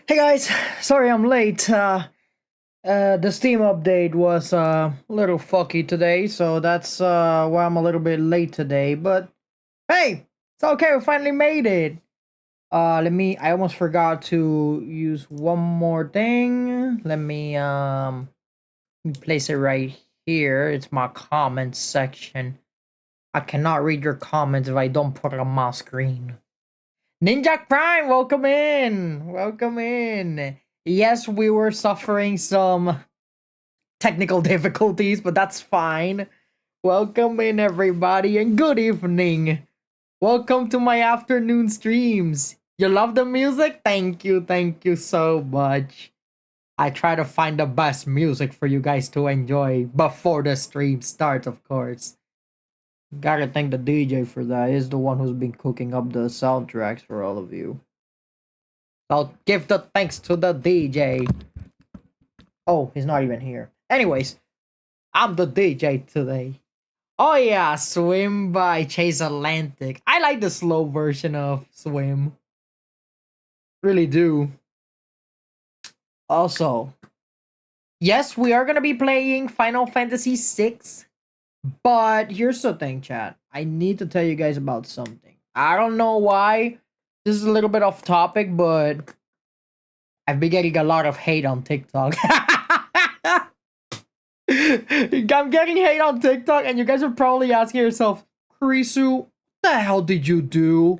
Hey guys, sorry I'm late. The Steam update was a little fucky today, so that's why I'm a little bit late today. But hey, it's okay. We finally made it. I almost forgot to use one more thing. Let me place it right here. It's my comments section. I cannot read your comments if I don't put it on my screen. Ninja Prime, welcome in. Welcome in. Yes, we were suffering some technical difficulties, but that's fine. Welcome in, everybody, and good evening. Welcome to my afternoon streams. You love the music? Thank you so much. I try to find the best music for you guys to enjoy before the stream starts, of course. Gotta thank the DJ for that. He's the one who's been cooking up the soundtracks for all of you. I'll give the thanks to the DJ. Oh, he's not even here. Anyways, I'm the DJ today. Oh yeah, Swim by Chase Atlantic. I like the slow version of Swim. Really do. Also, yes, we are gonna be playing Final Fantasy VI, but here's the thing, chat. I need to tell you guys about something. I don't know why. This is a little bit off topic, but I've been getting a lot of hate on TikTok. I'm getting hate on TikTok, and you guys are probably asking yourself, Kurisu, what the hell did you do?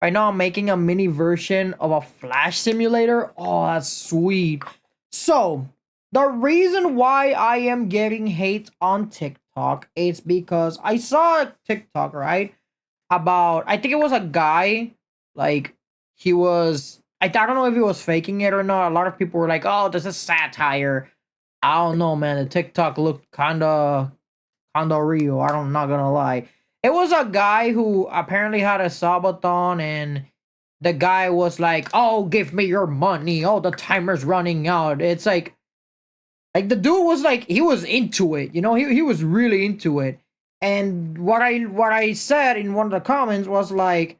Right now, I'm making a mini version of a Flash simulator. Oh, that's sweet. So, the reason why I am getting hate on TikTok is because I saw a TikTok, right? I think it was a guy, like, I don't know if he was faking it or not. A lot of people were like, oh, this is satire. I don't know, man. The TikTok looked kinda real. I'm not gonna lie. It was a guy who apparently had a subathon, and the guy was like, "Oh, give me your money. Oh, the timer's running out." It's like the dude was like he was into it. He was really into it. And what I said in one of the comments was like,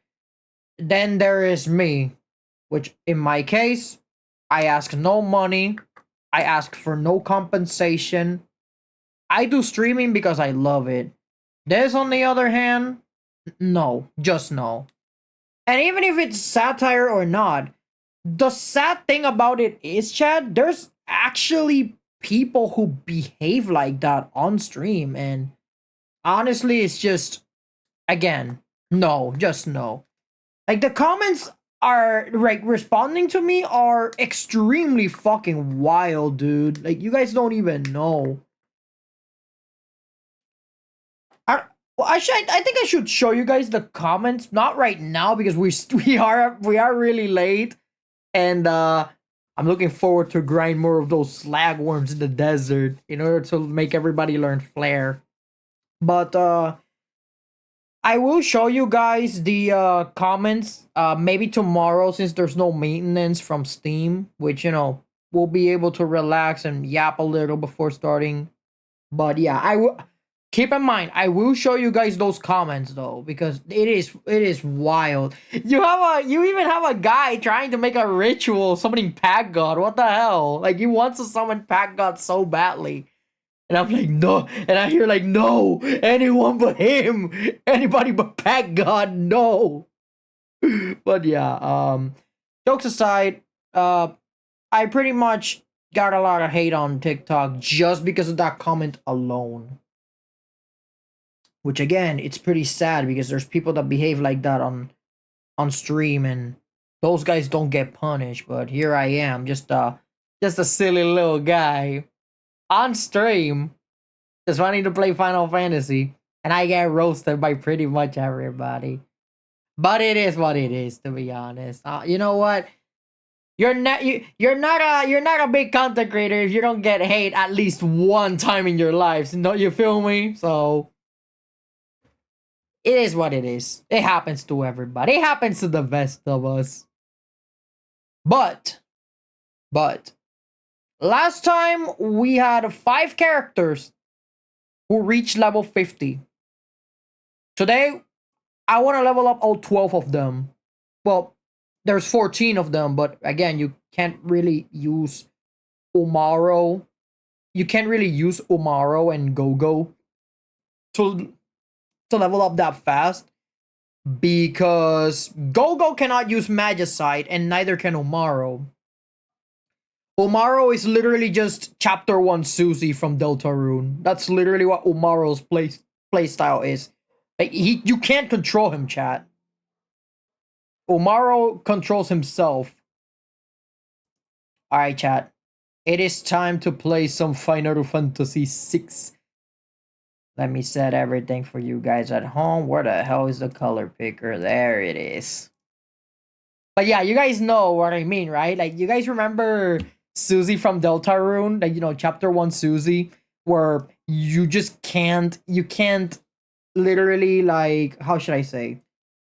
"Then there is me," which in my case, I ask no money. I ask for no compensation. I do streaming because I love it. This, on the other hand, no, just no. And even if it's satire or not, the sad thing about it is, Chad, there's actually people who behave like that on stream. And honestly, it's just, again, no, just no. Like, the comments are, like, responding to me are extremely fucking wild, dude. Like, you guys don't even know. I, well, I think I should show you guys the comments. Not right now because we are really late, and I'm looking forward to grind more of those slag worms in the desert in order to make everybody learn flare. But I will show you guys the comments maybe tomorrow, since there's no maintenance from Steam, which we'll be able to relax and yap a little before starting. But yeah, I will keep in mind. I will show you guys those comments though, because it is wild. You even have a guy trying to make a ritual summoning Pack God. What the hell? Like, he wants to summon Pack God so badly, and I'm like, no. And I hear like, no, anyone but him, anybody but Pack God, no. But yeah, jokes aside, I pretty much got a lot of hate on TikTok just because of that comment alone. Which, again, it's pretty sad because there's people that behave like that on stream, and those guys don't get punished. But here I am, just a silly little guy on stream, just wanting to play Final Fantasy, and I get roasted by pretty much everybody. But it is what it is, to be honest. You know what? You're not a big content creator if you don't get hate at least one time in your lives. No, you feel me? So it is what it is. It happens to everybody. It happens to the best of us. But, but, last time we had 5 characters who reached level 50. Today, I want to level up all 12 of them. Well, there's 14 of them, but again, you can't really use Umaro. You can't really use Umaro and Gogo to level up that fast, because Gogo cannot use Magicite and neither can Umaro. Umaro is literally just Chapter 1 Susie from Deltarune. That's literally what Umaro's play style is. Like, you can't control him, chat. Umaro controls himself. Alright, chat. It is time to play some Final Fantasy VI. Let me set everything for you guys at home. Where the hell is the color picker? There it is. But yeah, you guys know what I mean, right? Like, you guys remember Susie from Deltarune? Like, you know, Chapter 1 Susie, where you just can't, literally, like, how should I say?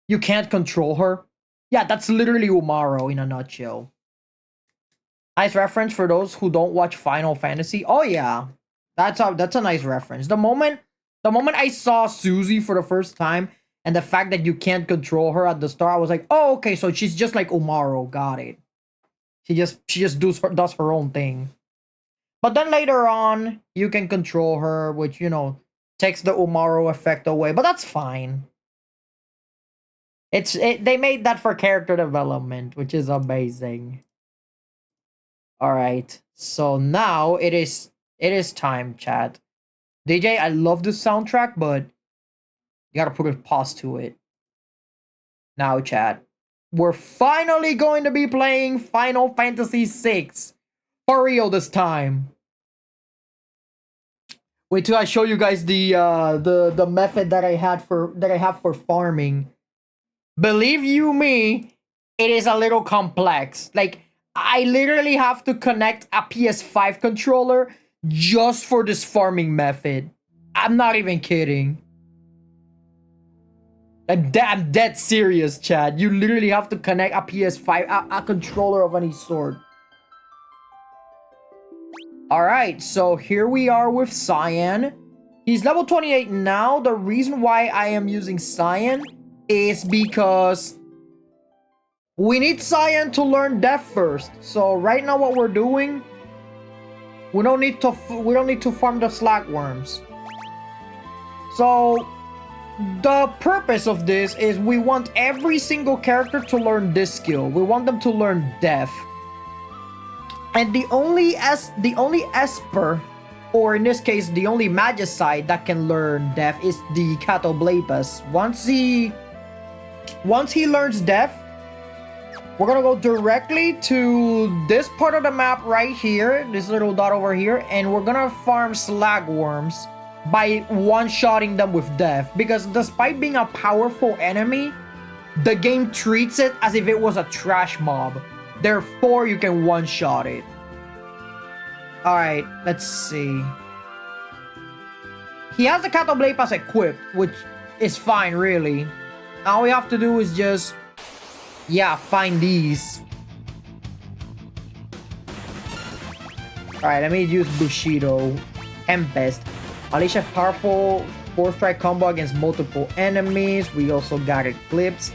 You can't control her. Yeah, that's literally Umaro in a nutshell. Nice reference for those who don't watch Final Fantasy. Oh yeah, that's a nice reference. The moment I saw Susie for the first time, and the fact that you can't control her at the start, I was like, oh, okay, so she's just like Umaro. Got it. She just does her own thing. But then later on, you can control her, which, you know, takes the Umaro effect away. But that's fine. They made that for character development, which is amazing. All right, so now it is time, chat. DJ, I love the soundtrack, but you gotta put a pause to it. Now, chat, we're finally going to be playing Final Fantasy VI for real this time. Wait till I show you guys the method that I have for farming. Believe you me, it is a little complex. Like, I literally have to connect a PS5 controller just for this farming method. I'm not even kidding. I'm dead serious, Chad. You literally have to connect a PS5, a controller of any sort. Alright, so here we are with Cyan. He's level 28 now. The reason why I am using Cyan is because we need Cyan to learn Death first. So right now what we're doing, we don't need to farm the Slagworms. So the purpose of this is we want every single character to learn this skill. We want them to learn Death. And the only Esper, or in this case the only Magicite that can learn Death, is the Catoblepas. Once he learns Death, we're gonna go directly to this part of the map right here, this little dot over here, and we're gonna farm Slagworms by one-shotting them with Death. Because despite being a powerful enemy, the game treats it as if it was a trash mob. Therefore, you can one-shot it. Alright, let's see. He has the Catoblepas equipped, which is fine, really. All we have to do is just, yeah, find these. Alright, let me use Bushido. Tempest. Unleash a powerful 4-strike combo against multiple enemies. We also got Eclipse.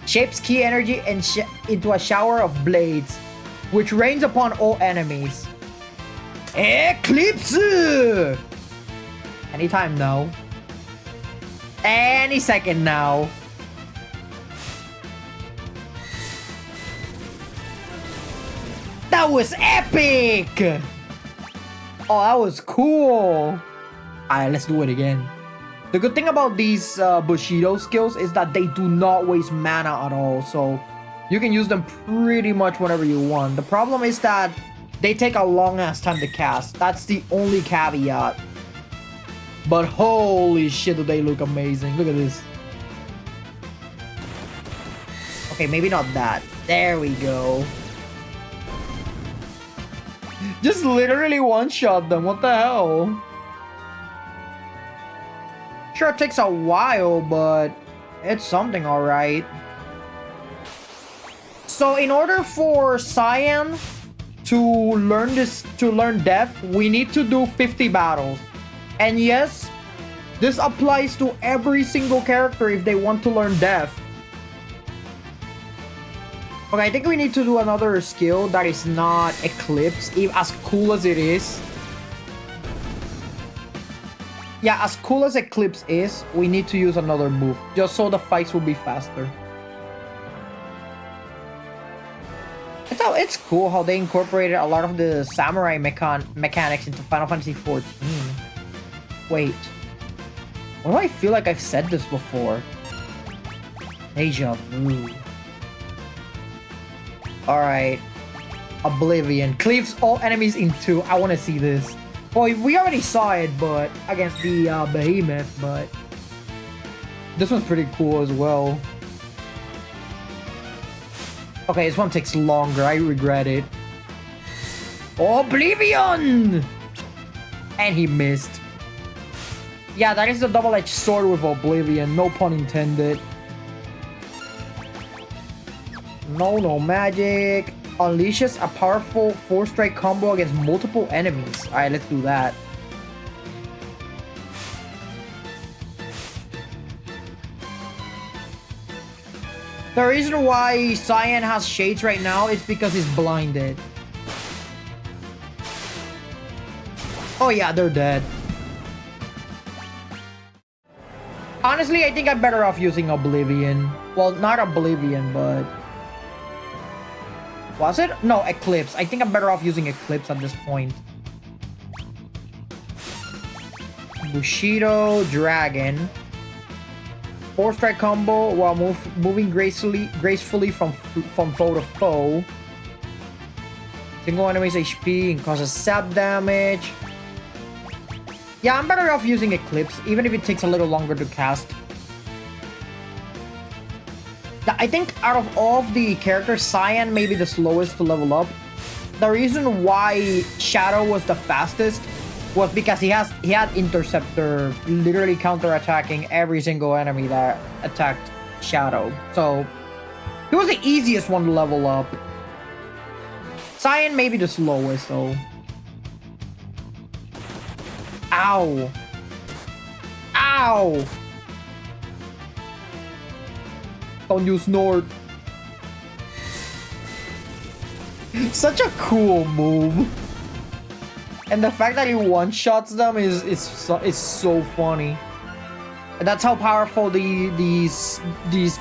Shapes key energy and into a shower of blades, which rains upon all enemies. Eclipse! Anytime now. Any second now. That was epic! Oh, that was cool. Alright, let's do it again. The good thing about these Bushido skills is that they do not waste mana at all. So you can use them pretty much whenever you want. The problem is that they take a long ass time to cast. That's the only caveat. But holy shit, do they look amazing. Look at this. Okay, maybe not that. There we go. Just literally one-shot them. What the hell? Sure, it takes a while, but it's something, alright. So in order for Cyan to learn Death, we need to do 50 battles. And yes, this applies to every single character if they want to learn Death. Okay, I think we need to do another skill that is not Eclipse, as cool as it is. Yeah, as cool as Eclipse is, we need to use another move, just so the fights will be faster. It's cool how they incorporated a lot of the samurai mechanics into Final Fantasy XIV. Wait. Why do I feel like I've said this before? Deja vu. Alright. Oblivion. Cleaves all enemies in two. I want to see this. Well, we already saw it, but against the Behemoth, but this one's pretty cool as well. Okay, this one takes longer. I regret it. Oblivion! And he missed. Yeah, that is the double-edged sword with Oblivion. No pun intended. No magic. Unleashes a powerful 4-strike combo against multiple enemies. Alright, let's do that. The reason why Cyan has shades right now is because he's blinded. Oh yeah, they're dead. Honestly, I think I'm better off using Oblivion. Well, not Oblivion, but... Was it? No, Eclipse. I think I'm better off using Eclipse at this point. Bushido Dragon. 4-strike combo while moving gracefully from foe to foe. Single enemy's HP and causes sap damage. Yeah, I'm better off using Eclipse, even if it takes a little longer to cast. I think out of all of the characters, Cyan may be the slowest to level up. The reason why Shadow was the fastest was because he had Interceptor literally counter-attacking every single enemy that attacked Shadow. So, he was the easiest one to level up. Cyan may be the slowest, though. Ow. Ow! Don't use Nord. Such a cool move. And the fact that he one-shots them is so funny. And that's how powerful these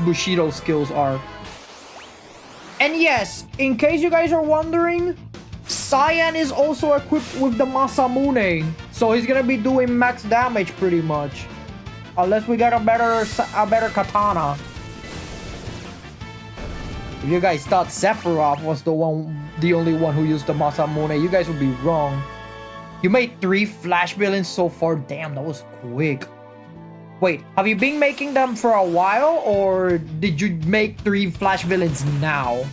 Bushido skills are. And yes, in case you guys are wondering, Cyan is also equipped with the Masamune. So he's gonna be doing max damage pretty much. Unless we get a better katana. If you guys thought Sephiroth was the only one who used the Masamune, you guys would be wrong. You made 3 Flash villains so far. Damn, that was quick. Wait, have you been making them for a while, or did you make 3 Flash villains now?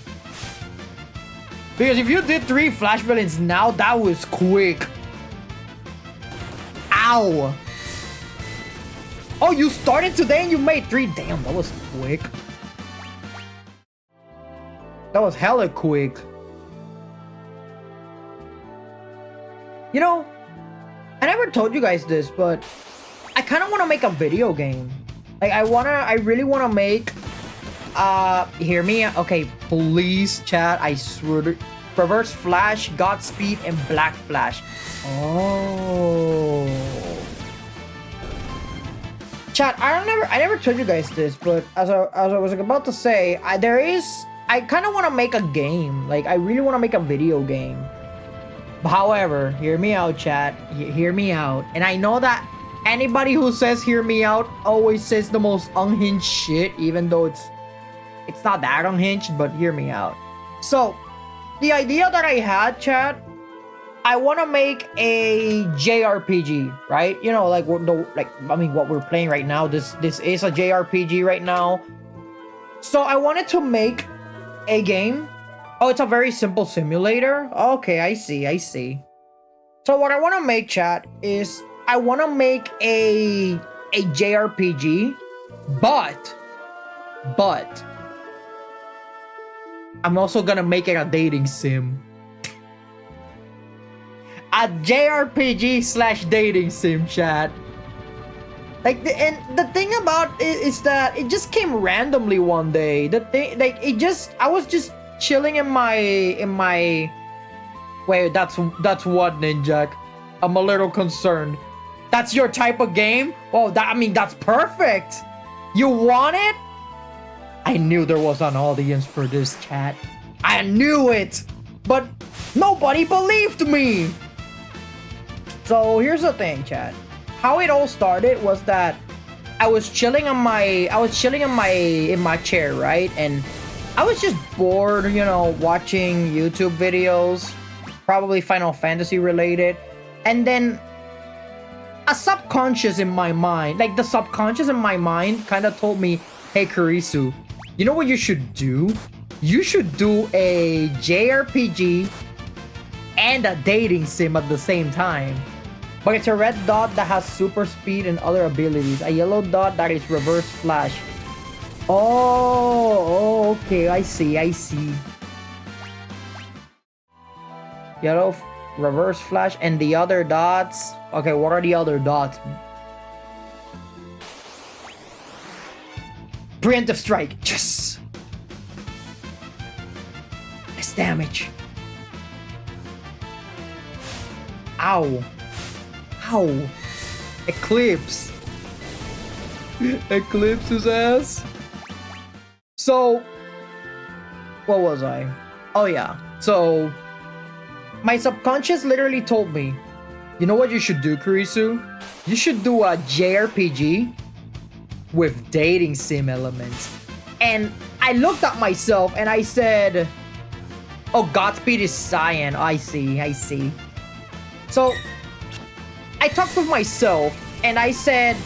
Because if you did 3 Flash villains now, that was quick. Ow! Oh, you started today and you made 3? Damn, that was quick. That was hella quick. You know, I never told you guys this, but I kind of want to make a video game. Like, I really want to make, hear me? Okay, please, chat, I swear to, Reverse Flash, Godspeed, and Black Flash. Oh. Chat, I never told you guys this, but as I was about to say, I kind of want to make a game. Like, I really want to make a video game. However, hear me out, chat. Hear me out. And I know that anybody who says hear me out always says the most unhinged shit, even though it's not that unhinged, but hear me out. So, the idea that I had, chat, I want to make a JRPG, right? You know, like what we're playing right now. This is a JRPG right now. So I wanted to make a game. Oh, it's a very simple simulator. Okay, I see. So what I want to make, chat, is I want to make a JRPG, but I'm also gonna make it a dating sim. A JRPG / dating sim, chat. Like, the thing about it is that it just came randomly one day. The thing, like, I was just chilling in my wait, that's what, Ninjak? I'm a little concerned. That's your type of game? Oh, I mean, that's perfect. You want it? I knew there was an audience for this, chat. I knew it, but nobody believed me. So here's the thing, chat. How it all started was that I was chilling in my chair, right? And I was just bored, you know, watching YouTube videos, probably Final Fantasy related. And then a subconscious in my mind, like the subconscious in my mind kind of told me, hey, Kurisu, you know what you should do? You should do a JRPG and a dating sim at the same time. But it's a red dot that has super speed and other abilities. A yellow dot that is reverse flash. Oh, okay, I see. Yellow, reverse flash, and the other dots. Okay, what are the other dots? Preemptive strike. Yes! Less damage. Ow. Ow. Eclipse. Eclipse his ass. So, what was I? Oh yeah. So, my subconscious literally told me, you know what you should do, Kurisu? You should do a JRPG with dating sim elements. And I looked at myself and I said, oh, Godspeed is cyan. I see. So, I talked with myself and I said,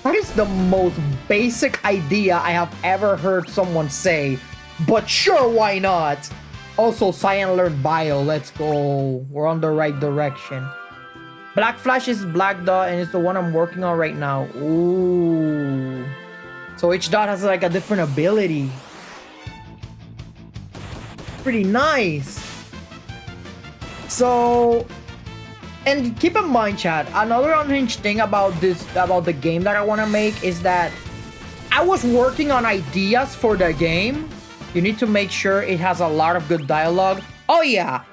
what is the most basic idea I have ever heard someone say? But sure, why not? Also, Cyan learned bio. Let's go. We're on the right direction. Black Flash is black dot and it's the one I'm working on right now. Ooh. So each dot has like a different ability. Pretty nice. So, and keep in mind, chat, another unhinged thing about the game that I want to make is that I was working on ideas for the game. You need to make sure it has a lot of good dialogue. Oh yeah,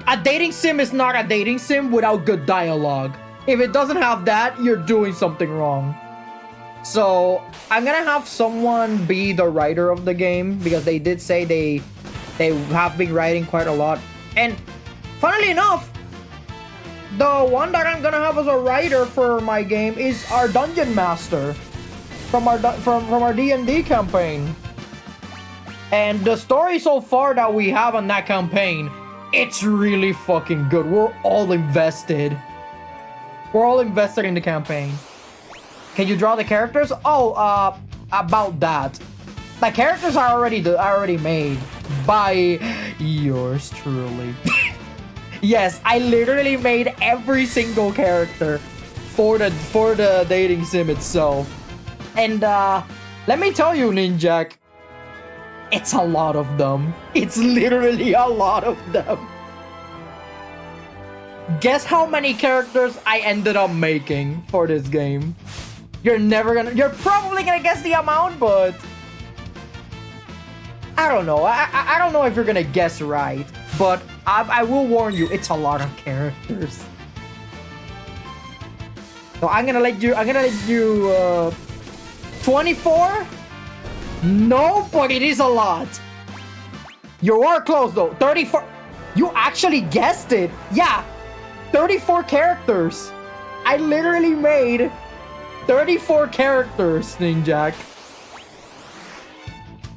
a dating sim is not a dating sim without good dialogue. If it doesn't have that, you're doing something wrong. So I'm gonna have someone be the writer of the game because they did say they have been writing quite a lot. And funnily enough, the one that I'm gonna have as a writer for my game is our dungeon master from our D&D campaign. And the story so far that we have on that campaign, it's really fucking good. We're all invested. We're all invested in the campaign. Can you draw the characters? Oh, about that. The characters are already made by yours truly. Yes, I literally made every single character for the dating sim itself. And let me tell you, Ninjak, it's a lot of them. It's literally a lot of them. Guess how many characters I ended up making for this game? You're probably gonna guess the amount, but I don't know. I don't know if you're gonna guess right, but I will warn you, it's a lot of characters. So I'm gonna let you 24? No, but it is a lot. You are close though. 34. You actually guessed it. Yeah, 34 characters. I literally made 34 characters, Ninjak.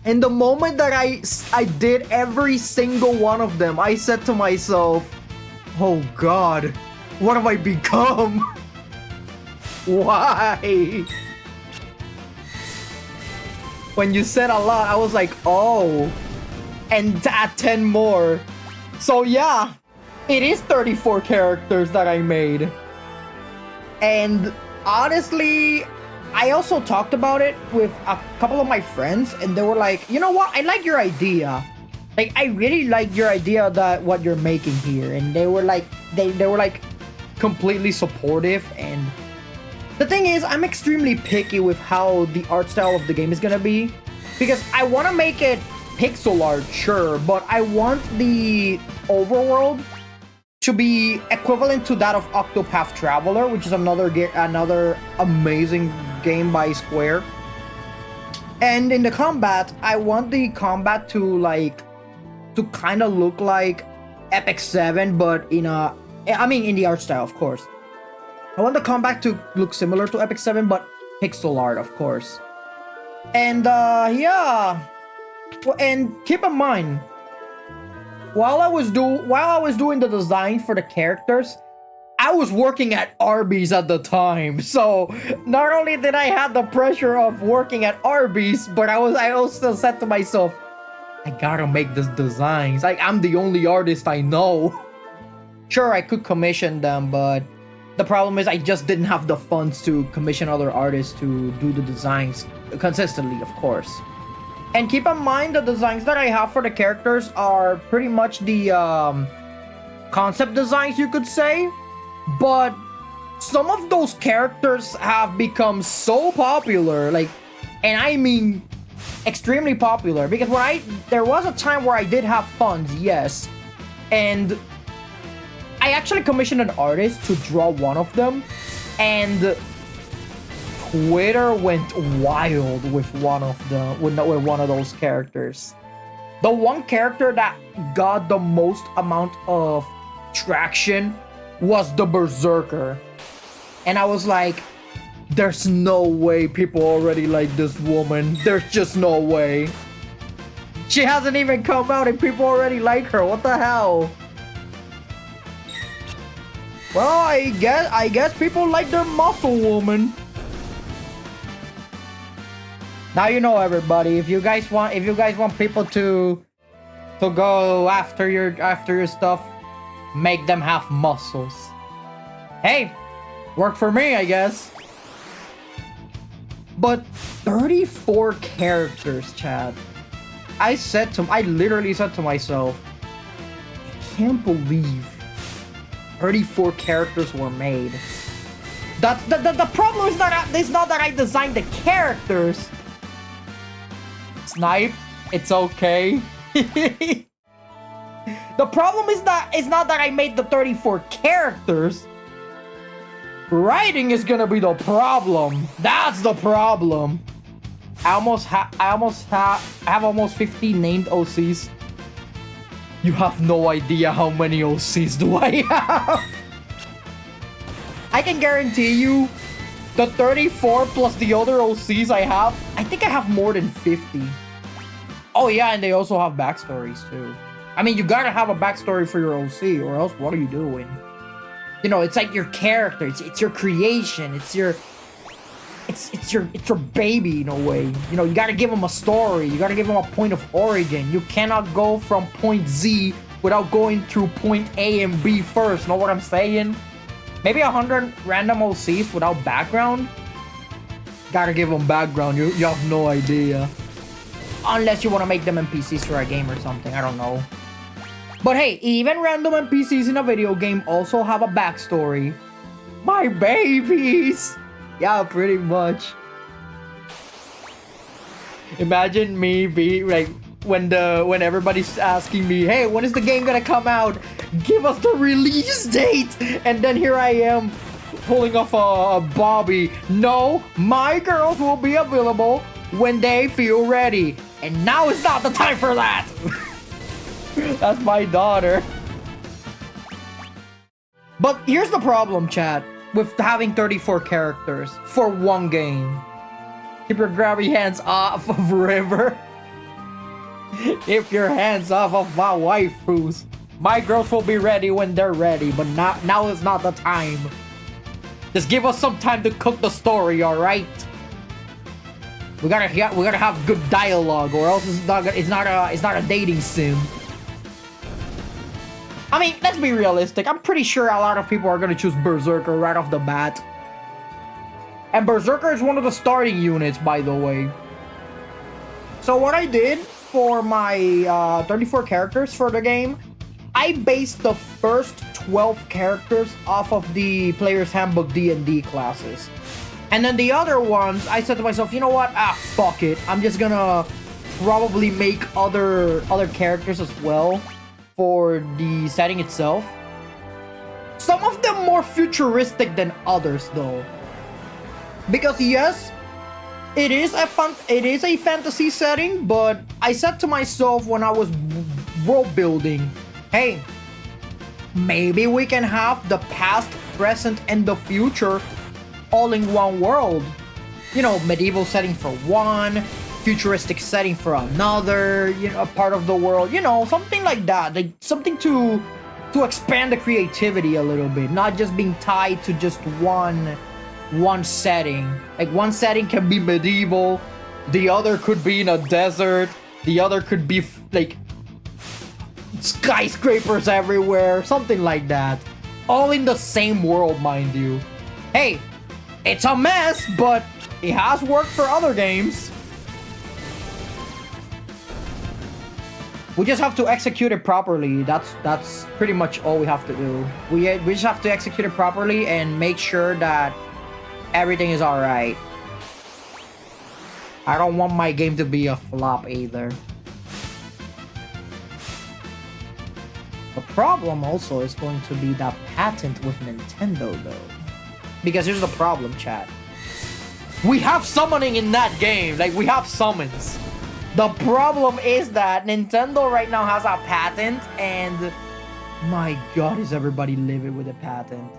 And the moment that I did every single one of them, I said to myself, oh God, what have I become? Why? When you said a lot, I was like, oh, and add 10 more. So yeah, it is 34 characters that I made. And honestly, I also talked about it with a couple of my friends, and they were like, you know what? I like your idea. Like, I really like your idea that what you're making here. And they were like, they were like completely supportive. And the thing is, I'm extremely picky with how the art style of the game is gonna be, because I want to make it pixel art, sure, but I want the overworld to be equivalent to that of Octopath Traveler, which is another amazing game by Square. And in the combat, I want the combat to kind of look like Epic 7, but in the art style, of course. I want the combat to look similar to Epic 7, but pixel art, of course. And yeah. And keep in mind, while I was doing the design for the characters, I was working at Arby's at the time. So not only did I have the pressure of working at Arby's, but I also said to myself, I gotta make these designs. I'm the only artist I know. Sure, I could commission them, but the problem is I just didn't have the funds to commission other artists to do the designs consistently, of course. And keep in mind, the designs that I have for the characters are pretty much the concept designs, you could say. But some of those characters have become so popular, and I mean extremely popular, because there was a time where I did have funds, yes, and I actually commissioned an artist to draw one of them, and Twitter went wild with one of those characters. The one character that got the most amount of traction was the Berserker. And I was like, there's no way people already like this woman. There's just no way. She hasn't even come out and people already like her. What the hell? Well, I guess people like their muscle woman. Now you know, everybody. If you guys want people to go after your stuff, make them have muscles. Hey, work for me, I guess. But 34 characters, Chad. I literally said to myself, I can't believe 34 characters were made. The problem is not that I designed the characters. Snipe, it's okay. The problem is not that I made the 34 characters. Writing is gonna be the problem. That's the problem. I have almost 50 named OCs. You have no idea how many OCs do I have. I can guarantee you the 34 plus the other OCs I have, I think I have more than 50. Oh yeah, and they also have backstories too. I mean, you gotta have a backstory for your OC, or else what are you doing? You know, it's like your character, it's your creation, it's your baby in a way. You know, you gotta give them a story, you gotta give them a point of origin. You cannot go from point Z without going through point A and B first, know what I'm saying? Maybe 100 random OCs without background? Gotta give them background, you have no idea. Unless you want to make them NPCs for a game or something, I don't know. But hey, even random NPCs in a video game also have a backstory. My babies! Yeah, pretty much. Imagine me be like, when everybody's asking me, hey, when is the game gonna come out? Give us the release date! And then here I am, pulling off a Bobby. No, my girls will be available when they feel ready. And now is not the time for that! That's my daughter. But here's the problem, chat, with having 34 characters for one game. Keep your grabby hands off of River. Keep your hands off of my waifus. My girls will be ready when they're ready, but now is not the time. Just give us some time to cook the story, alright? We gotta have good dialogue, or else it's not a dating sim. I mean, let's be realistic. I'm pretty sure a lot of people are gonna choose Berserker right off the bat. And Berserker is one of the starting units, by the way. So what I did for my 34 characters for the game, I based the first 12 characters off of the Player's Handbook D&D classes. And then the other ones, I said to myself, you know what? Fuck it. I'm just gonna probably make other characters as well for the setting itself. Some of them more futuristic than others, though. Because yes, it is a fantasy setting, but I said to myself when I was world building, hey, maybe we can have the past, present, and the future all in one world. You know, medieval setting for one, futuristic setting for another, you know, a part of the world, you know, something like that. Like something to expand the creativity a little bit, not just being tied to just one setting. Like one setting can be medieval, the other could be in a desert, the other could be like skyscrapers everywhere, something like that. All in the same world, mind you. Hey, it's a mess, but it has worked for other games. We just have to execute it properly. That's pretty much all we have to do. We just have to execute it properly and make sure that everything is alright. I don't want my game to be a flop either. The problem also is going to be that patent with Nintendo, though. Because here's the problem, chat. We have summoning in that game. Like, we have summons. The problem is that Nintendo right now has a patent, and my god, is everybody livid with a patent.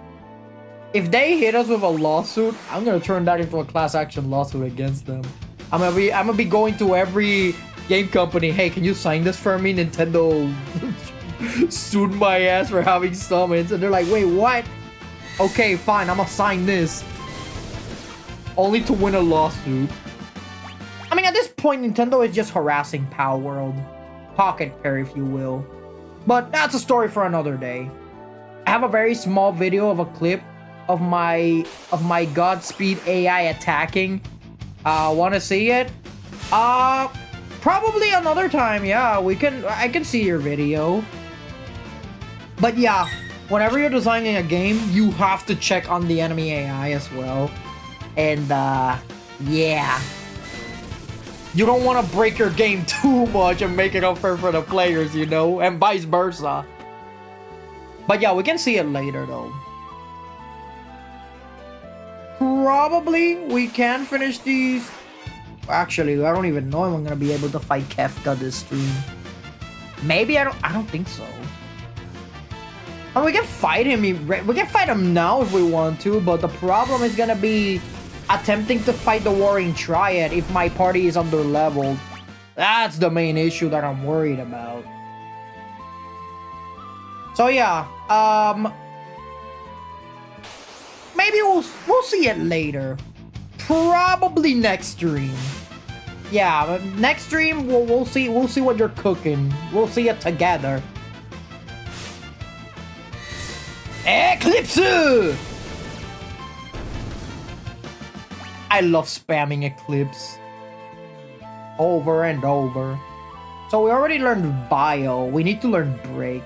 If they hit us with a lawsuit, I'm gonna turn that into a class action lawsuit against them. I'm gonna be going to every game company. Hey, can you sign this for me? Nintendo sued my ass for having summons, and they're like, wait, what? Okay, fine, I'm gonna sign this. Only to win a lawsuit. I mean, at this point, Nintendo is just harassing Pal World. Pocket Pair, if you will. But that's a story for another day. I have a very small video of a clip of my Godspeed AI attacking. Wanna see it? Probably another time, yeah. I can see your video. But yeah, whenever you're designing a game, you have to check on the enemy AI as well. And yeah. You don't want to break your game too much and make it unfair for the players, you know? And vice versa. But yeah, we can see it later, though. Probably we can finish these. Actually, I don't even know if I'm gonna be able to fight Kefka this stream. Maybe I don't think so. I mean, we can fight him. We can fight him now if we want to, but the problem is gonna be attempting to fight the Warring Triad if my party is under-leveled. That's the main issue that I'm worried about. So yeah, maybe we'll see it later. Probably next stream. Yeah, next stream we'll see what you're cooking. We'll see it together. Eclipse! I love spamming Eclipse. Over and over. So we already learned Bio. We need to learn Break.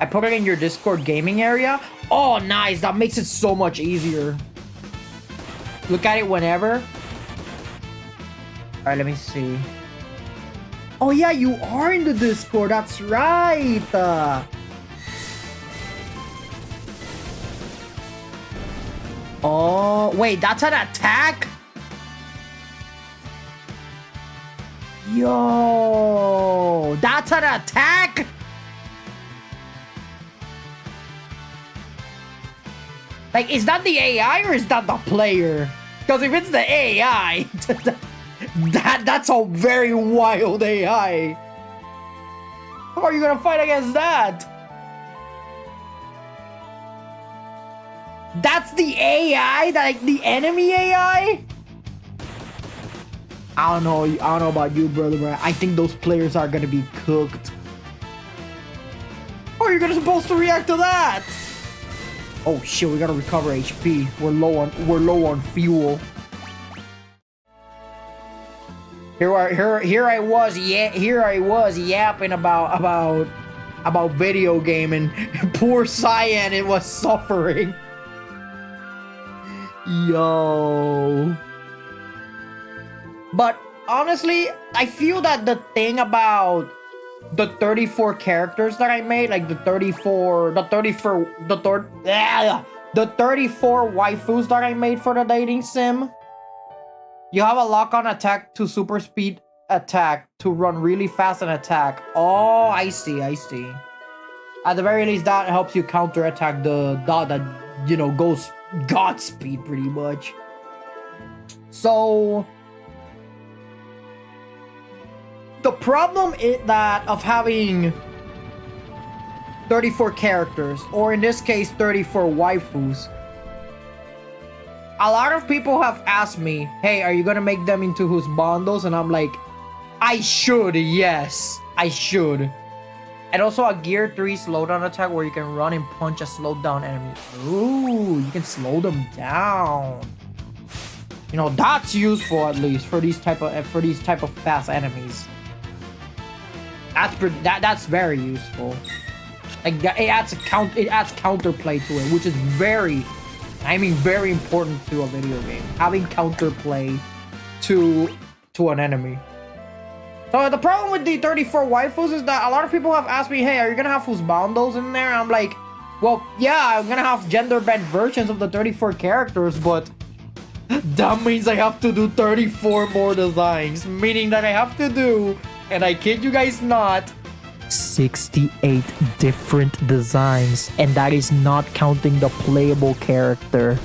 I put it in your Discord gaming area. Oh, nice. That makes it so much easier. Look at it whenever. Alright, let me see. Oh, yeah, you are in the Discord. That's right. Oh, wait, that's an attack? Yo, that's an attack? Like, is that the AI or is that the player? Because if it's the AI, that's a very wild AI. How are you gonna fight against that? That's the AI? Like the enemy AI? I don't know about you, brother, but I think those players are gonna be cooked. How are you gonna supposed to react to that? Oh shit, we gotta recover HP. We're low on fuel. Here I was yapping about video gaming. Poor Cyan, it was suffering. Yo. But honestly, I feel that the thing about the 34 characters that I made, like the 34 waifus that I made for the dating sim, you have a lock-on attack to super speed attack to run really fast and attack. Oh, I see. At the very least, that helps you counter attack the dot that, you know, goes god speed pretty much. So the problem is that of having 34 characters, or in this case 34 waifus, a lot of people have asked me, hey, are you gonna make them into husbandos? And I'm like, I should, yes, I should. And also a gear 3 slowdown attack where you can run and punch a slowed down enemy. Ooh, you can slow them down. You know, that's useful at least for these type of fast enemies. That's very useful. Like it adds counterplay to it, which is very important to a video game. Having counterplay to an enemy. So the problem with the 34 waifus is that a lot of people have asked me, hey, are you gonna have husbandos in there? I'm like, well, yeah, I'm gonna have gender bent versions of the 34 characters, but that means I have to do 34 more designs, meaning that I have to do, and I kid you guys not, 68 different designs, and that is not counting the playable character.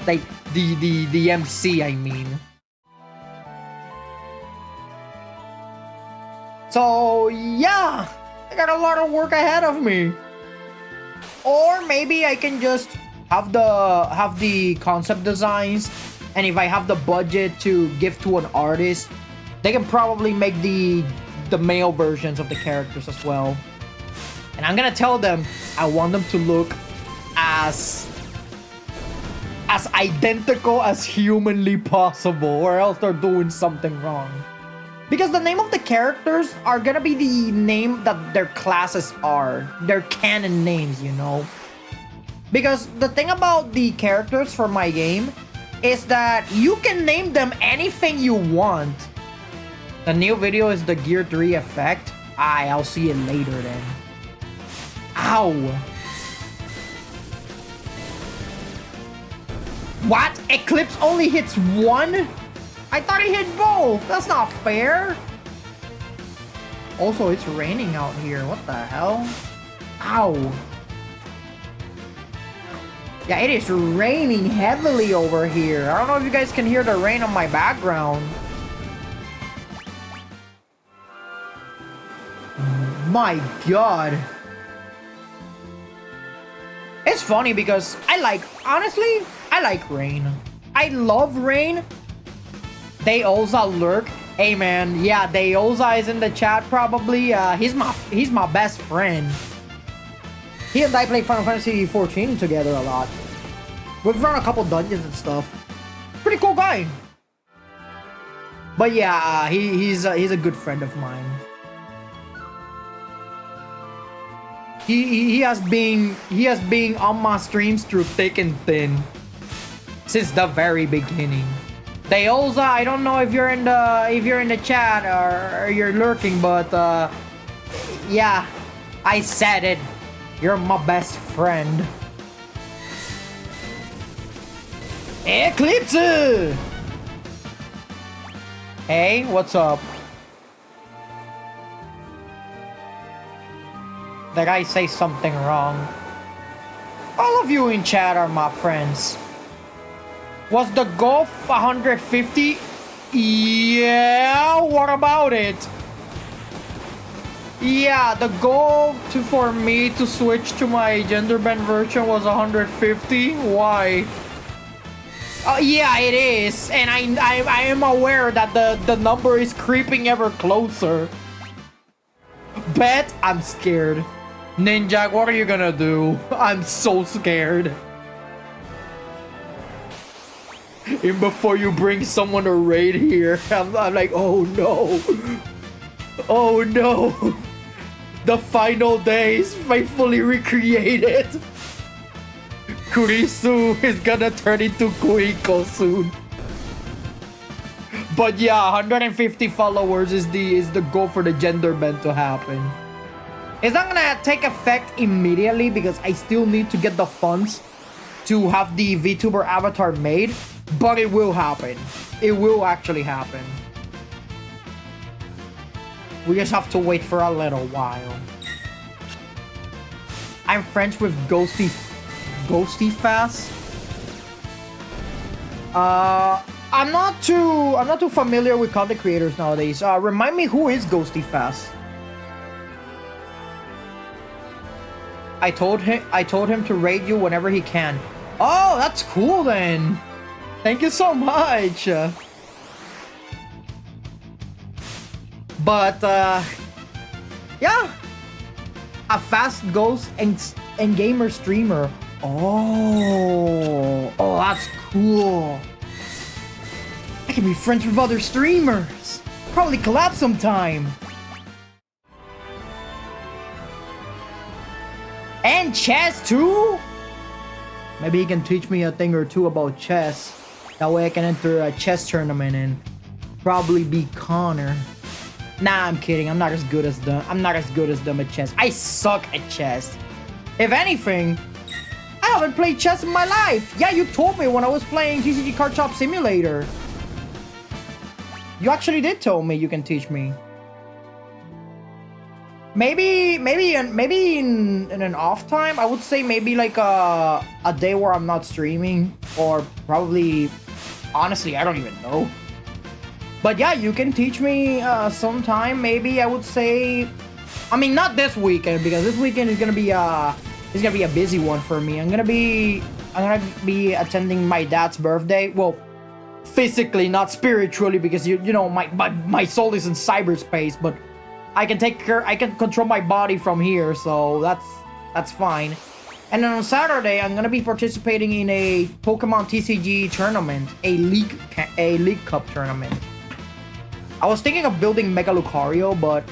Like the MC, I mean. So yeah, I got a lot of work ahead of me. Or maybe I can just have the concept designs, and if I have the budget to give to an artist, they can probably make the male versions of the characters as well. And I'm gonna tell them I want them to look as identical as humanly possible, or else they're doing something wrong. Because the name of the characters are gonna be the name that their classes are. Their canon names, you know? Because the thing about the characters for my game is that you can name them anything you want. The new video is the Gear 3 effect. I'll see it later then. Ow! What? Eclipse only hits one? I thought he hit both. That's not fair. Also, it's raining out here. What the hell? Ow. Yeah, it is raining heavily over here. I don't know if you guys can hear the rain on my background. My God. It's funny because honestly, I like rain. I love rain. Deoza lurk. Hey man, yeah, Deoza is in the chat probably. He's my best friend. He and I play Final Fantasy 14 together a lot. We've run a couple dungeons and stuff. Pretty cool guy. But yeah, he's a good friend of mine. He has been on my streams through thick and thin since the very beginning. Deoza, I don't know if you're in the chat or you're lurking, but yeah, I said it. You're my best friend. Eclipse! Hey, what's up? Did I say something wrong? All of you in chat are my friends. Was the Golf 150? Yeah, what about it? Yeah, the goal for me to switch to my gender bend version was 150. Why? Yeah, it is, and I am aware that the number is creeping ever closer. Bet I'm scared. Ninja, what are you gonna do? I'm so scared. Even before you bring someone to raid here, I'm like, oh no. Oh no. The final days faithfully recreated. Kurisu is gonna turn into Kuiko soon. But yeah, 150 followers is the goal for the gender bend to happen. It's not gonna take effect immediately because I still need to get the funds to have the VTuber avatar made, but it will happen. It will actually happen. We just have to wait for a little while. I'm friends with Ghosty Fast. I'm not too familiar with content creators nowadays. Remind me, who is Ghosty Fast? I told him to raid you whenever he can. Oh, that's cool then. Thank you so much. But yeah, a fast ghost and gamer streamer. Oh, that's cool. I can be friends with other streamers. Probably collab sometime. And chess too? Maybe he can teach me a thing or two about chess. That way I can enter a chess tournament and probably beat Connor. Nah, I'm kidding. I'm not as good as them at chess. I suck at chess. If anything, I haven't played chess in my life. Yeah, you told me when I was playing TCG Card Shop Simulator. You actually did tell me you can teach me. Maybe in an off time, I would say maybe like a day where I'm not streaming, or probably, honestly, I don't even know. But yeah, you can teach me sometime. Maybe I would say, I mean, not this weekend, because this weekend is gonna be a busy one for me. I'm gonna be attending my dad's birthday. Well, physically, not spiritually, because you know my soul is in cyberspace, but I can control my body from here, so that's fine. And then on Saturday, I'm gonna be participating in a Pokemon TCG tournament, a League Cup tournament. I was thinking of building Mega Lucario, but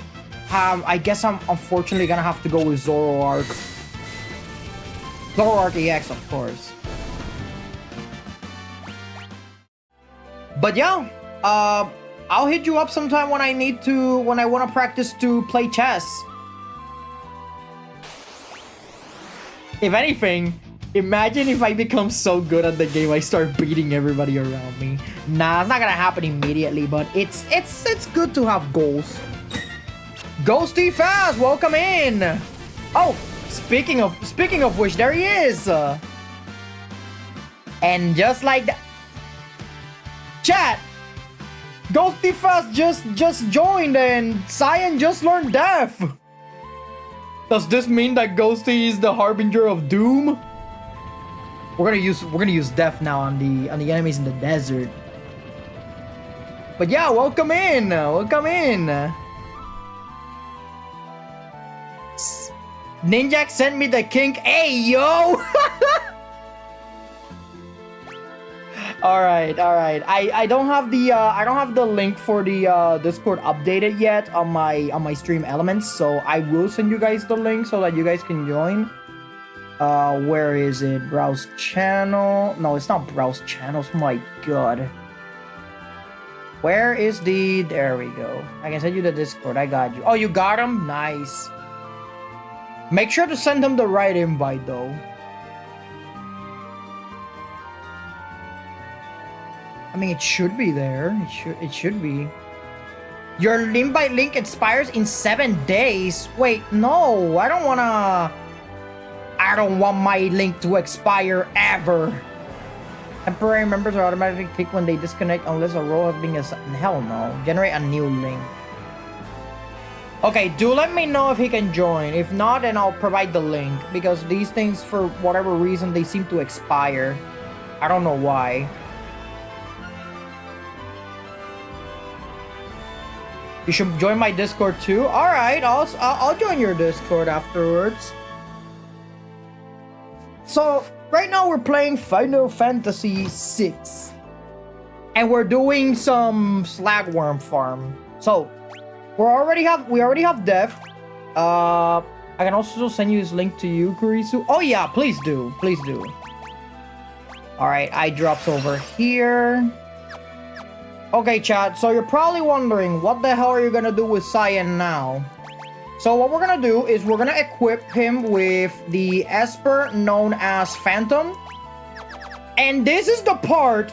I guess I'm unfortunately gonna have to go with Zoroark. Zoroark EX, of course. But yeah, I'll hit you up sometime when I want to practice to play chess. If anything, imagine if I become so good at the game I start beating everybody around me. Nah, it's not gonna happen immediately, but it's good to have goals. Ghosty Fast, welcome in. Oh, speaking of which, there he is. And just like that, chat. Ghosty Fast just joined, and Cyan just learned Death. Does this mean that Ghosty is the harbinger of doom? We're gonna use Death now on the enemies in the desert. But yeah, welcome in. Ninjak sent me the kink. Hey yo. All right. I don't have the link for the Discord updated yet on my stream elements, so I will send you guys the link so that you guys can join. Where is it? Browse channel? No, it's not browse channels. My God. Where is the? There we go. I can send you the Discord. I got you. Oh, you got him? Nice. Make sure to send him the right invite though. I mean, it should be there. It should be. Your invite link expires in 7 days. Wait, no. I don't want my link to expire ever. Temporary members are automatically kicked when they disconnect unless a role has been assigned. Hell no. Generate a new link. Okay, do let me know if he can join. If not, then I'll provide the link, because these things, for whatever reason, they seem to expire. I don't know why. You should join my Discord too. All right, I'll join your Discord afterwards. So right now we're playing Final Fantasy VI, and we're doing some Slagworm farm. So we already have Death. I can also send you his link to you, Kurisu. Oh yeah, please do. All right, eye drops over here. Okay, chat, so you're probably wondering, what the hell are you gonna do with Cyan now? So what we're gonna do is we're gonna equip him with the Esper known as Phantom. And this is the part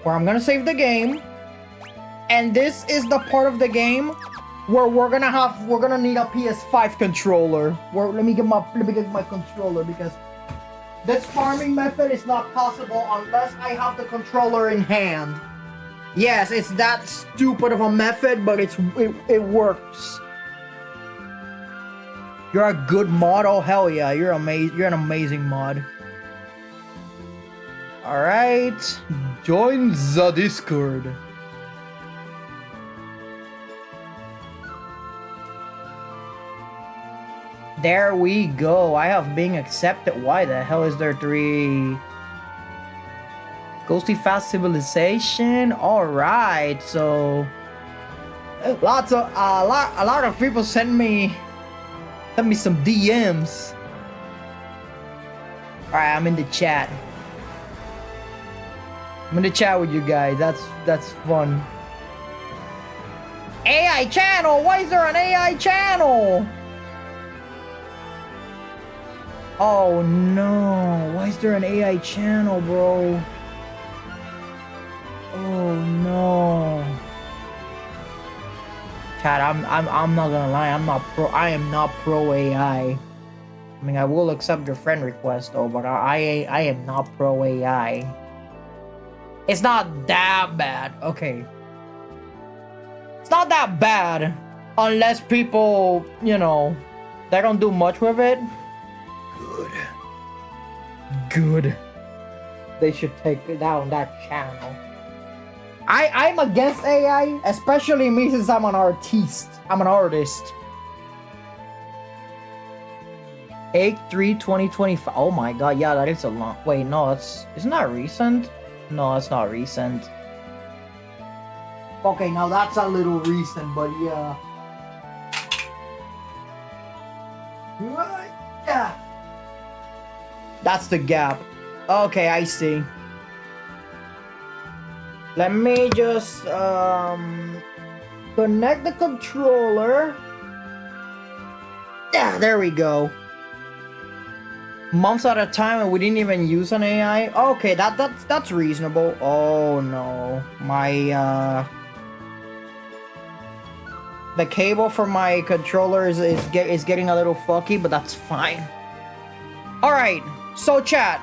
where I'm gonna save the game. And this is the part of the game where we're gonna need a PS5 controller. Let me get my controller, because this farming method is not possible unless I have the controller in hand. Yes, it's that stupid of a method, but it works. You're a good mod. Oh hell yeah, you're amazing. You're an amazing mod. All right, join the Discord. There we go. I have been accepted. Why the hell is there 3? Ghosty Fast Civilization. All right, so a lot of people send me some DMs. All right, I'm in the chat. I'm in the chat with you guys. That's fun. AI channel. Why is there an AI channel? Oh no! Why is there an AI channel, bro? Oh no! Chat, I'm not gonna lie. I am not pro AI. I mean, I will accept your friend request though, but I am not pro AI. It's not that bad. Okay. It's not that bad unless people, you know, they don't do much with it. Good. They should take down that channel. I'm against AI, especially me since I'm an artist. I'm an artist. 8/3/2025. Oh my god, yeah, that is a long. Wait, no, isn't that recent? No, it's not recent. Okay, now that's a little recent, but yeah. Yeah. That's the gap. Okay, I see. Let me just connect the controller. Yeah, there we go. Months at a time and we didn't even use an AI. Okay, that's reasonable. Oh no, my the cable for my controller is getting a little fucky, but that's fine. All right, so chat.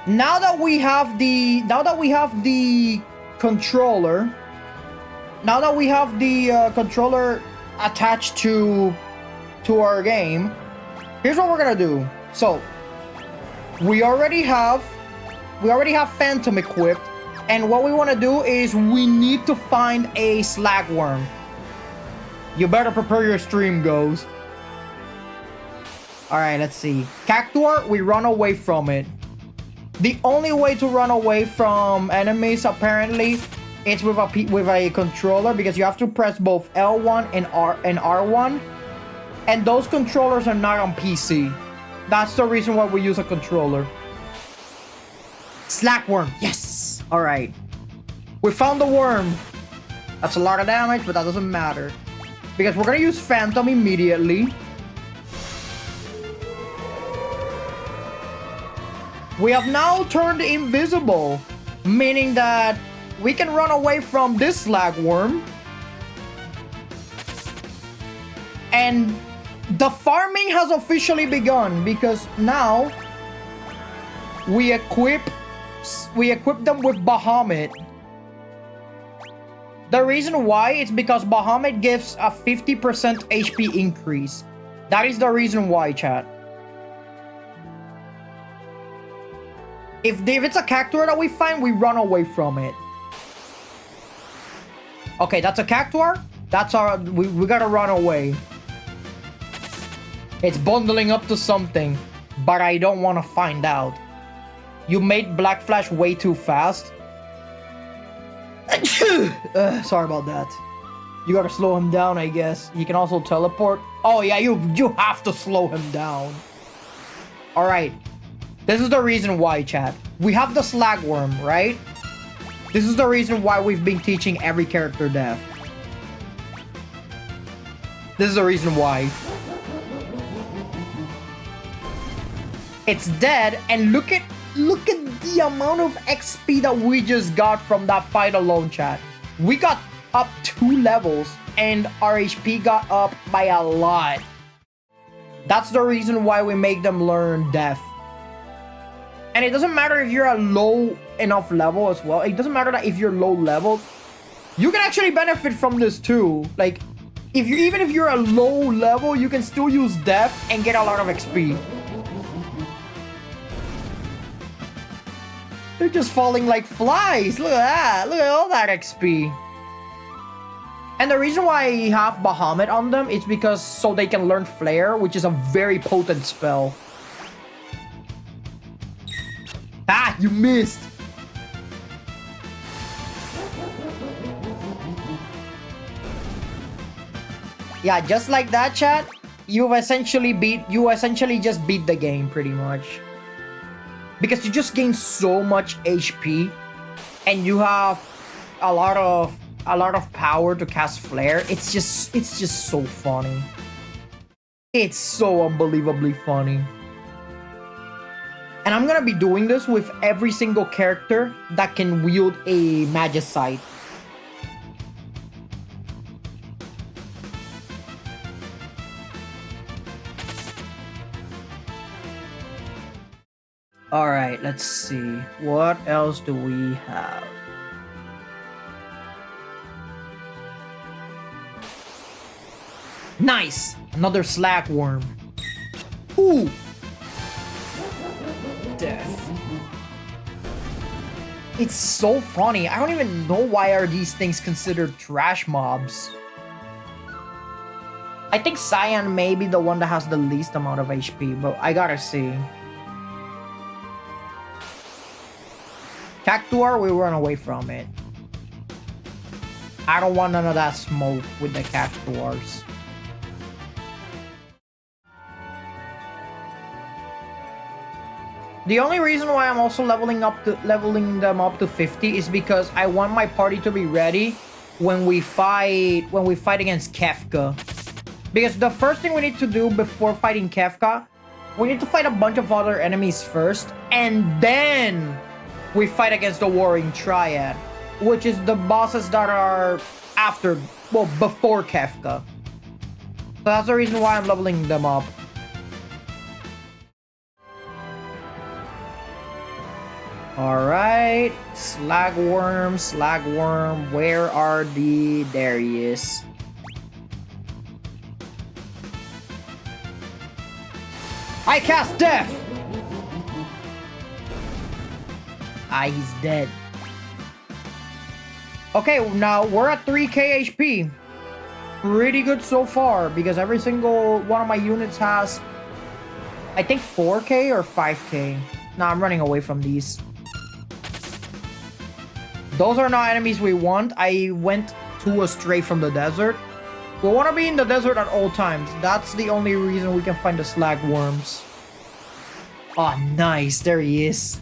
Now that we have the controller, now that we have the controller attached to our game, here's what we're gonna do. So we already have Phantom equipped, and what we want to do is we need to find a Slagworm. You better prepare your stream, Ghost. All right, let's see. Cactuar, we run away from it. The only way to run away from enemies, apparently, is with a controller, because you have to press both L1 and R1, and those controllers are not on PC. That's the reason why we use a controller. Slagworm, yes. All right, we found the worm. That's a lot of damage, but that doesn't matter because we're gonna use Phantom immediately. We have now turned invisible, meaning that we can run away from this Slagworm. And the farming has officially begun, because now we equip them with Bahamut. The reason why is because Bahamut gives a 50% HP increase. That is the reason why, chat. If it's a Cactuar that we find, we run away from it. Okay, that's a Cactuar. That's our... We gotta run away. It's bundling up to something, but I don't want to find out. You made Black Flash way too fast. Sorry about that. You gotta slow him down, I guess. He can also teleport. Oh yeah, you have to slow him down. All right. This is the reason why, chat. We have the Slagworm, right? This is the reason why we've been teaching every character death. This is the reason why. It's dead, and look at the amount of XP that we just got from that fight alone, chat. We got up 2 levels, and our HP got up by a lot. That's the reason why we make them learn death. And it doesn't matter if you're a low enough level as well. It doesn't matter that if you're low level, you can actually benefit from this too. Like, even if you're a low level, you can still use death and get a lot of XP. They're just falling like flies. Look at that. Look at all that XP. And the reason why I have Bahamut on them is because so they can learn Flare, which is a very potent spell. Ah, you missed. Yeah, just like that, chat. You essentially just beat the game pretty much. Because you just gain so much HP and you have a lot of power to cast Flare. It's just so funny. It's so unbelievably funny. And I'm gonna be doing this with every single character that can wield a Magicite. Alright, let's see. What else do we have? Nice! Another Slagworm. Ooh! Death. It's so funny. I don't even know why are these things considered trash mobs. I think Cyan may be the one that has the least amount of HP, but I gotta see. Cactuar, we run away from it. I don't want none of that smoke with the Cactuars. The only reason why I'm also leveling them up to 50 is because I want my party to be ready when we fight against Kefka. Because the first thing we need to do before fighting Kefka, we need to fight a bunch of other enemies first, and then we fight against the Warring Triad, which is the bosses that are before Kefka. So that's the reason why I'm leveling them up. Alright, Slagworm, where are the... There he is. I cast Death! Ah, he's dead. Okay, now we're at 3k HP. Pretty good so far, because every single one of my units has, I think 4k or 5k. Nah, I'm running away from these. Those are not enemies we want. I went too astray from the desert. We want to be in the desert at all times. That's the only reason we can find the Slagworms. Oh, nice. There he is.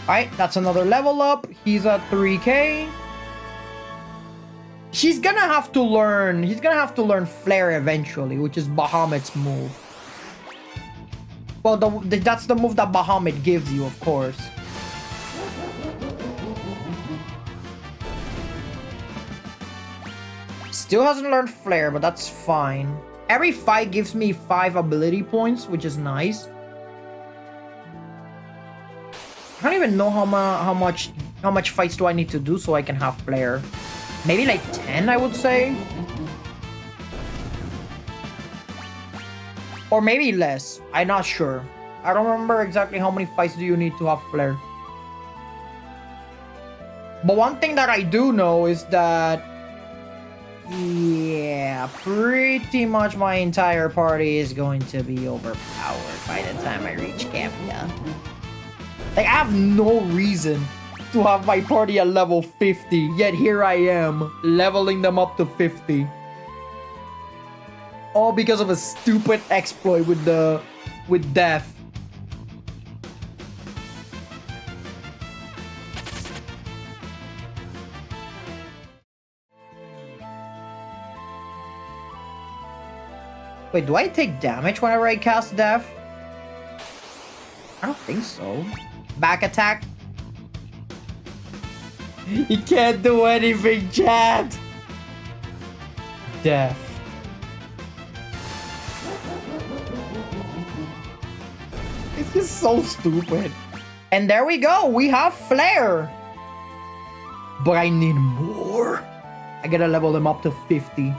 Alright, that's another level up. He's at 3k. He's gonna have to learn Flare eventually, which is Bahamut's move. Well, that's the move that Bahamut gives you, of course. Still hasn't learned Flare, but that's fine. Every fight gives me 5 ability points, which is nice. I don't even know how much fights do I need to do so I can have Flare. Maybe like 10, I would say. Or maybe less. I'm not sure. I don't remember exactly how many fights do you need to have Flare. But one thing that I do know is that... yeah, pretty much my entire party is going to be overpowered by the time I reach Kefka. Like, I have no reason to have my party at level 50, yet here I am, leveling them up to 50. All because of a stupid exploit with Death. Wait, do I take damage whenever I cast Death? I don't think so. Back attack? He can't do anything, chat! Death. This is so stupid. And there we go, we have Flare! But I need more. I gotta level him up to 50.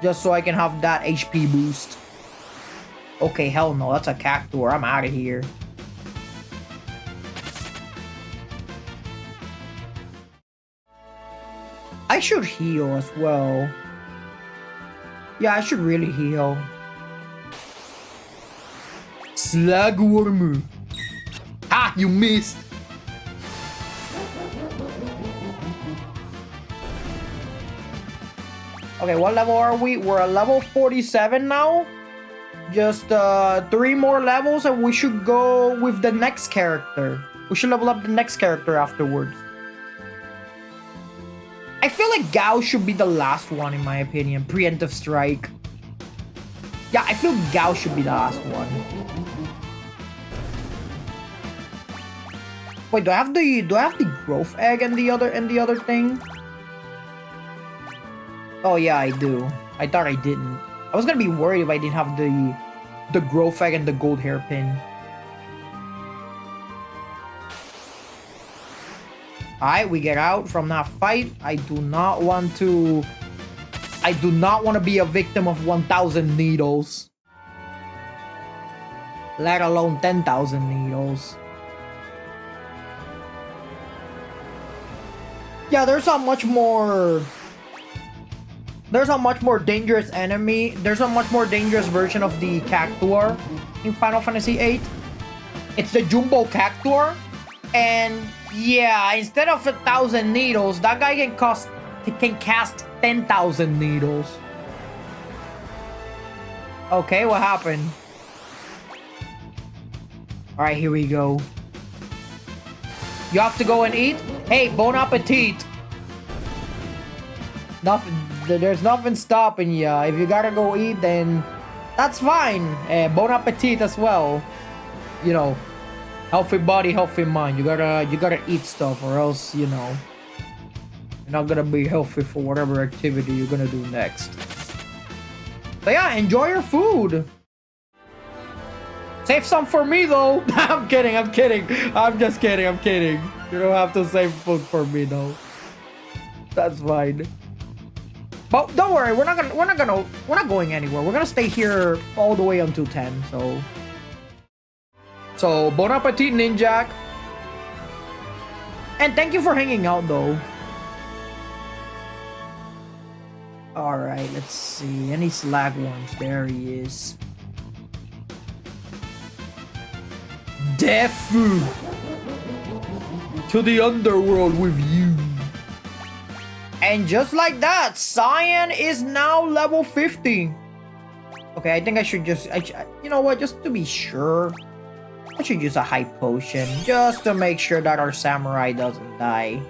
Just so I can have that HP boost. Okay, hell no, that's a Cactuar. I'm out of here. I should heal as well. Yeah, I should really heal. Slagworm. Ah, you missed. Okay, what level are we? We're at level 47 now. Just 3 more levels and we should go with the next character. We should level up the next character afterwards. I feel like Gao should be the last one in my opinion. Preemptive Strike. Yeah, I feel Gao should be the last one. Wait, do I have the growth egg and the other thing? Oh yeah, I do. I thought I didn't. I was gonna be worried if I didn't have the growth egg and the gold hairpin. Alright, we get out from that fight. I do not want to be a victim of 1,000 needles. Let alone 10,000 needles. Yeah, there's a much more dangerous enemy. There's a much more dangerous version of the Cactuar in Final Fantasy VIII. It's the Jumbo Cactuar. And yeah, instead of 1,000 needles, that guy can cast 10,000 needles. Okay, what happened? Alright, here we go. You have to go and eat? Hey, bon appetit! There's nothing stopping you. If you gotta go eat, then that's fine. Bon appetit as well. You know, healthy body, healthy mind. You gotta eat stuff, or else, you know, you're not gonna be healthy for whatever activity you're gonna do next. But yeah, enjoy your food. Save some for me though. I'm kidding. I'm just kidding. You don't have to save food for me though. That's fine. But don't worry, we're not going anywhere. We're gonna stay here all the way until 10. So bon appetit, Ninjak. And thank you for hanging out though. Alright, let's see. Any slagworms? There he is. Death to the underworld with you. And just like that, Cyan is now level 50. Okay, I think I should just... you know what? Just to be sure, I should use a high potion. Just to make sure that our samurai doesn't die.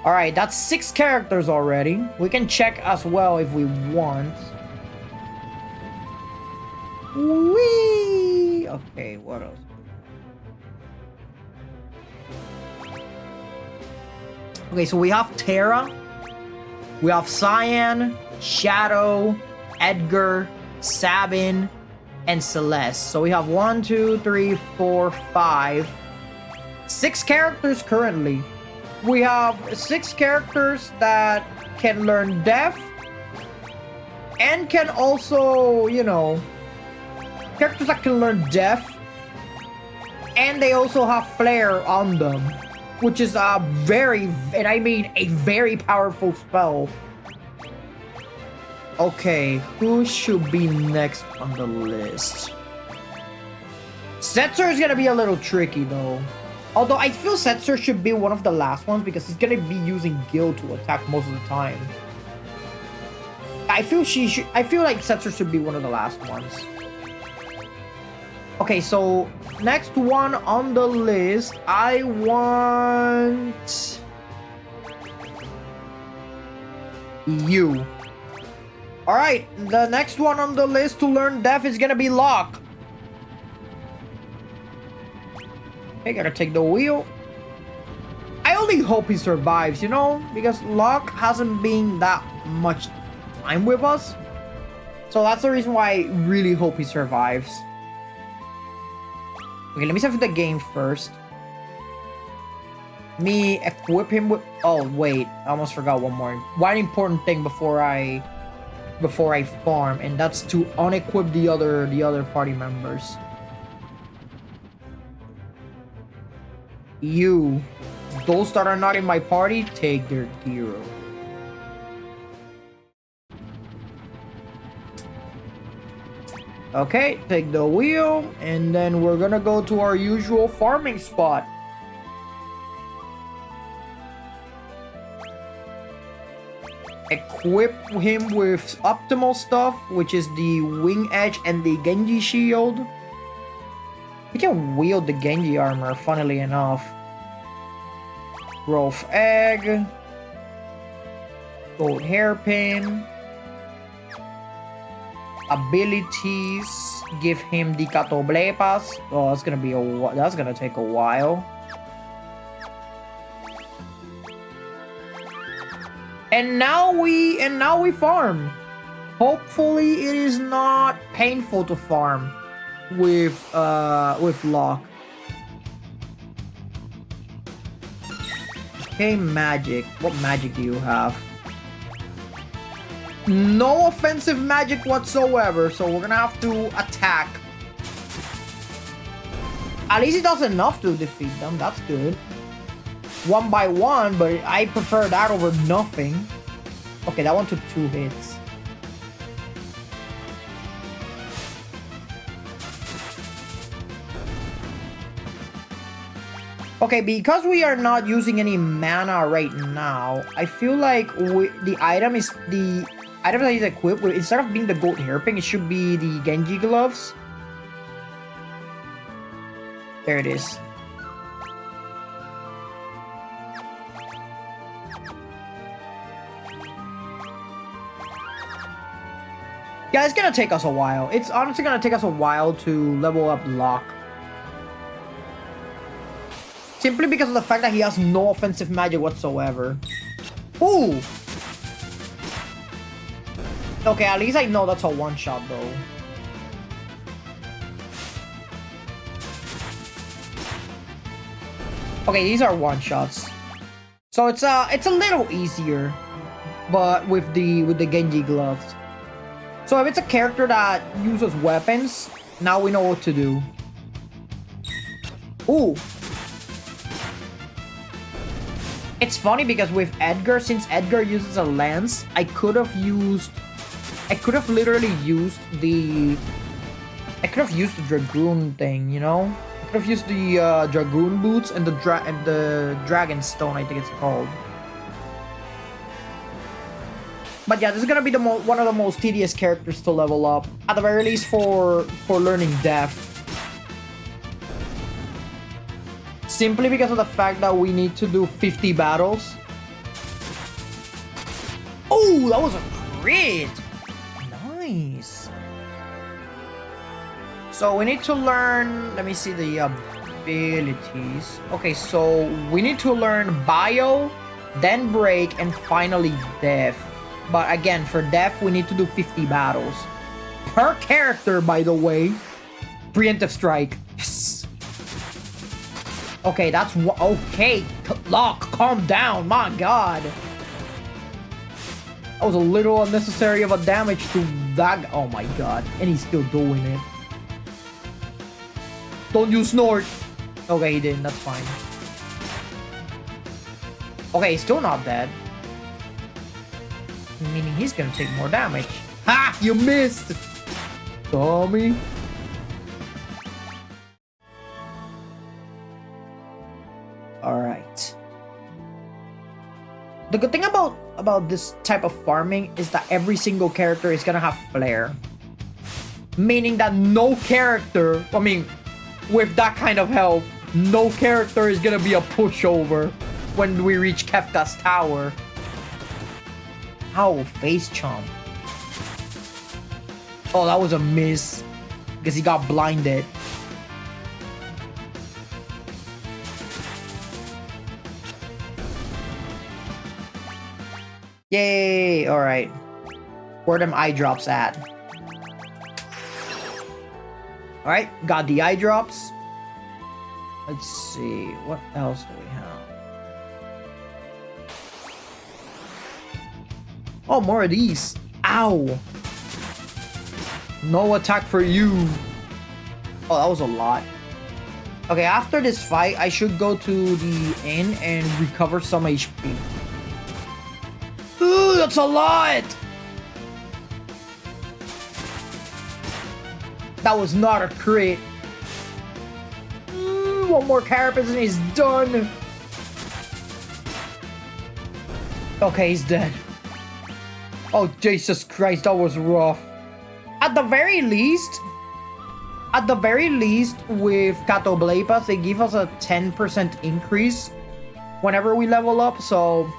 Alright, that's 6 characters already. We can check as well if we want. Whee! Okay, what else? Okay, so we have Terra, we have Cyan, Shadow, Edgar, Sabin, and Celeste. So we have 1, 2, 3, 4, 5, 6 characters currently. We have 6 characters that can learn Death and can also, you know, characters that can learn Death, and they also have Flare on them, which is a very, and I mean a very powerful spell. Okay, who should be next on the list? Setzer is gonna be a little tricky though. Although I feel Setzer should be one of the last ones because he's gonna be using Gil to attack most of the time. I feel like Setzer should be one of the last ones. Okay, so next one on the list, I want you. All right, the next one on the list to learn Death is gonna be Locke. Okay, gotta take the wheel. I only hope he survives, you know, because Locke hasn't been that much time with us. So that's the reason why I really hope he survives. Okay, let me save the game first. Me equip him with... Oh, wait. I almost forgot one important thing before I farm, and that's to unequip the other party members. You, those that are not in my party, take their hero. Okay, take the wheel, and then we're gonna go to our usual farming spot. Equip him with optimal stuff, which is the wing edge and the Genji shield. He can wield the Genji armor, funnily enough. Growth egg. Gold hairpin. Abilities. Give him the Catoblepas. Oh, that's gonna take a while. And now we farm. Hopefully it is not painful to farm with Locke. Okay, magic. What magic do you have? No offensive magic whatsoever, so we're gonna have to attack. At least it does enough to defeat them. That's good. One by one, but I prefer that over nothing. Okay, that one took 2 hits. Okay, because we are not using any mana right now, I feel like the item that is equipped with, instead of being the gold hairpin, it should be the Genji gloves. There it is. Yeah, it's gonna take us a while. It's honestly gonna take us a while to level up Locke. Simply because of the fact that he has no offensive magic whatsoever. Ooh! Okay, at least I know that's a one-shot though. Okay, these are one-shots. So it's a little easier, but with the Genji gloves. So if it's a character that uses weapons, now we know what to do. Ooh. It's funny because with Edgar, since Edgar uses a lance, I could have literally used the Dragoon thing, you know? I could have used the Dragoon boots and the Dragon Stone, I think it's called. But yeah, this is gonna be one of the most tedious characters to level up, at the very least for learning Death. Simply because of the fact that we need to do 50 battles. Oh, that was a crit! Nice. So we need to learn, let me see the abilities. Okay, so we need to learn Bio, then Break, and finally Death. But again, for Death, we need to do 50 battles. Per character, by the way. Preemptive Strike. Yes. Okay, that's what... Okay, Locke, calm down. My God. That was a little unnecessary of a damage to that... Oh my God. And he's still doing it. Don't you snort. Okay, he didn't. That's fine. Okay, he's still not dead. Meaning he's gonna take more damage. Ha! You missed! Tommy. All right. The good thing about this type of farming is that every single character is gonna have flair. Meaning that no character, I mean, with that kind of health, no character is gonna be a pushover when we reach Kefka's tower. Ow, face chomp. Oh, that was a miss. Because he got blinded. Yay! Alright. Where them eye drops at? Alright, got the eye drops. Let's see. What else do we have? Oh, more of these. Ow! No attack for you. Oh, that was a lot. Okay, after this fight, I should go to the inn and recover some HP. Ooh, that's a lot! That was not a crit. One more carapace and he's done. Okay, he's dead. Oh, Jesus Christ, that was rough. At the very least, with Catoblepas, they give us a 10% increase whenever we level up, so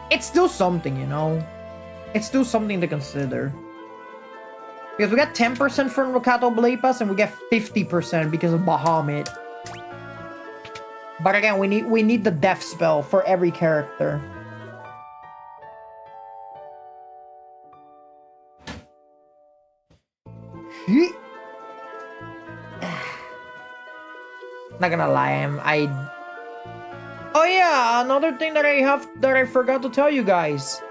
it's still something, you know? It's still something to consider. Because we get 10% from Catoblepas and we get 50% because of Bahamut. But again, we need the death spell for every character. Not gonna lie, oh yeah, another thing that I forgot to tell you guys.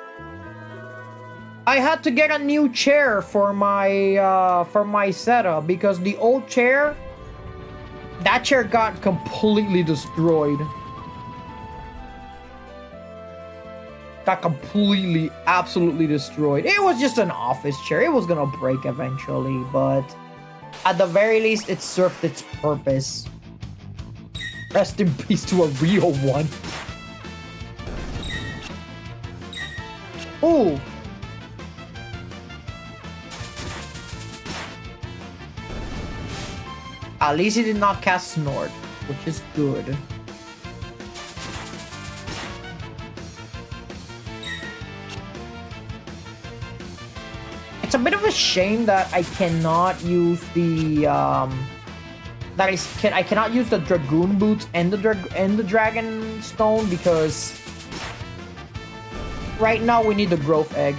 I had to get a new chair for my setup because the old chair, that chair got completely destroyed. Got completely, absolutely destroyed. It was just an office chair. It was gonna break eventually, but at the very least, it served its purpose. Rest in peace to a real one. Ooh. At least he did not cast Snort, which is good. It's a bit of a shame that I cannot use the I cannot use the Dragoon Boots and the Dragon Stone because right now we need the Growth Egg.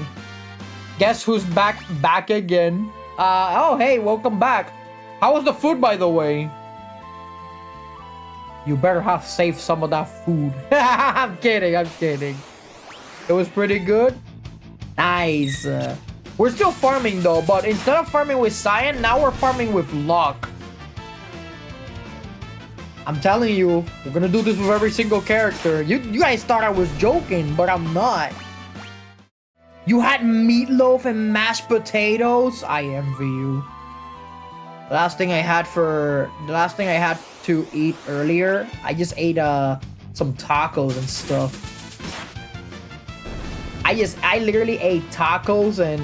Guess who's back again? Oh hey, welcome back. How was the food, by the way? You better have saved some of that food. I'm kidding. It was pretty good. Nice. We're still farming though, but instead of farming with Cyan, now we're farming with luck. I'm telling you, we're gonna do this with every single character. You guys thought I was joking, but I'm not. You had meatloaf and mashed potatoes? I envy you. The last thing I had to eat earlier, I just ate some tacos and stuff. I literally ate tacos and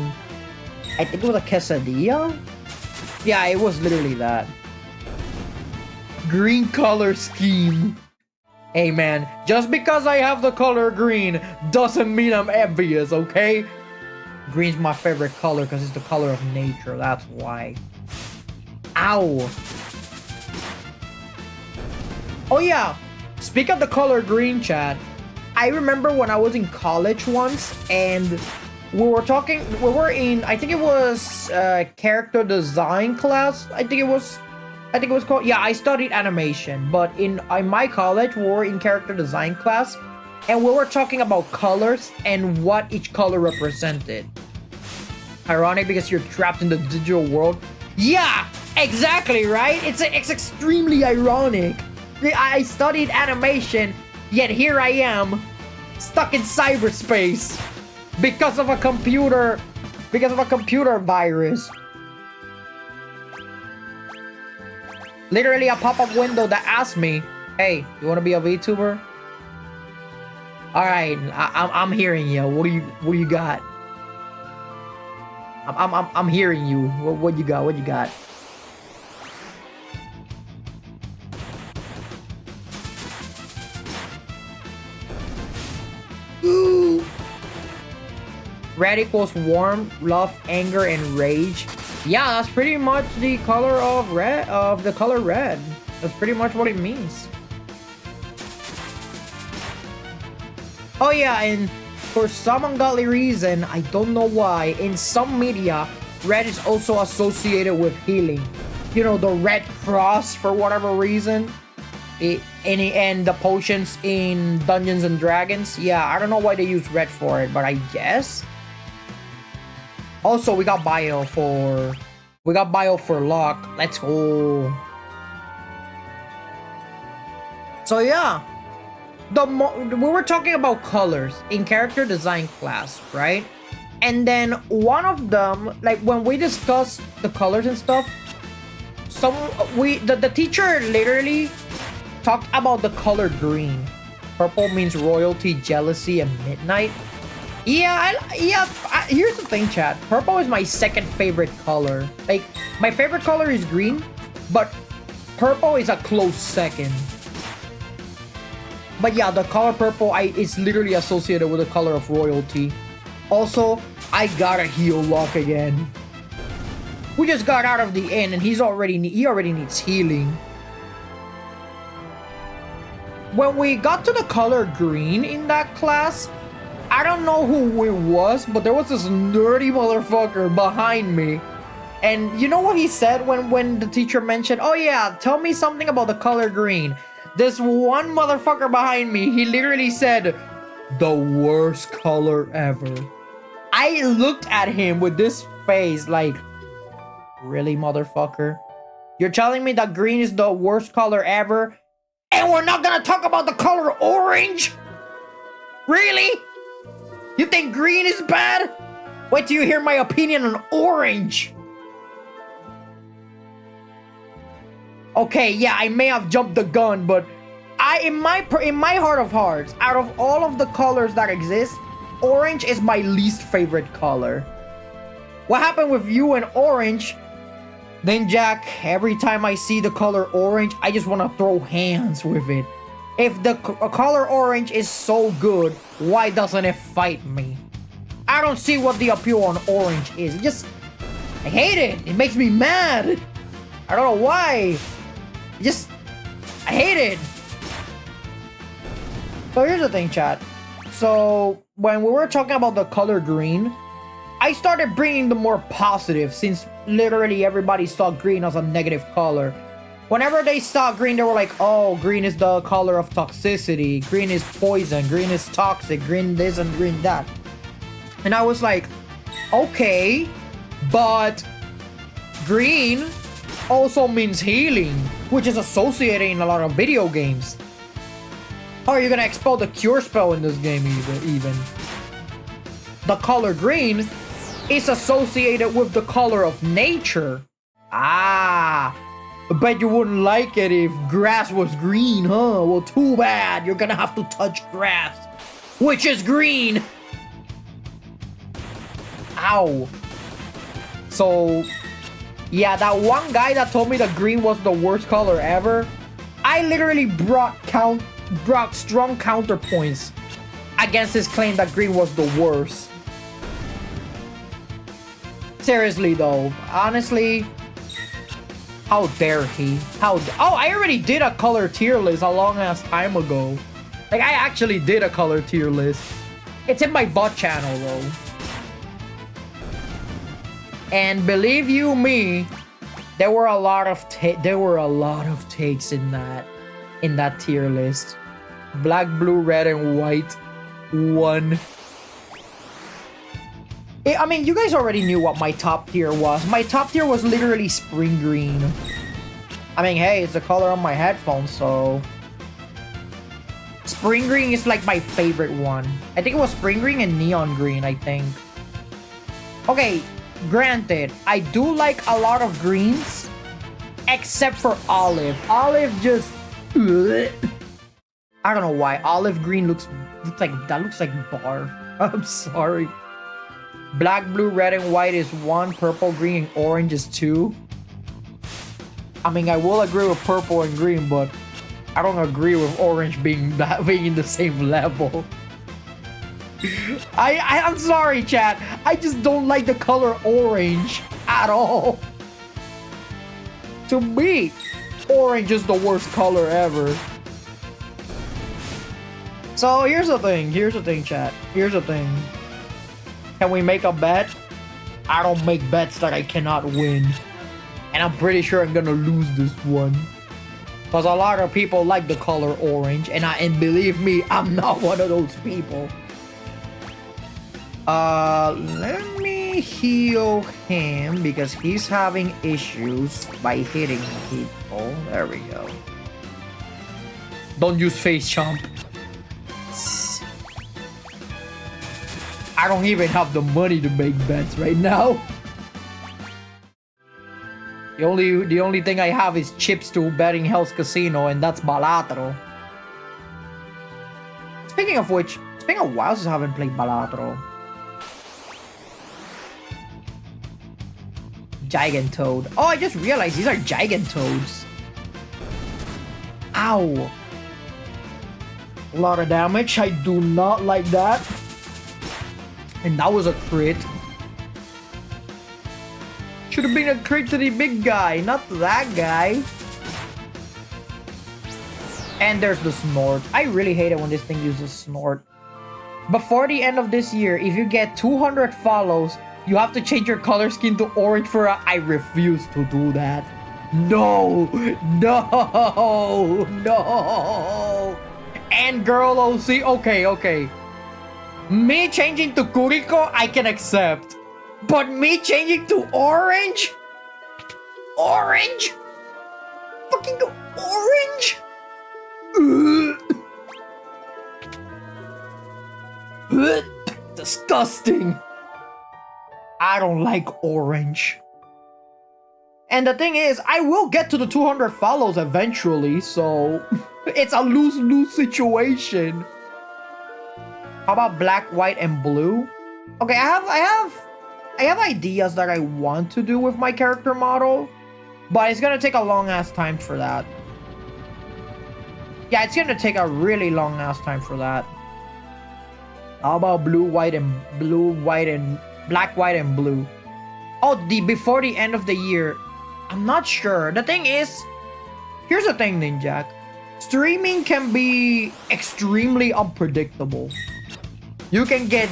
I think it was a quesadilla? Yeah, it was literally that. Green color scheme. Hey man, just because I have the color green doesn't mean I'm envious, okay? Green's my favorite color because it's the color of nature, that's why. Ow. Oh yeah, speak of the color green, chat. I remember when I was in college once and we were in, I think it was character design class. I think it was called. Yeah, I studied animation, but in my college, we were in character design class and we were talking about colors and what each color represented. Ironic because you're trapped in the digital world. Yeah, exactly, right? It's extremely ironic. I studied animation, yet here I am, stuck in cyberspace because of a computer virus. Literally a pop-up window that asked me, Hey, you want to be a VTuber? All right, I'm hearing you. What do you got? I'm hearing you. What you got? What you got? Ooh. Red equals warm, love, anger, and rage. Yeah, that's pretty much the color of red. Of the color red. That's pretty much what it means. Oh yeah, and for some ungodly reason, I don't know why, in some media, red is also associated with healing. You know, the Red Cross for whatever reason. And the potions in Dungeons and Dragons. Yeah, I don't know why they use red for it, but I guess. Also, we got bio for luck. Let's go. So yeah, we were talking about colors in character design class, right? And then one of them, like when we discussed the colors and stuff, the teacher literally talked about the color green. Purple means royalty, jealousy, and midnight. Yeah, here's the thing, chat. Purple is my second favorite color. Like, my favorite color is green, but purple is a close second. But yeah, the color purple is literally associated with the color of royalty. Also, I gotta heal Locke again. We just got out of the inn and he already needs healing. When we got to the color green in that class, I don't know who it was, but there was this nerdy motherfucker behind me. And you know what he said when the teacher mentioned, oh yeah, tell me something about the color green. This one motherfucker behind me, he literally said, the worst color ever. I looked at him with this face like, really, motherfucker? You're telling me that green is the worst color ever? And we're not gonna talk about the color orange? Really? You think green is bad? Wait till you hear my opinion on orange. Okay, yeah, I may have jumped the gun, but in my heart of hearts, out of all of the colors that exist, orange is my least favorite color. What happened with you and orange? Then Jack, every time I see the color orange, I just want to throw hands with it. If the color orange is so good, why doesn't it fight me? I don't see what the appeal on orange is. I hate it. It makes me mad. I don't know why. I hate it. So here's the thing, chat. So when we were talking about the color green, I started bringing the more positive since literally everybody saw green as a negative color. Whenever they saw green, they were like, oh, green is the color of toxicity. Green is poison. Green is toxic. Green this and green that. And I was like, okay, but green also means healing, which is associated in a lot of video games. How are you gonna expel the cure spell in this game even? The color green is associated with the color of nature. Ah, I bet you wouldn't like it if grass was green, huh? Well, too bad. You're gonna have to touch grass, which is green. Ow. So, yeah, that one guy that told me that green was the worst color ever, I literally brought strong counterpoints against his claim that green was the worst. Seriously though, honestly, how dare he? Oh, I already did a color tier list a long ass time ago. Like, I actually did a color tier list. It's in my VOD channel though. And believe you me, there were a lot of takes in that tier list. Black, blue, red, and white won. I mean, you guys already knew what my top tier was. My top tier was literally spring green. I mean, hey, it's the color on my headphones, so... Spring green is like my favorite one. I think it was spring green and neon green, I think. Okay, granted, I do like a lot of greens, except for olive. Olive just Ugh. I don't know why. Olive green looks like barf. I'm sorry. Black, blue, red, and white is 1. Purple, green, and orange is 2. I mean, I will agree with purple and green, but I don't agree with orange being in the same level. I'm sorry, chat. I just don't like the color orange at all. To me, orange is the worst color ever. So here's the thing, chat. Here's the thing. Can we make a bet? I don't make bets that I cannot win. And I'm pretty sure I'm gonna lose this one. Because a lot of people like the color orange. And believe me, I'm not one of those people. Let me heal him because he's having issues by hitting people. There we go. Don't use face chomp. I don't even have the money to make bets right now. The only thing I have is chips to bet in Hell's Casino, and that's Balatro. Speaking of which, it's been a while since I haven't played Balatro. Gigantoad. Oh, I just realized these are Gigantoads. Ow. A lot of damage. I do not like that. And that was a crit. Should have been a crit to the big guy, not that guy. And there's the snort. I really hate it when this thing uses snort. Before the end of this year, if you get 200 follows, you have to change your color scheme to orange for a... I refuse to do that. No! No! No! And girl OC, okay. Me changing to Kuriko, I can accept. But me changing to orange? Orange? Fucking orange? Disgusting. I don't like orange. And the thing is, I will get to the 200 follows eventually, so it's a lose-lose situation. How about black, white, and blue? Okay, I have ideas that I want to do with my character model, but it's gonna take a long-ass time for that. Yeah, it's gonna take a really long-ass time for that. How about blue, white, and black, white, and blue? Oh, before the end of the year. I'm not sure. The thing is, here's the thing, Ninjak. Streaming can be extremely unpredictable. You can get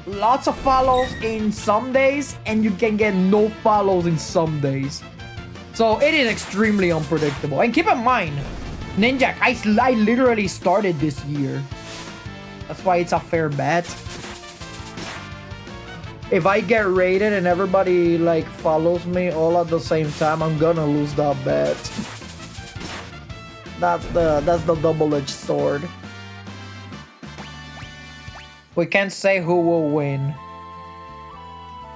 lots of follows in some days, and you can get no follows in some days. So it is extremely unpredictable. And keep in mind, Ninjak, I literally started this year. That's why it's a fair bet. If I get rated and everybody like follows me all at the same time, I'm gonna lose that bet. That's the double-edged sword. We can't say who will win.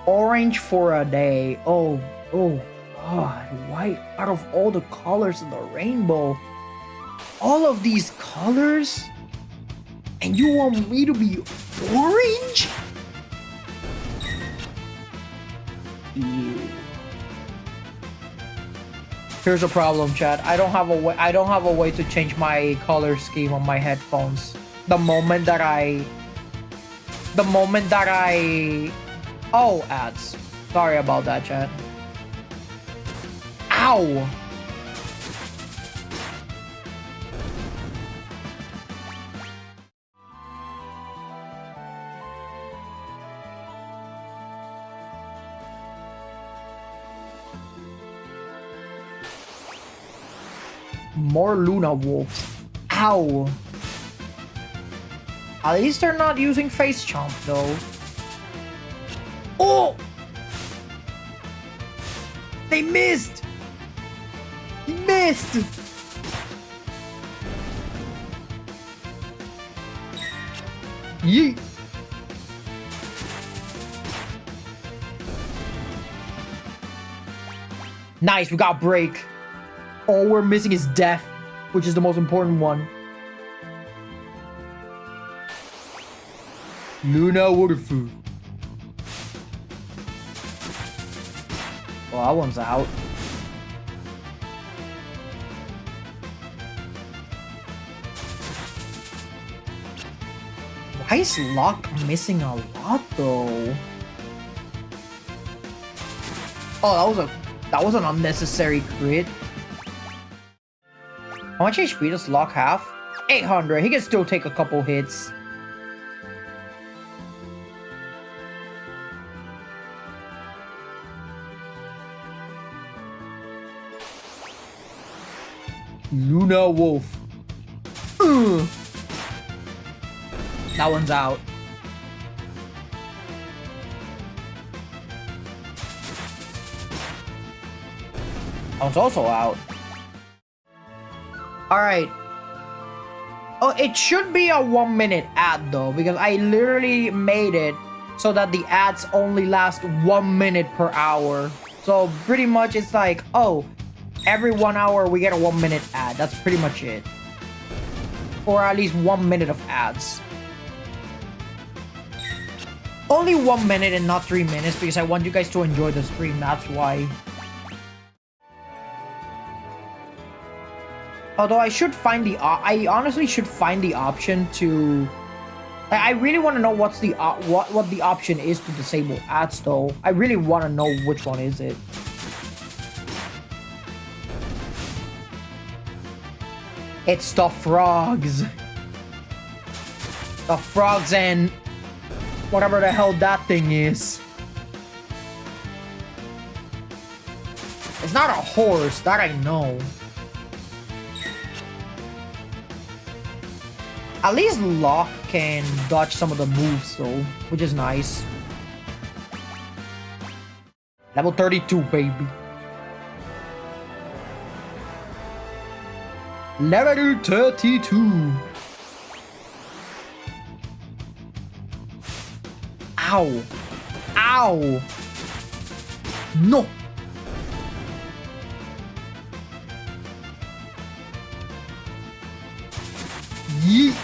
Orange for a day. Oh God, why out of all the colors in the rainbow, all of these colors, and you want me to be orange? Ew. Here's a problem, chat. I don't have a way to change my color scheme on my headphones. The moment that I oh, ads. Sorry about that, chat. Ow. More Luna Wolves. Ow. At least they're not using face chomp though. Oh! They missed! He missed! Yeet! Nice, we got break. All we're missing is death. which is the most important one. Luna Waterfall. Well, that one's out. Why is Locke missing a lot though? Oh, that was an unnecessary crit. How much HP does Locke have? 800. He can still take a couple hits. Luna Wolf. That one's out. That one's also out. Alright. Oh, it should be a 1 minute ad though, because I literally made it so that the ads only last 1 minute per hour. So pretty much it's like, oh, every 1 hour we get a 1 minute ad. That's pretty much it. Or at least 1 minute of ads. Only 1 minute and not 3 minutes because I want you guys to enjoy the stream. That's why. Although I should find the I honestly should find the option to. I really want to know what's the what the option is to disable ads though. I really want to know which one is it. It's the frogs. The frogs and whatever the hell that thing is. It's not a horse, that I know. At least Locke can dodge some of the moves though, which is nice. Level 32, baby. Level 32. Ow. Ow. No. Yeet.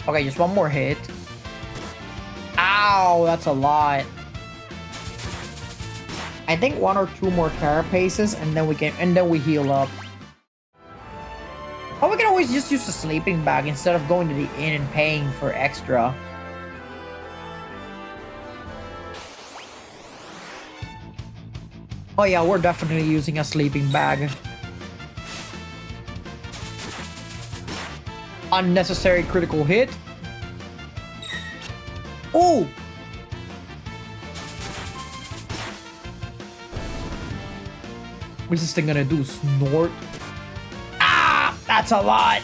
Okay, just one more hit. Ow, that's a lot. I think 1 or 2 more carapaces and then we heal up. Or we can always just use the sleeping bag instead of going to the inn and paying for extra. Oh yeah, we're definitely using a sleeping bag. Unnecessary critical hit. Oh! What's this thing gonna do? Snort? Ah! That's a lot!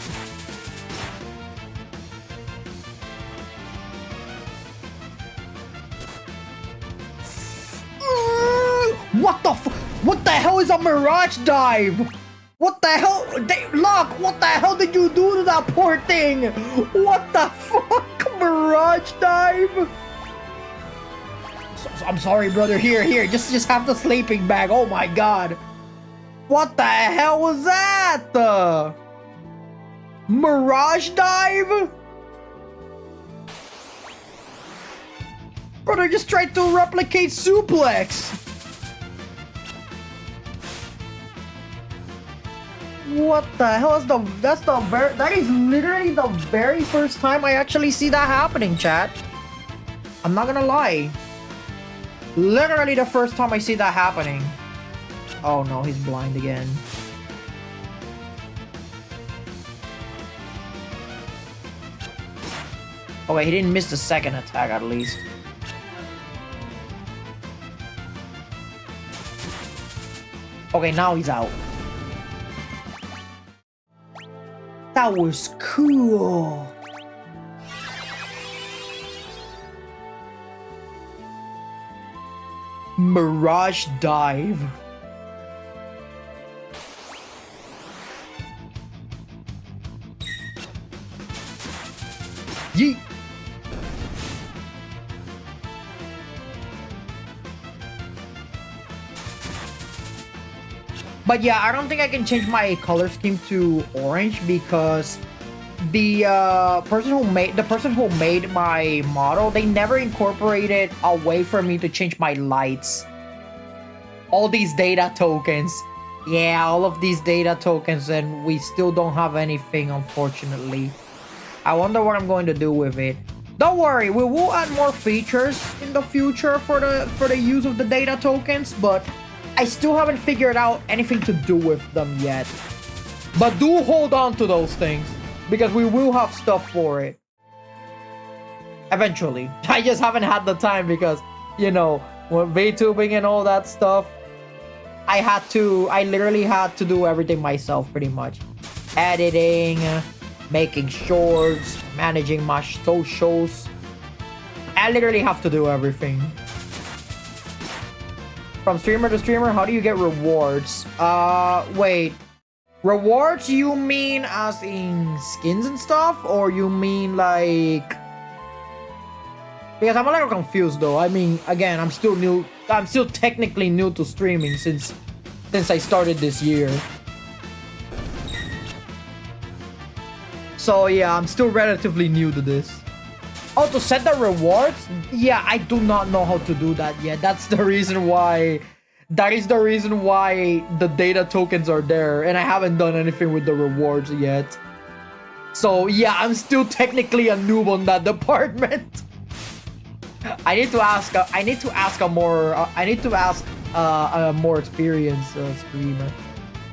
What the hell is a Mirage Dive? What the hell? Locke, what the hell did you do to that poor thing? What the fuck? Mirage Dive? I'm sorry, brother. Here. Just have the sleeping bag. Oh my god. What the hell was that? Mirage Dive? Brother just tried to replicate Suplex. What the hell is that is literally the very first time I actually see that happening, chat. I'm not gonna lie. Literally the first time I see that happening. Oh no, he's blind again. Oh wait, he didn't miss the second attack at least. Okay, now he's out. That was cool. Mirage Dive. Yeet. But yeah, I don't think I can change my color scheme to orange because the person who made my model, they never incorporated a way for me to change my lights. All these data tokens. Yeah, all of these data tokens, and we still don't have anything, unfortunately. I wonder what I'm going to do with it. Don't worry, we will add more features in the future for the use of the data tokens, but I still haven't figured out anything to do with them yet. But do hold on to those things, because we will have stuff for it. Eventually. I just haven't had the time because, you know, with VTubing and all that stuff, I literally had to do everything myself pretty much. Editing, making shorts, managing my socials. I literally have to do everything. From streamer to streamer, how do you get rewards? Wait. Rewards you mean as in skins and stuff? Or you mean like... Because I'm a little confused though. I mean, again, I'm still technically new to streaming since I started this year. So yeah, I'm still relatively new to this. Oh, to set the rewards? Yeah, I do not know how to do that yet. That is the reason why the data tokens are there, and I haven't done anything with the rewards yet. So yeah, I'm still technically a noob on that department. I need to ask a more experienced streamer.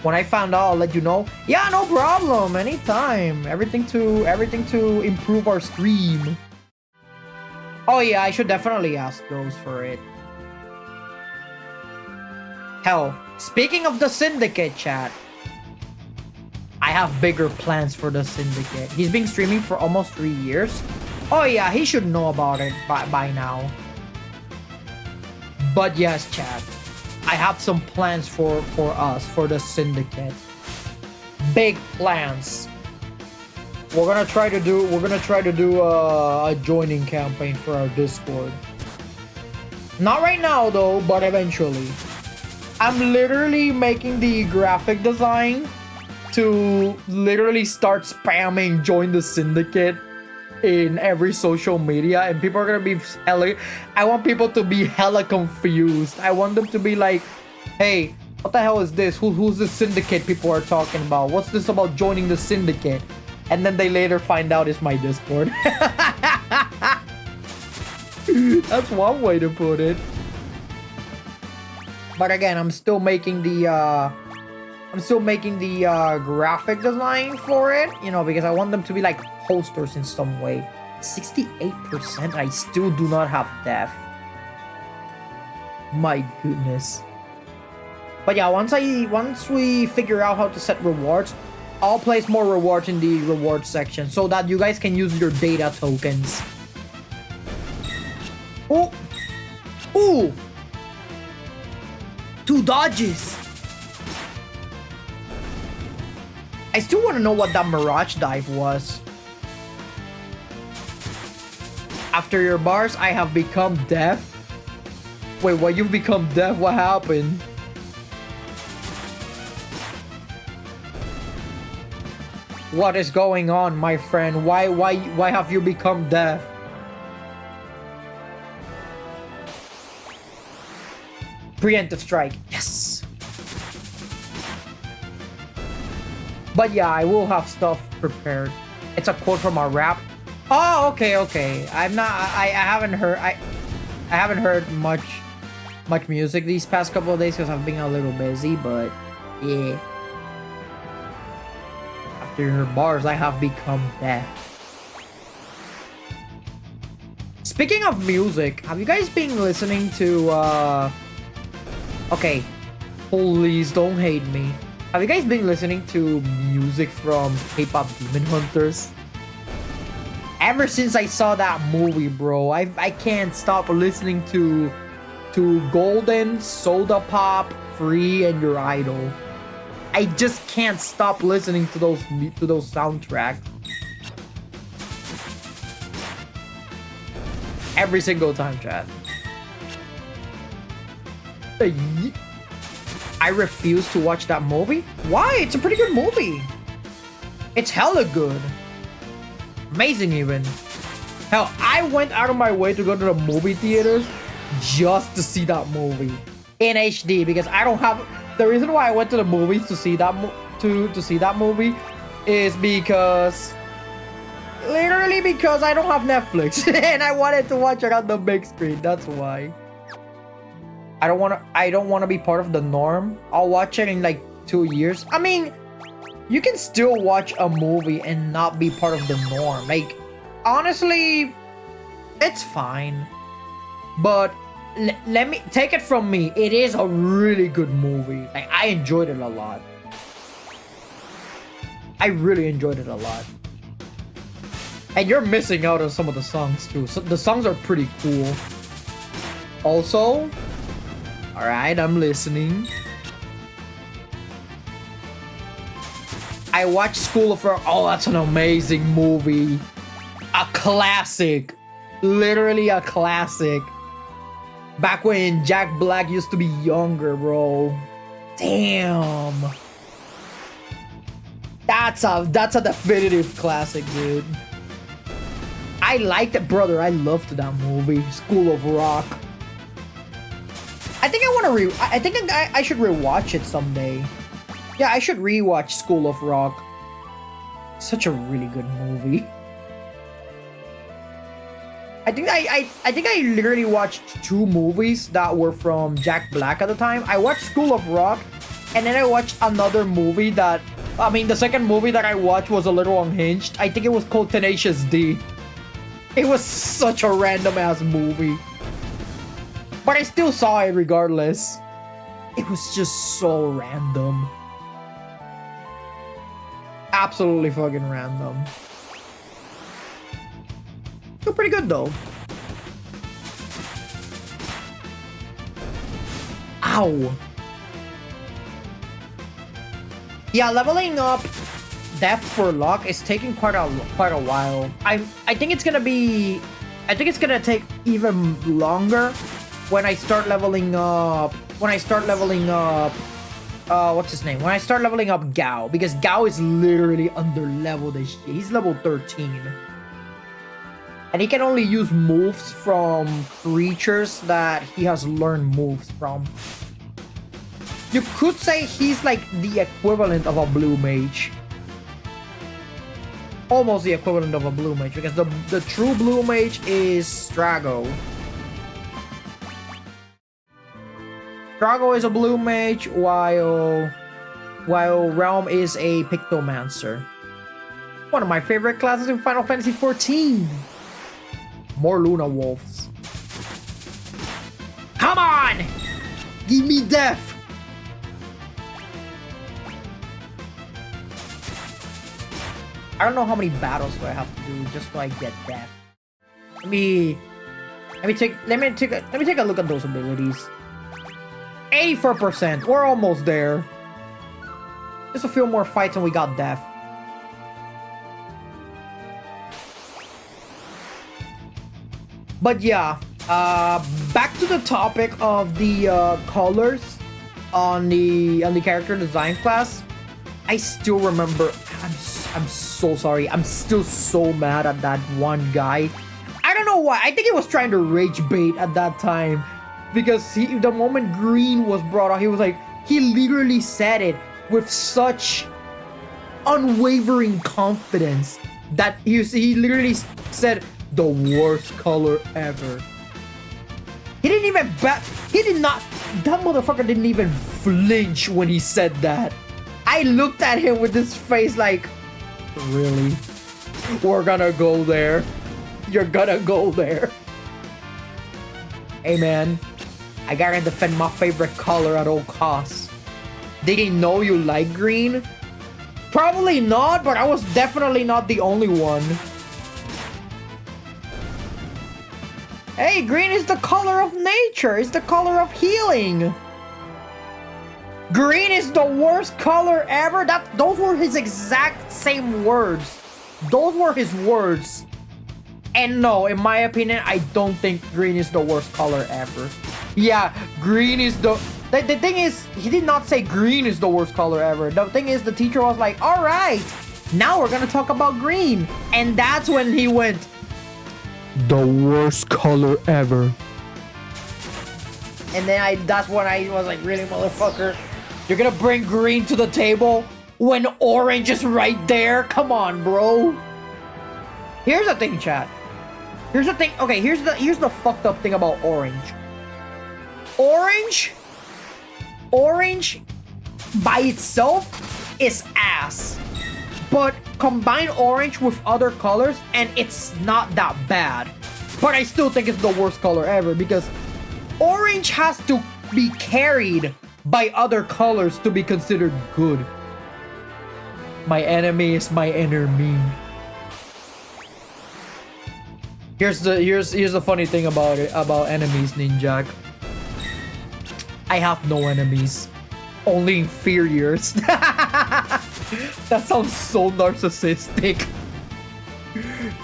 When I found out, I'll let you know. Yeah, no problem. Anytime. Everything to improve our stream. Oh yeah, I should definitely ask those for it. Hell, speaking of the Syndicate, chat, I have bigger plans for the Syndicate. He's been streaming for almost 3 years. Oh yeah, he should know about it by now. But yes, chat, I have some plans for us, for the Syndicate. Big plans. We're gonna try to do a joining campaign for our Discord. Not right now though, but eventually. I'm literally making the graphic design to literally start spamming join the Syndicate in every social media, and people are gonna be I want people to be hella confused. I want them to be like, hey, what the hell is this? Who's the Syndicate people are talking about? What's this about joining the Syndicate? And then they later find out it's my Discord. That's one way to put it. But again, I'm still making the graphic design for it, you know, because I want them to be like posters in some way. 68%, I still do not have def. My goodness. But yeah, once we figure out how to set rewards, I'll place more rewards in the reward section so that you guys can use your data tokens. Oh! Ooh! 2 dodges! I still want to know what that Mirage dive was. After your bars, I have become deaf. Wait, what? You've become deaf? What happened? What is going on, my friend? Why have you become deaf? Preemptive strike. Yes. But yeah, I will have stuff prepared. It's a quote from our rap. Oh, okay. I haven't heard much music these past couple of days because I've been a little busy, but yeah. After her bars, I have become deaf. Speaking of music, have you guys been listening to okay, please don't hate me. Have you guys been listening to music from K-pop Demon Hunters? Ever since I saw that movie, bro, I can't stop listening to Golden, Soda Pop, Free, and Your Idol. I just can't stop listening to those soundtracks. Every single time, chat. I refuse to watch that movie. Why? It's a pretty good movie. It's hella good. Amazing even. Hell, I went out of my way to go to the movie theaters just to see that movie in HD because I don't have. The reason why I went to the movies to see that to see that movie is because literally because I don't have Netflix and I wanted to watch it on the big screen. That's why. I don't want to be part of the norm. I'll watch it in like 2 years. I mean, you can still watch a movie and not be part of the norm. Like, honestly, it's fine. But let me take it from me. It is a really good movie. Like, I enjoyed it a lot. I really enjoyed it a lot. And you're missing out on some of the songs too. So the songs are pretty cool. Also, all right, I'm listening. I watched School of Rock. Oh, that's an amazing movie. A classic. Literally a classic. Back when Jack Black used to be younger, bro. Damn. That's a definitive classic, dude. I liked it, brother. I loved that movie. School of Rock. I think I should rewatch it someday. Yeah, I should rewatch School of Rock. Such a really good movie. I think I literally watched 2 movies that were from Jack Black at the time. I watched School of Rock, and then I watched another movie that, I mean, the second movie that I watched was a little unhinged. I think it was called Tenacious D. It was such a random ass movie. But I still saw it regardless. It was just so random. Absolutely fucking random. Still pretty good though. Ow. Yeah, leveling up Death for Luck is taking quite a while. I think it's gonna take even longer when I start leveling up. What's his name? When I start leveling up Gao, because Gao is literally under leveled as shit. He's level 13. And he can only use moves from creatures that he has learned moves from. You could say he's like the equivalent of a blue mage. Almost the equivalent of a blue mage, because the true blue mage is Strago. Strago is a blue mage, while Realm is a Pictomancer. One of my favorite classes in Final Fantasy XIV. More Luna Wolves. Come on! Give me death! I don't know how many battles do I have to do just so I get death. Let me take a look at those abilities. 84%. We're almost there. Just a few more fights and we got death. But yeah, back to the topic of the colors on the character design class. I still remember. I'm so sorry. I'm still so mad at that one guy. I don't know why. I think he was trying to rage bait at that time, because the moment green was brought out, he was like, he literally said it with such unwavering confidence that he literally said the worst color ever. He didn't even that motherfucker didn't even flinch when he said that. I looked at him with this face like, really? We're gonna go there? You're gonna go there? Hey man, I gotta defend my favorite color at all costs. Did he know you like green? Probably not, but I was definitely not the only one. Hey, green is the color of nature. It's the color of healing. Green is the worst color ever. Those were his exact same words. Those were his words. And no, in my opinion, I don't think green is the worst color ever. Yeah, green is the The thing is, he did not say green is the worst color ever. The thing is, the teacher was like, all right, now we're gonna talk about green. And that's when he went, the worst color ever. And then that's when I was like, really, motherfucker? You're gonna bring green to the table when orange is right there? Come on, bro. Here's the thing, chat. Here's the thing. Okay, here's the fucked up thing about orange. Orange by itself is ass. But combine orange with other colors and it's not that bad. But I still think it's the worst color ever because orange has to be carried by other colors to be considered good. My enemy is my enemy. Here's the funny thing about enemies, Ninjak. I have no enemies. Only inferiors. That sounds so narcissistic.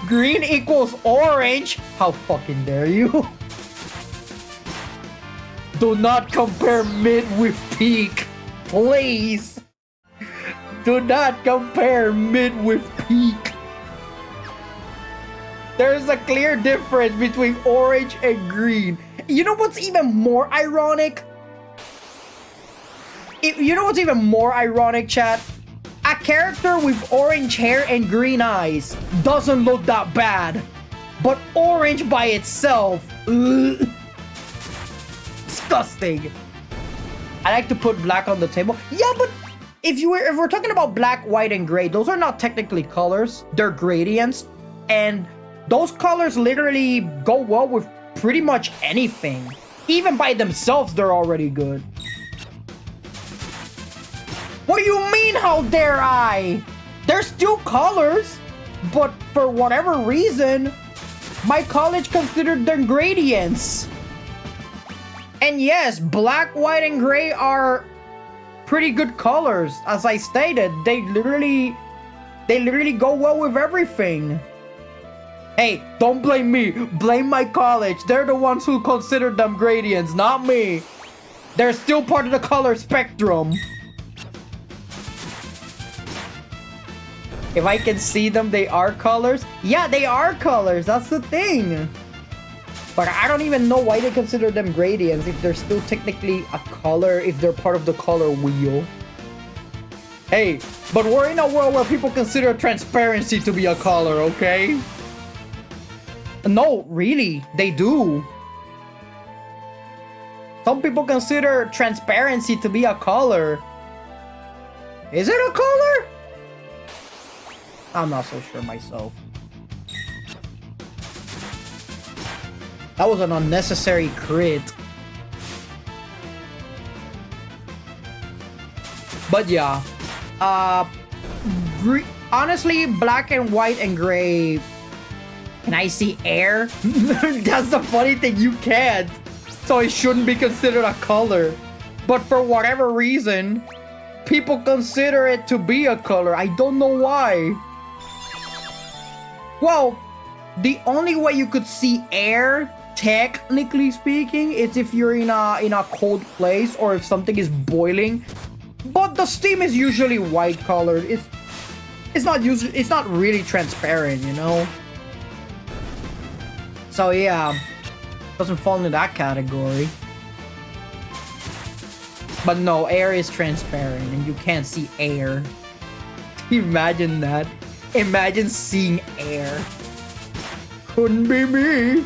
Green equals orange? How fucking dare you? Do not compare mid with peak. Please. Do not compare mid with peak. There's a clear difference between orange and green. You know what's even more ironic? You know what's even more ironic, chat? A character with orange hair and green eyes doesn't look that bad. But orange by itself, ugh, disgusting. I like to put black on the table. Yeah, but if we're talking about black, white, and gray, those are not technically colors. They're gradients. And those colors literally go well with pretty much anything. Even by themselves, they're already good. What do you mean, how dare I? They're still colors, but for whatever reason, my college considered them gradients. And yes, black, white, and gray are pretty good colors. As I stated, they literally go well with everything. Hey, don't blame me. Blame my college. They're the ones who considered them gradients, not me. They're still part of the color spectrum. If I can see them, they are colors. Yeah, they are colors. That's the thing. But I don't even know why they consider them gradients if they're still technically a color, if they're part of the color wheel. Hey, but we're in a world where people consider transparency to be a color, okay? No, really, they do. Some people consider transparency to be a color. Is it a color? I'm not so sure myself. That was an unnecessary crit. But yeah. Honestly, black and white and gray. Can I see air? That's the funny thing, you can't. So it shouldn't be considered a color. But for whatever reason, people consider it to be a color. I don't know why. Well, the only way you could see air, technically speaking, is if you're in a cold place or if something is boiling. But the steam is usually white colored. It's not really transparent, you know. So yeah, doesn't fall into that category. But no, air is transparent and you can't see air. Imagine that. Imagine seeing air. Couldn't be me.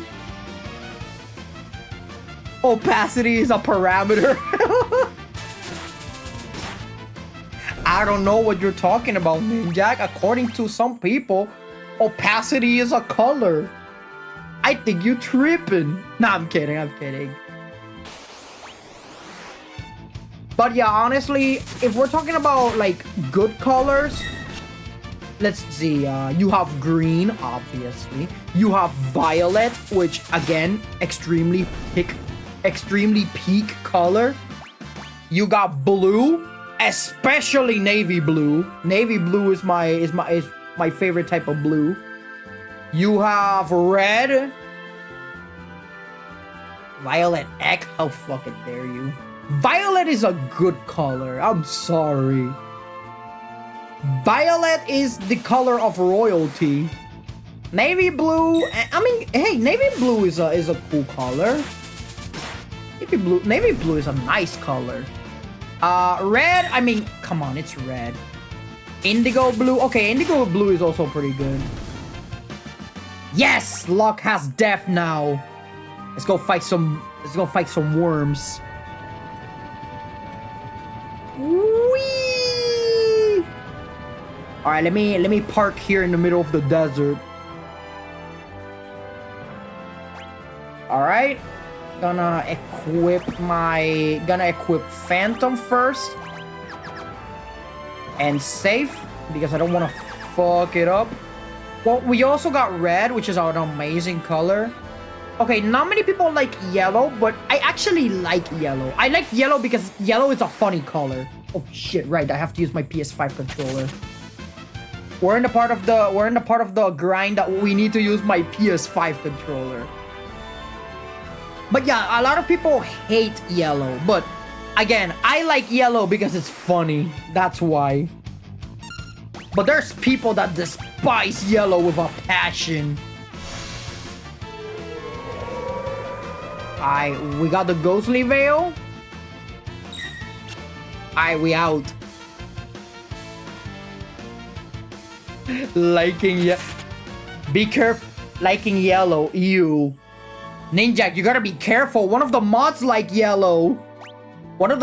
Opacity is a parameter. I don't know what you're talking about, Ninjak. According to some people, opacity is a color. I think you tripping. Nah, I'm kidding. I'm kidding. But yeah, honestly, if we're talking about like good colors, let's see. You have green, obviously. You have violet, which again, extremely peak color. You got blue, especially navy blue. Navy blue is my favorite type of blue. You have red. Violet X. How fucking dare you? Violet is a good color. I'm sorry. Violet is the color of royalty. Navy blue. I mean, hey, navy blue is a cool color. Navy blue is a nice color. Red. I mean, come on, it's red. Indigo blue. Okay, indigo blue is also pretty good. Yes, Locke has death now. Let's go fight some. Let's go fight some worms. Whee! All right, let me park here in the middle of the desert. All right, gonna equip Phantom first and safe because I don't want to fuck it up. Well, we also got red, which is an amazing color. Okay, not many people like yellow, but I actually like yellow. I like yellow because yellow is a funny color. Oh shit, right, I have to use my PS5 controller. We're in the part of the grind that we need to use my PS5 controller. But yeah, a lot of people hate yellow, but again, I like yellow because it's funny. That's why. But there's people that despise yellow with a passion. We got the Ghostly Veil. We out. Be careful. Liking yellow. Ew. Ninja, you gotta be careful. One of the mods like yellow. One of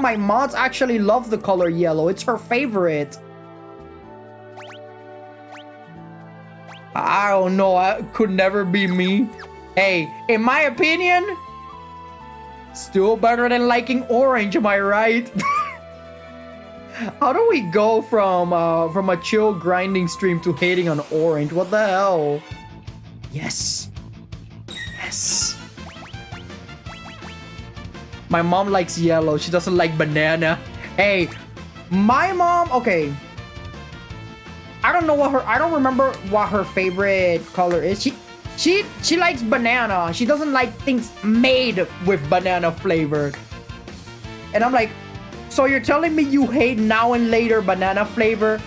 my mods actually loves the color yellow. It's her favorite. I don't know. It could never be me. Hey, in my opinion, still better than liking orange, am I right? How do we go from a chill grinding stream to hating on orange? What the hell? Yes. Yes. My mom likes yellow. She doesn't like banana. Hey, my mom, okay. I don't remember what her favorite color is. She likes banana. She doesn't like things made with banana flavor. And I'm like, so you're telling me you hate now and later banana flavor,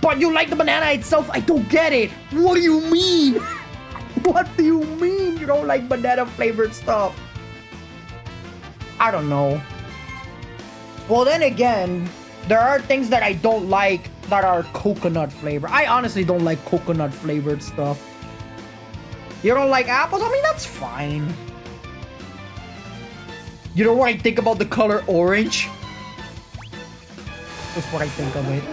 but you like the banana itself? I don't get it. What do you mean? What do you mean you don't like banana flavored stuff? I don't know. Well, then again, there are things that I don't like that are coconut flavor. I honestly don't like coconut flavored stuff. You don't like apples? I mean, that's fine. You know what I think about the color orange? That's what I think of it.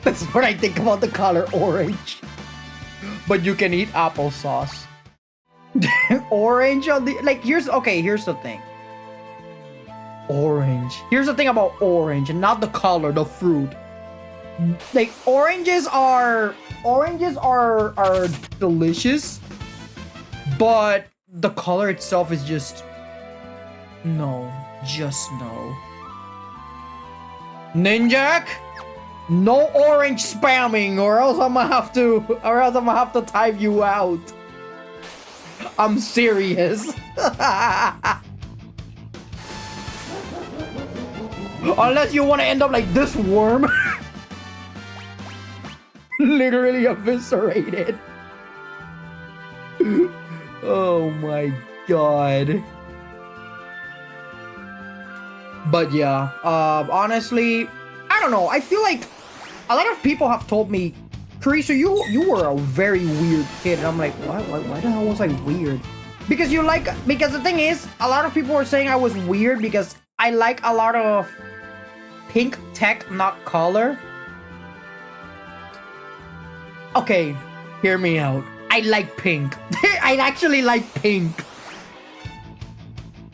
That's what I think about the color orange. But you can eat applesauce. Orange on the... Like, here's the thing. Orange. Here's the thing about orange, and not the color, the fruit. Like, oranges are delicious, but the color itself is just no. Ninjak, no orange spamming, or else I'm gonna have to type you out. I'm serious. Unless you want to end up like this worm. Literally eviscerated. Oh my god. But yeah, honestly, I don't know. I feel like a lot of people have told me, Carissa, you were a very weird kid. And I'm like, why the hell was I weird? Because the thing is, a lot of people were saying I was weird because I like a lot of pink tech, not color. Okay, hear me out. I like pink. I actually like pink.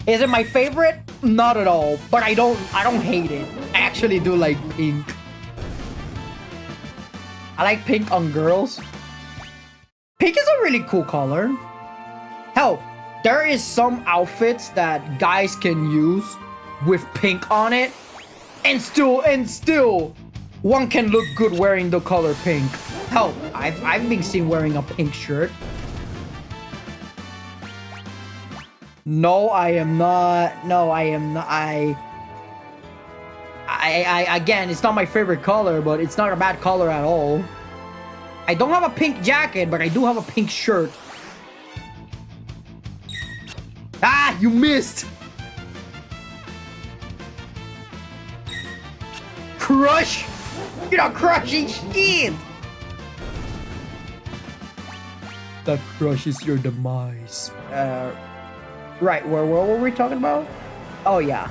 Is it my favorite? Not at all. But I don't hate it. I actually do like pink. I like pink on girls. Pink is a really cool color. Hell, there is some outfits that guys can use with pink on it, and still one can look good wearing the color pink. Hell, I've been seen wearing a pink shirt. No, I am not. No, I am not. Again, it's not my favorite color, but it's not a bad color at all. I don't have a pink jacket, but I do have a pink shirt. Ah, you missed! Crush! You're not crushing shit! That crushes your demise. Right, what were we talking about? Oh, yeah.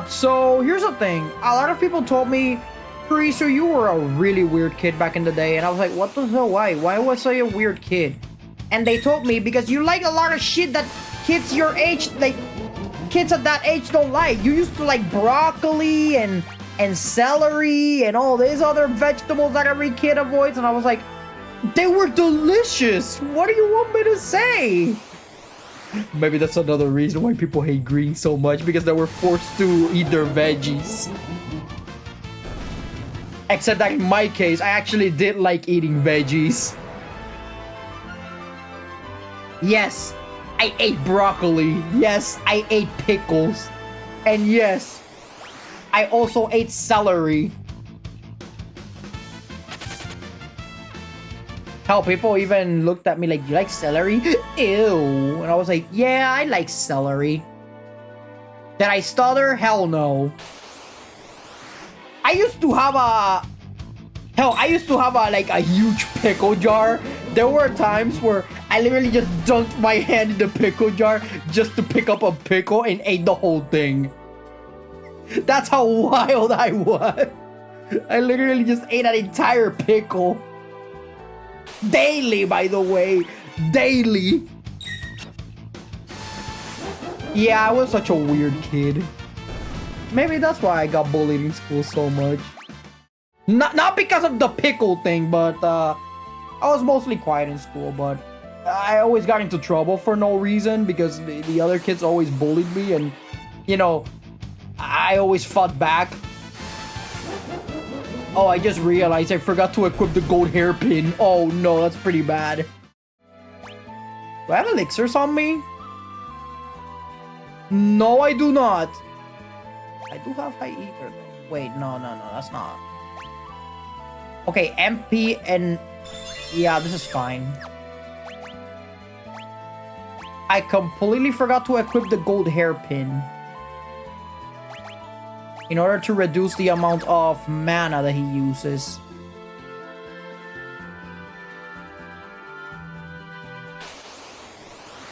So here's the thing. A lot of people told me, Karisu, you were a really weird kid back in the day. And I was like, what the hell, why? Why was I a weird kid? And they told me, because you like a lot of shit that kids your age, like, kids at that age don't like. You used to like broccoli and celery and all these other vegetables that every kid avoids. And I was like, they were delicious. What do you want me to say? Maybe that's another reason why people hate green so much, because they were forced to eat their veggies. Except that in my case, I actually did like eating veggies. Yes, I ate broccoli. Yes, I ate pickles. And yes, I also ate celery. Hell, people even looked at me like, you like celery? Ew. And I was like, yeah, I like celery. Did I stutter? Hell no. I used to have a like a huge pickle jar. There were times where I literally just dunked my hand in the pickle jar just to pick up a pickle and ate the whole thing. That's how wild I was. I literally just ate an entire pickle. Daily, by the way. Daily. Yeah, I was such a weird kid. Maybe that's why I got bullied in school so much. Not because of the pickle thing, but I was mostly quiet in school, but I always got into trouble for no reason because the other kids always bullied me, and you know, I always fought back. Oh, I just realized I forgot to equip the gold hairpin. Oh no, that's pretty bad. Do I have elixirs on me? No, I do not. I do have high ether though. Wait, no, that's not. Okay, MP and... yeah, this is fine. I completely forgot to equip the gold hairpin. In order to reduce the amount of mana that he uses.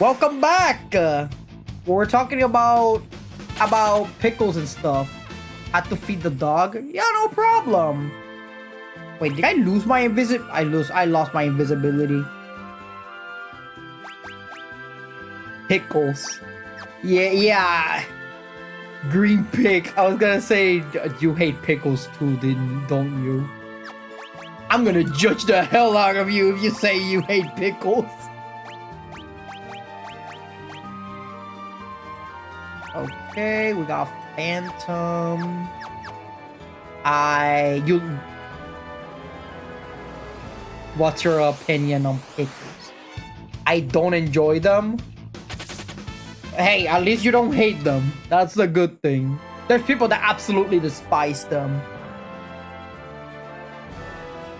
Welcome back! We're talking about pickles and stuff. Had to feed the dog? Yeah, no problem. Wait, did I lose my I lost my invisibility. Pickles. Yeah. Green pick. I was gonna say, you hate pickles too, don't you? I'm gonna judge the hell out of you if you say you hate pickles. Okay, we got Phantom. What's your opinion on pickles? I don't enjoy them. Hey, at least you don't hate them. That's the good thing. There's people that absolutely despise them.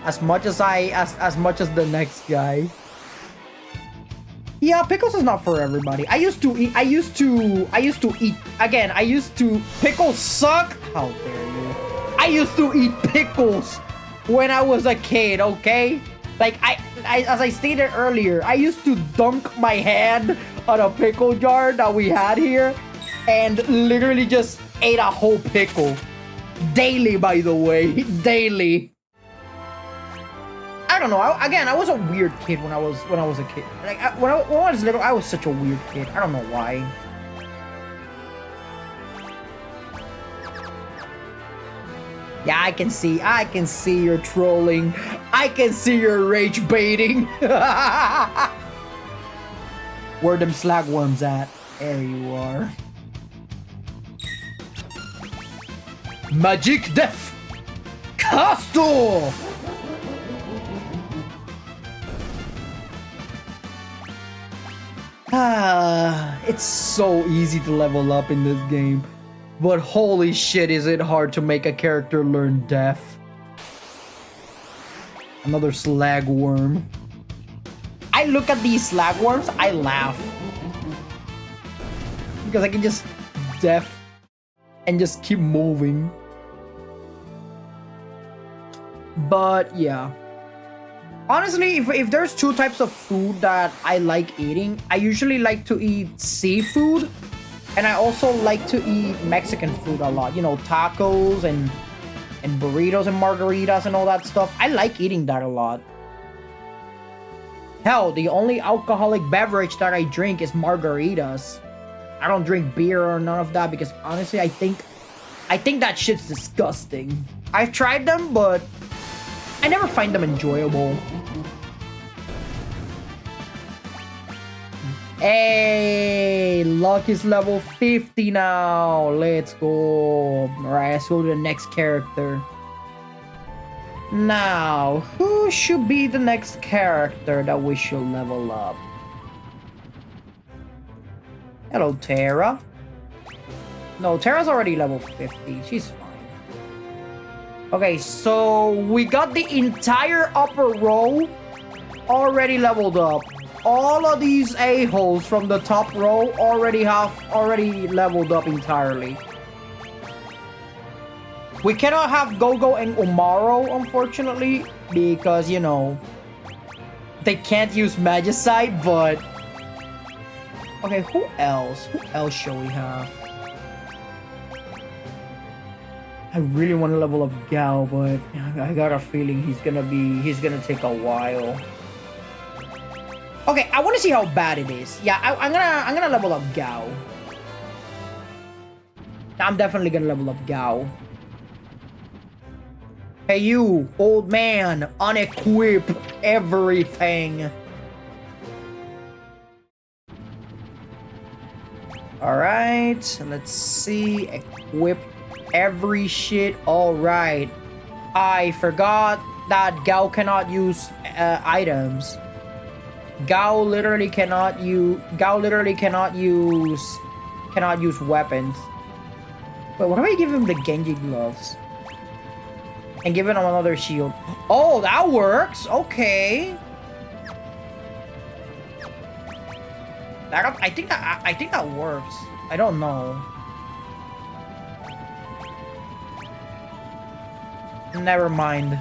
As much as the next guy. Yeah, pickles is not for everybody. Pickles suck. How dare you? I used to eat pickles when I was a kid, okay? Like, as I stated earlier, I used to dunk my hand on a pickle jar that we had here and literally just ate a whole pickle. Daily, by the way. Daily. I don't know. I was a weird kid when I was a kid. Like, when I was little, I was such a weird kid. I don't know why. Yeah, I can see you're trolling. I can see you're rage baiting. Where them slagworms at? There you are. Magic Death! Castle! It's so easy to level up in this game. But holy shit, is it hard to make a character learn death. Another slagworm. I look at these slagworms, I laugh. Because I can just death and just keep moving. But yeah. Honestly, if there's two types of food that I like eating, I usually like to eat seafood. And I also like to eat Mexican food a lot. You know, tacos and burritos and margaritas and all that stuff. I like eating that a lot. Hell, the only alcoholic beverage that I drink is margaritas. I don't drink beer or none of that because honestly, I think that shit's disgusting. I've tried them, but I never find them enjoyable. Hey, Luck is level 50 now. Let's go. Alright, let's go to the next character. Now, who should be the next character that we should level up? Hello, Terra. No, Terra's already level 50. She's fine. Okay, so we got the entire upper row already leveled up. All of these a-holes from the top row already leveled up entirely. We cannot have Gogo and Umaro, unfortunately, because, you know, they can't use Magicite, but... Okay, who else? Who else shall we have? I really want to level up Gao, but I got a feeling he's gonna take a while. Okay, I want to see how bad it is. Yeah, I'm gonna level up Gao. I'm definitely gonna level up Gao. Hey you, old man, unequip everything. Alright, let's see. Equip every shit. Alright. I forgot that Gao cannot use items. Gao literally cannot use weapons. Wait, what if I give him the Genji gloves? And give him another shield. Oh, that works. Okay. I think that works. I don't know. Never mind.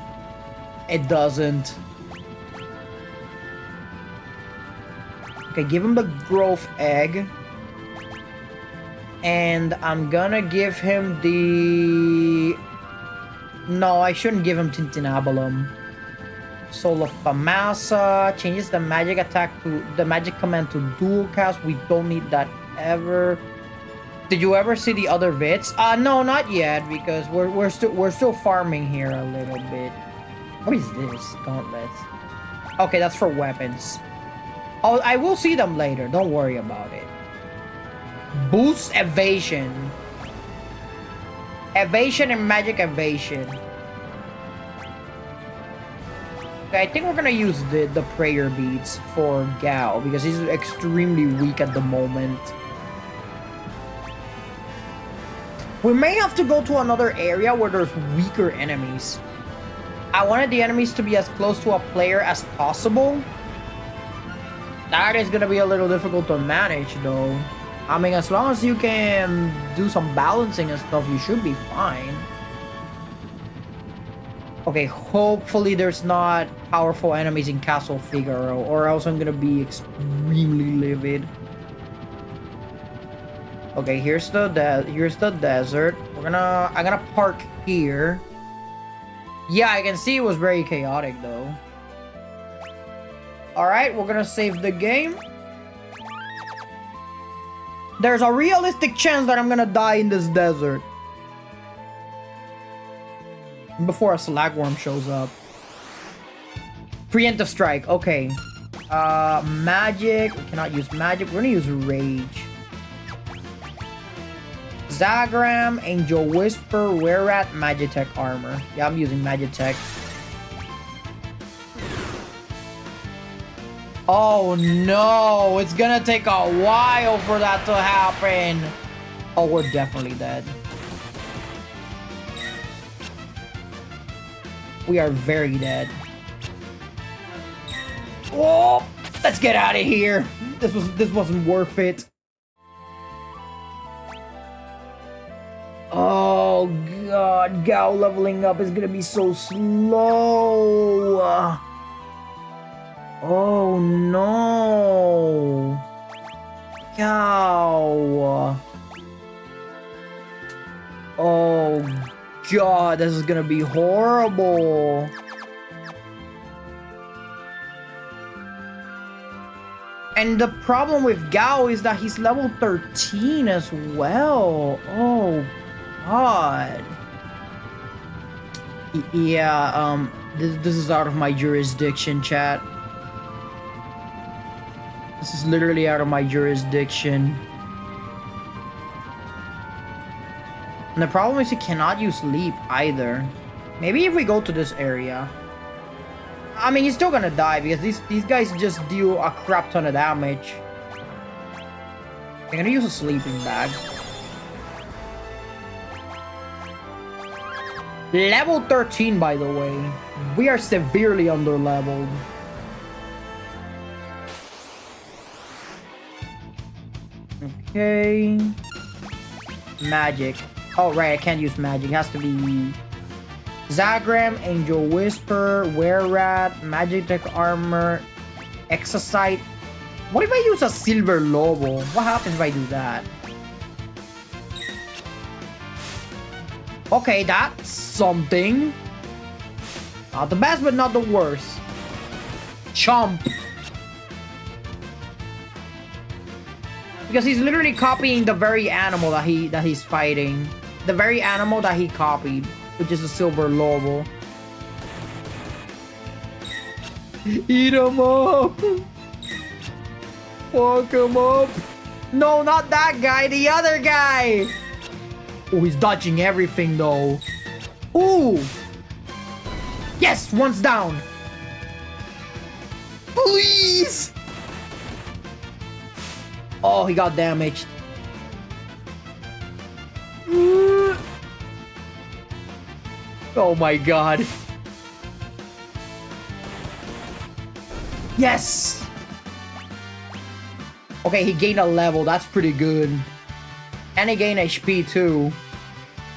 It doesn't. Okay, give him the growth egg. And I'm gonna give him the... No, I shouldn't give him Tintinabulum. Soul of Famasa changes the magic attack to the magic command to dual cast. We don't need that ever. Did you ever see the other bits? No, not yet, because we're still farming here a little bit. What is this? Gauntlets. Okay, that's for weapons. Oh, I will see them later. Don't worry about it. Boost evasion. Evasion and magic evasion. Okay, I think we're gonna use the prayer beads for Gao because he's extremely weak at the moment. We may have to go to another area where there's weaker enemies. I wanted the enemies to be as close to a player as possible. That is gonna be a little difficult to manage though. I mean, as long as you can do some balancing and stuff, you should be fine. Okay, hopefully there's not powerful enemies in Castle Figaro, or else I'm gonna be extremely livid. Okay, here's the desert. I'm gonna park here. Yeah, I can see it was very chaotic though. Alright, we're gonna save the game. There's a realistic chance that I'm gonna die in this desert. Before a slagworm shows up. Preemptive strike, okay. Magic, we cannot use magic. We're gonna use rage. Zagram, Angel Whisper, Wererat, Magitech armor. Yeah, I'm using Magitech. Oh no, it's gonna take a while for that to happen. Oh, we're definitely dead. We are very dead. Oh, let's get out of here. This wasn't worth it. Oh god, Gao leveling up is gonna be so slow. Oh no. Gao. Oh god, this is gonna be horrible. And the problem with Gao is that he's level 13 as well. Oh god. Yeah, this is out of my jurisdiction, chat. This is literally out of my jurisdiction. And the problem is you cannot use leap either. Maybe if we go to this area. I mean, he's still gonna die because these guys just do a crap ton of damage. I'm gonna use a sleeping bag. Level 13, by the way. We are severely under-leveled. Okay. Magic. Oh, right, I can't use magic. It has to be Zagram, Angel Whisper, Were-Rat, Magitek Armor, Exocyte. What if I use a Silver Lobo? What happens if I do that? Okay, that's something. Not the best, but not the worst. Chomp. Because he's literally copying the very animal that he's fighting. The very animal that he copied, which is a Silver Lobo. Eat him up! Fuck him up! No, not that guy, the other guy! Oh, he's dodging everything though. Ooh! Yes, one's down! Please! Oh, he got damaged. Oh my god. Yes! Okay, he gained a level. That's pretty good. And he gained HP too.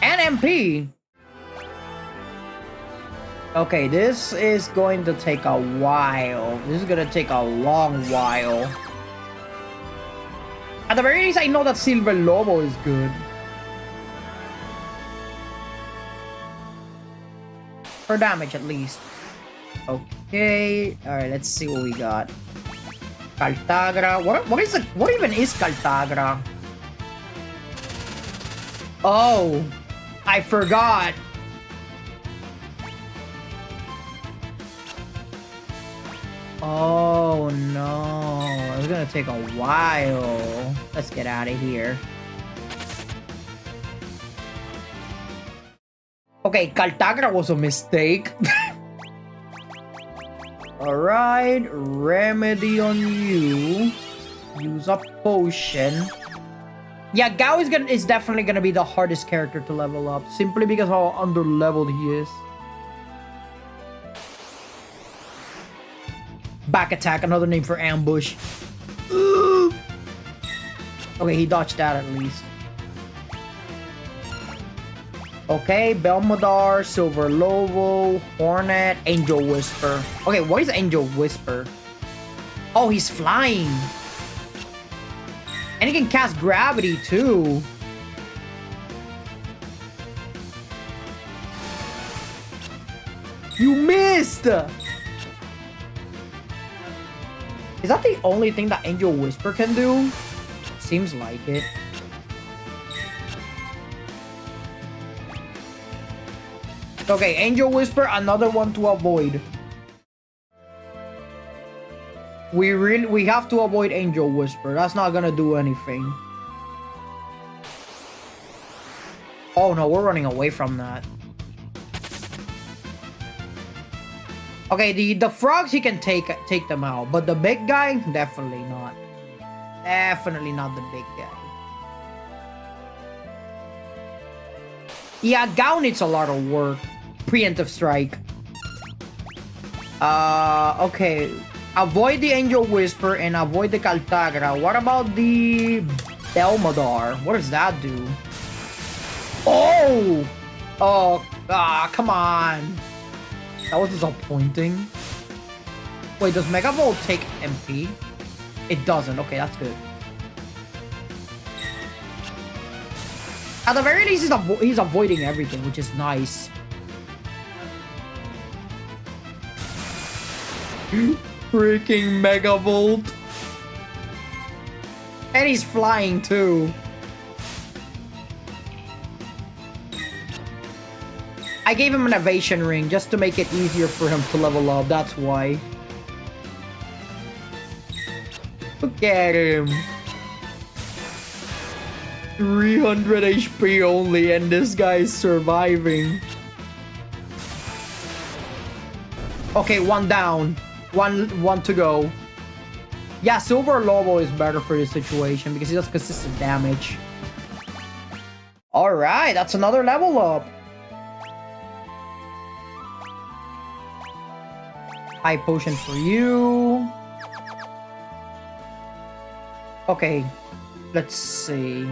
And MP! Okay, this is going to take a while. This is gonna take a long while. At the very least, I know that Silver Lobo is good. For damage, at least. Okay. Alright, let's see what we got. Caltagra. What even is Caltagra? Oh. I forgot. Oh no. It's gonna take a while. Let's get out of here. Okay, Caltagra was a mistake. Alright, Remedy on you. Use a potion. Yeah, Gao is definitely gonna be the hardest character to level up, simply because how under-leveled he is. Back attack, another name for ambush. Okay, he dodged that at least. Okay, Belmodar, Silver Lobo, Hornet, Angel Whisper. Okay, what is Angel Whisper? Oh, he's flying. And he can cast gravity too. You missed! Is that the only thing that Angel Whisper can do? Seems like it. Okay, Angel Whisper, another one to avoid. We have to avoid Angel Whisper. That's not gonna do anything. Oh no, we're running away from that. Okay, the frogs, he can take them out. But the big guy, definitely not. Definitely not the big guy. Yeah, Gao needs a lot of work. Preemptive strike. Okay. Avoid the Angel Whisper and avoid the Caltagra. What about the Delmadar? What does that do? Oh! Oh, come on. That was disappointing. Wait, does Mega Volt take MP? It doesn't. Okay, that's good. At the very least, he's avoiding everything, which is nice. Freaking Mega Volt. And he's flying too. I gave him an evasion ring just to make it easier for him to level up. That's why. Look at him. 300 HP only, and this guy's surviving. Okay, one down. One to go. Yeah, Silver Lobo is better for this situation because he does consistent damage. Alright, that's another level up. High potion for you. Okay, let's see.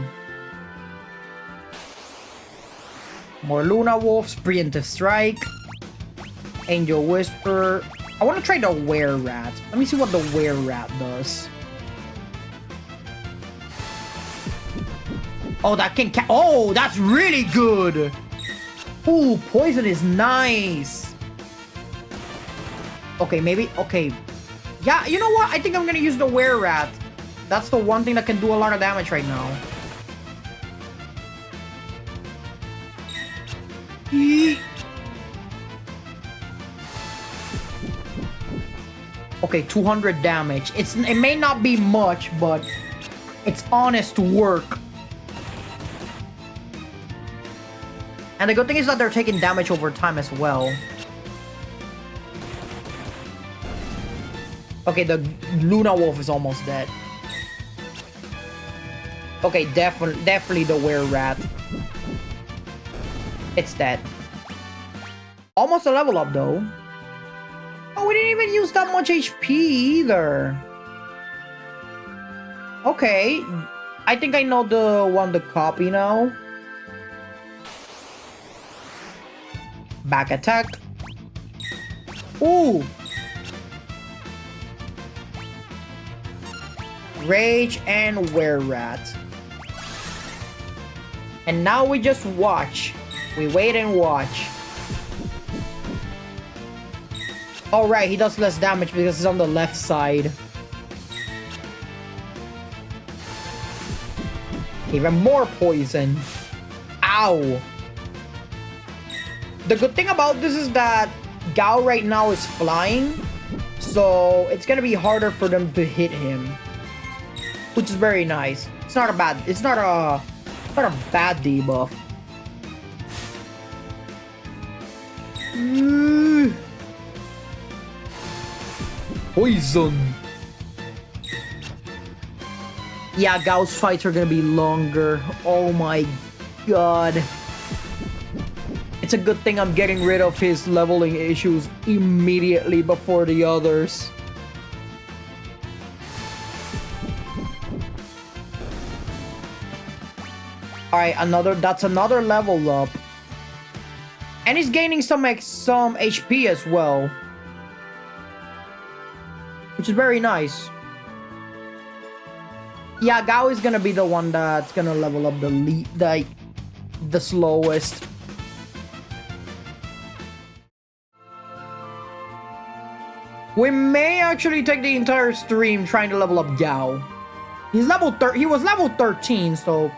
More Luna Wolves, Preemptive Strike, Angel Whisper. I want to try the Were-Rat. Let me see what the Were-Rat does. Oh, that can oh, that's really good. Ooh, poison is nice. Okay, maybe. Okay. Yeah, you know what? I think I'm going to use the Were-Rat. That's the one thing that can do a lot of damage right now. Okay, 200 damage. It may not be much, but it's honest work. And the good thing is that they're taking damage over time as well. Okay, the Luna Wolf is almost dead. Okay, definitely the Were-Rat. It's dead. Almost a level up though. Oh, we didn't even use that much HP either. Okay. I think I know the one to copy now. Back attack. Ooh. Rage and Were-Rat. And now we just watch. We wait and watch. Alright, he does less damage because he's on the left side. Even more poison. Ow. The good thing about this is that Gao right now is flying. So it's gonna be harder for them to hit him. Which is very nice. It's not a bad debuff. Poison. Yeah, Gao's fights are gonna be longer. Oh my god. It's a good thing I'm getting rid of his leveling issues immediately before the others. Alright, that's another level up. And he's gaining some HP as well. Which is very nice. Yeah, Gao is gonna be the one that's gonna level up the slowest. We may actually take the entire stream trying to level up Gao. He was level 13, so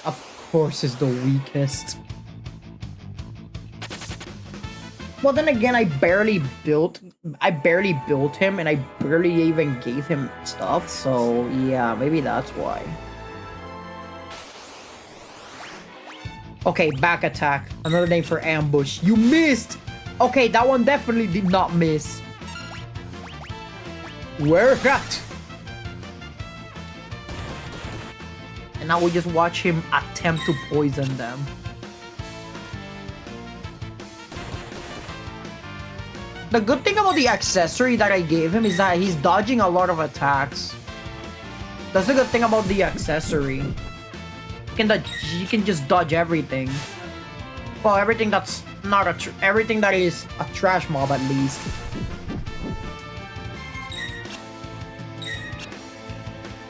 of course is the weakest. Well, then again, I barely built him, and I barely even gave him stuff, so yeah, maybe that's why. Okay, back attack. Another name for ambush. You missed! Okay, that one definitely did not miss. Where at? And now we just watch him attempt to poison them. The good thing about the accessory that I gave him is that he's dodging a lot of attacks. That's the good thing about the accessory. You can just dodge everything. Well, everything that's not everything that is a trash mob at least.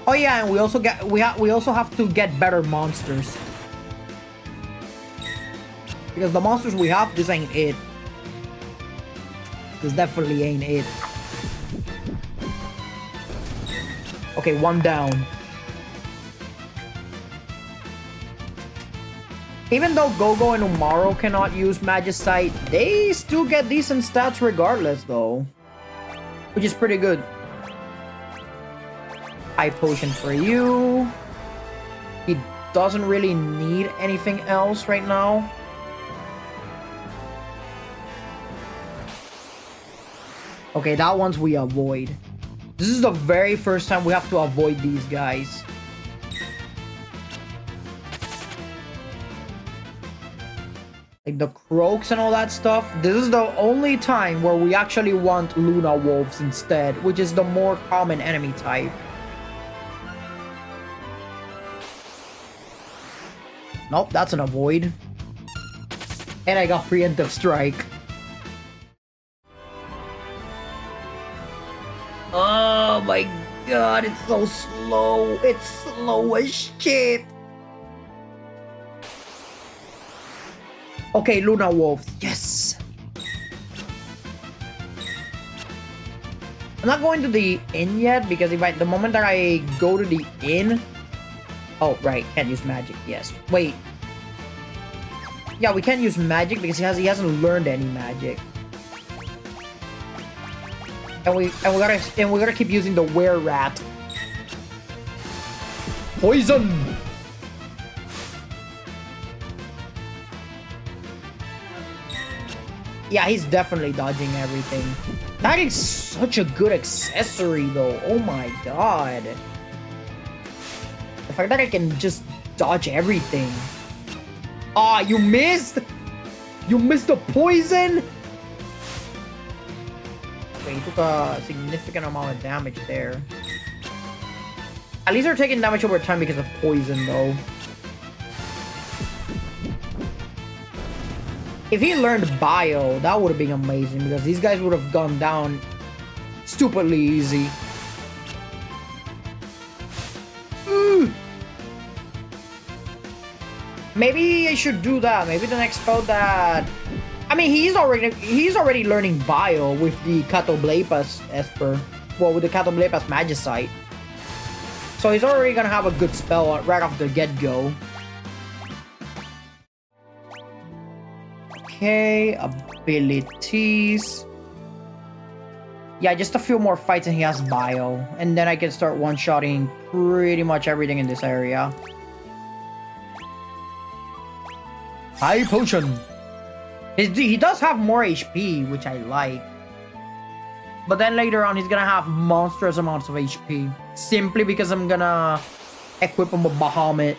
Oh yeah, and we also have to get better monsters. Because the monsters we have, this ain't it. This definitely ain't it. Okay, one down. Even though Gogo and Umaro cannot use Magicite, they still get decent stats regardless though. Which is pretty good. High potion for you. He doesn't really need anything else right now. Okay, that one's we avoid. This is the very first time we have to avoid these guys. Like the croaks and all that stuff. This is the only time where we actually want Luna Wolves instead, which is the more common enemy type. Nope, that's an avoid. And I got preemptive strike. Oh my god, it's so slow. It's slow as shit. Okay, Luna Wolf. Yes. I'm not going to the inn yet because the moment that I go to the inn. Oh, right. Can't use magic. Yes. Wait. Yeah, we can't use magic because he hasn't learned any magic. And we gotta keep using the were-rat. Poison! Yeah, he's definitely dodging everything. That is such a good accessory though. Oh my god. The fact that I can just dodge everything. Ah, you missed? You missed the poison? Okay, he took a significant amount of damage there. At least they're taking damage over time because of poison though. If he learned Bio, that would have been amazing because these guys would have gone down stupidly easy. Maybe I should do that. Maybe the next spell that... I mean, he's already learning Bio with the Catoblepas Esper. Well, with the Catoblepas Magicite. So he's already gonna have a good spell right off the get-go. Okay, abilities. Yeah, just a few more fights and he has Bio. And then I can start one-shotting pretty much everything in this area. High potion. He does have more HP, which I like. But then later on, he's gonna have monstrous amounts of HP. Simply because I'm gonna equip him with Bahamut.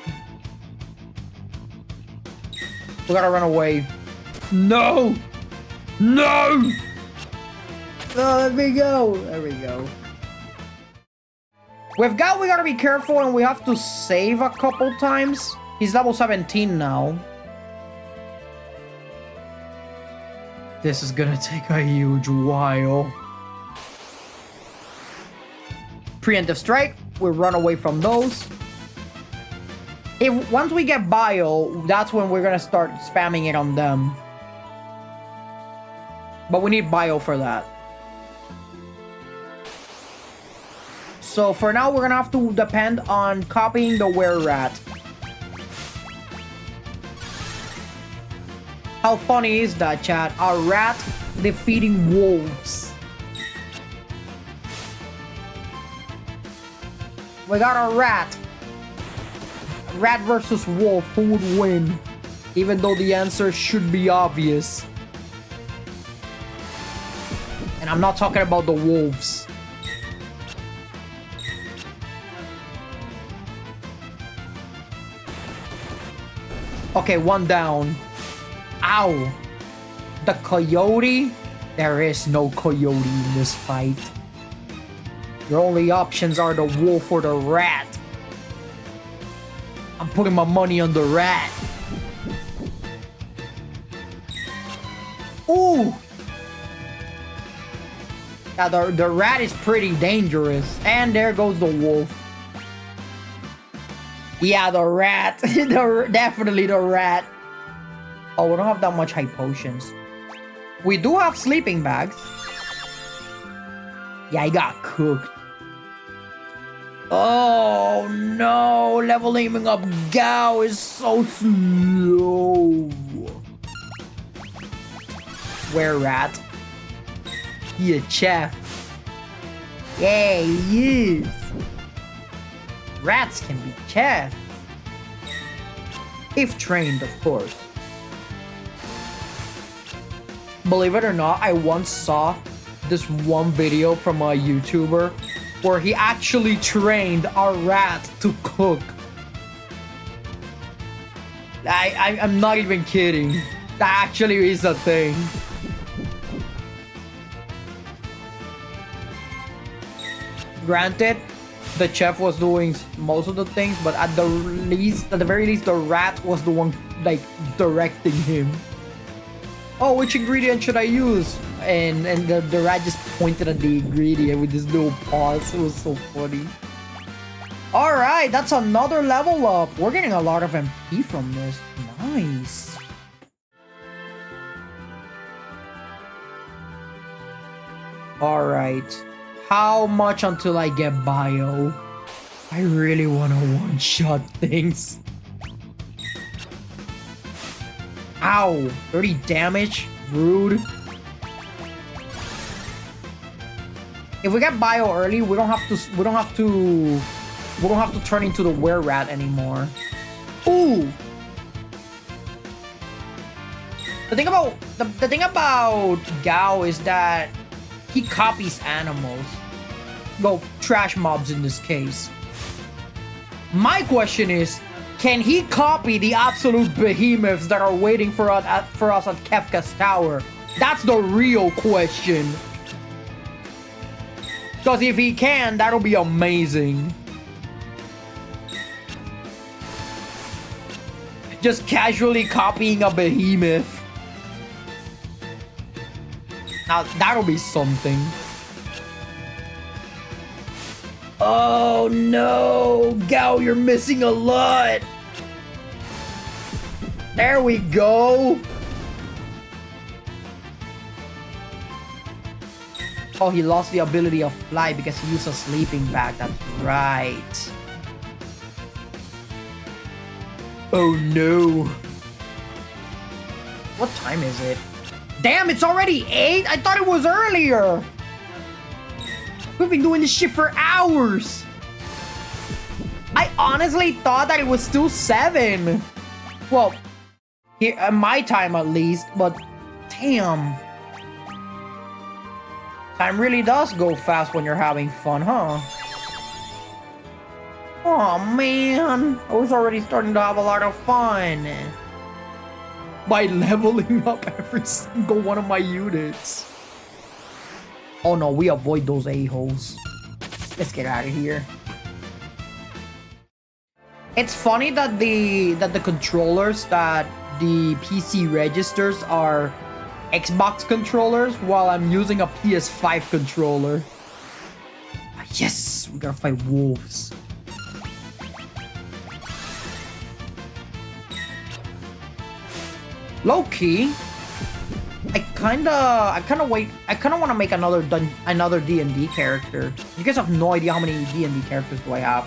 We gotta run away. No! No! Oh, let me go. There we go. We gotta be careful and we have to save a couple times. He's level 17 now. This is gonna take a huge while. Preemptive strike. We'll run away from those. Once we get Bio, that's when we're gonna start spamming it on them. But we need Bio for that. So for now, we're gonna have to depend on copying the were-rat. How funny is that, chat? A rat defeating wolves. We got a rat. Rat versus wolf, who would win? Even though the answer should be obvious. And I'm not talking about the wolves. Okay, one down. Ow. The coyote? There is no coyote in this fight. Your only options are the wolf or the rat. I'm putting my money on the rat. Ooh! Yeah, the rat is pretty dangerous. And there goes the wolf. Yeah, the rat. Definitely the rat. Oh, we don't have that much high potions. We do have sleeping bags. Yeah, I got cooked. Oh no, leveling up Gao is so slow. Where rat? He a chef. Yeah, he is. Rats can be chefs. If trained, of course. Believe it or not, I once saw this one video from a YouTuber where he actually trained a rat to cook. I'm not even kidding. That actually is a thing. Granted, the chef was doing most of the things, but at the very least, the rat was the one like directing him. Oh, which ingredient should I use? And the rat just pointed at the ingredient with his little paws. It was so funny. Alright, that's another level up. We're getting a lot of MP from this. Nice. Alright. How much until I get bio? I really want to one-shot things. Ow! 30 damage? Rude. If we get bio early, we don't have to turn into the were-rat anymore. Ooh! The thing about Gao is that he copies animals. Well, trash mobs in this case. My question is, can he copy the absolute behemoths that are waiting for us at Kefka's Tower? That's the real question. Because if he can, that'll be amazing. Just casually copying a behemoth. Now, that'll be something. Oh no! Gao, you're missing a lot! There we go! Oh, he lost the ability of fly because he used a sleeping bag. That's right. Oh no. What time is it? Damn, it's already 8? I thought it was earlier! We've been doing this shit for hours! I honestly thought that it was still 7. Well, here at my time at least, but damn. Time really does go fast when you're having fun, huh? Oh man, I was already starting to have a lot of fun. By leveling up every single one of my units. Oh no, we avoid those a-holes. Let's get out of here. It's funny that the controllers that the PC registers are Xbox controllers while I'm using a PS5 controller. Yes, we gotta fight wolves. Low key, I kinda want to make another D&D character. You guys have no idea how many D&D characters do I have.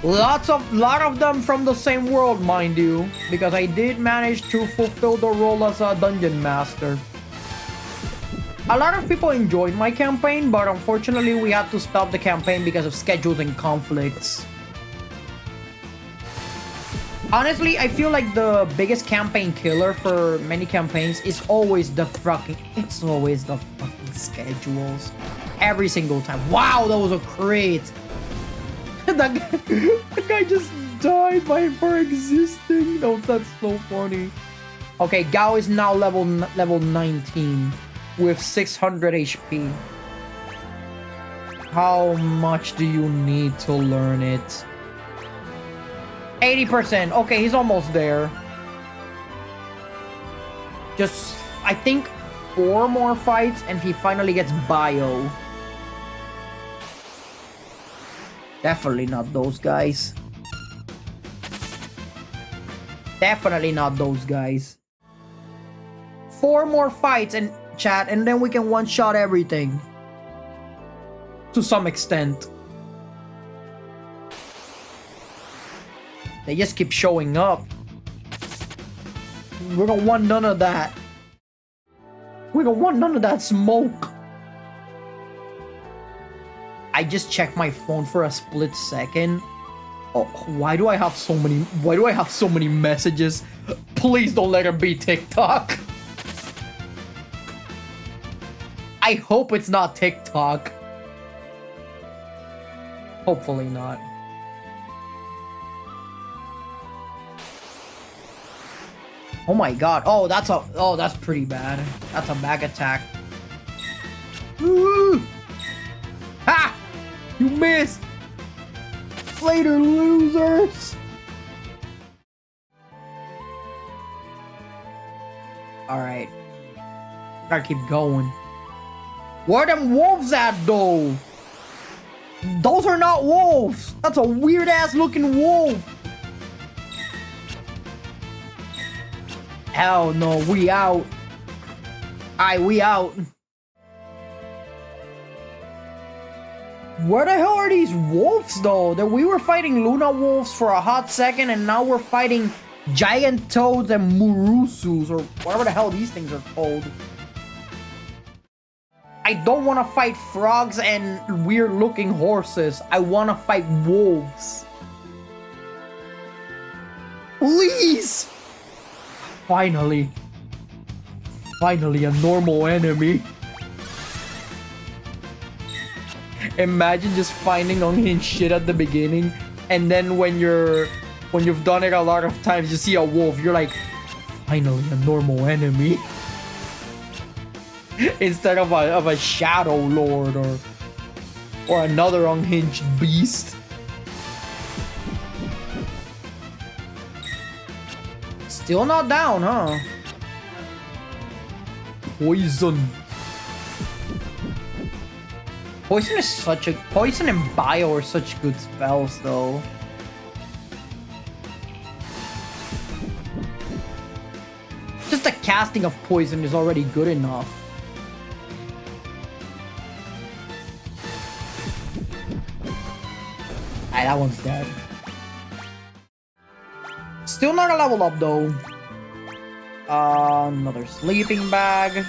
Lot of them from the same world, mind you, because I did manage to fulfill the role as a dungeon master. A lot of people enjoyed my campaign, but unfortunately we had to stop the campaign because of schedules and conflicts. Honestly, I feel like the biggest campaign killer for many campaigns is always the fucking... It's always the fucking schedules. Every single time. Wow, that was a crit. that guy just died for existing. No, that's so funny. Okay, Gao is now level 19 with 600 HP. How much do you need to learn it? 80%. Okay, he's almost there. Just, I think, 4 more fights and he finally gets Bio. Definitely not those guys. Definitely not those guys. 4 more fights and chat, and then we can one-shot everything. To some extent. They just keep showing up. We're gonna want none of that. We're gonna want none of that smoke. I just checked my phone for a split second. Oh, why do I have so many messages? Please don't let it be TikTok. I hope it's not TikTok. Hopefully not. Oh my god. Oh, that's pretty bad. That's a back attack. Woo! Ha! You missed! Later, losers! Alright. Gotta keep going. Where are them wolves at, though? Those are not wolves! That's a weird-ass looking wolf! Hell no, we out. We out. Where the hell are these wolves, though? That we were fighting Luna wolves for a hot second, and now we're fighting giant toads and Murusus, or whatever the hell these things are called. I don't want to fight frogs and weird-looking horses. I want to fight wolves. Please! Finally. Finally, a normal enemy. Imagine just finding unhinged shit at the beginning, and then when you've done it a lot of times, you see a wolf, you're like, finally a normal enemy. Instead of a shadow lord or another unhinged beast. Still not down, huh? Poison. Poison and Bio are such good spells, though. Just the casting of poison is already good enough. Alright, that one's dead. Still not a level up, though. Another sleeping bag.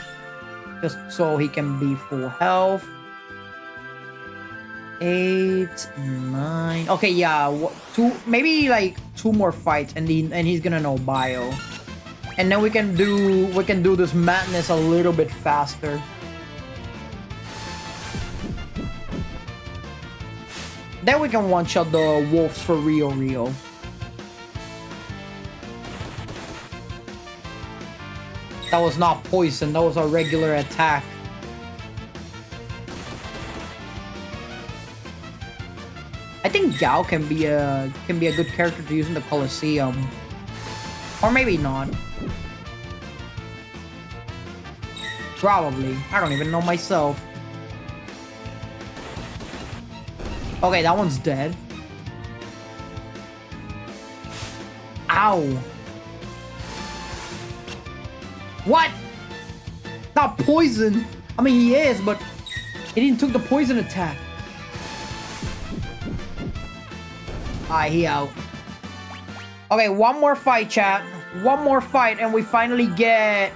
Just so he can be full health. 8, 9. Okay, yeah. Maybe like 2 more fights, and he's gonna know Bio. And then we can do this madness a little bit faster. Then we can one-shot the wolves for real. That was not poison, that was a regular attack. I think Gao can be a good character to use in the Colosseum. Or maybe not. Probably. I don't even know myself. Okay, that one's dead. Ow. What? Not poison. I mean, he is, but he didn't took the poison attack. Alright, he out. Okay, one more fight, chat. One more fight, and we finally get...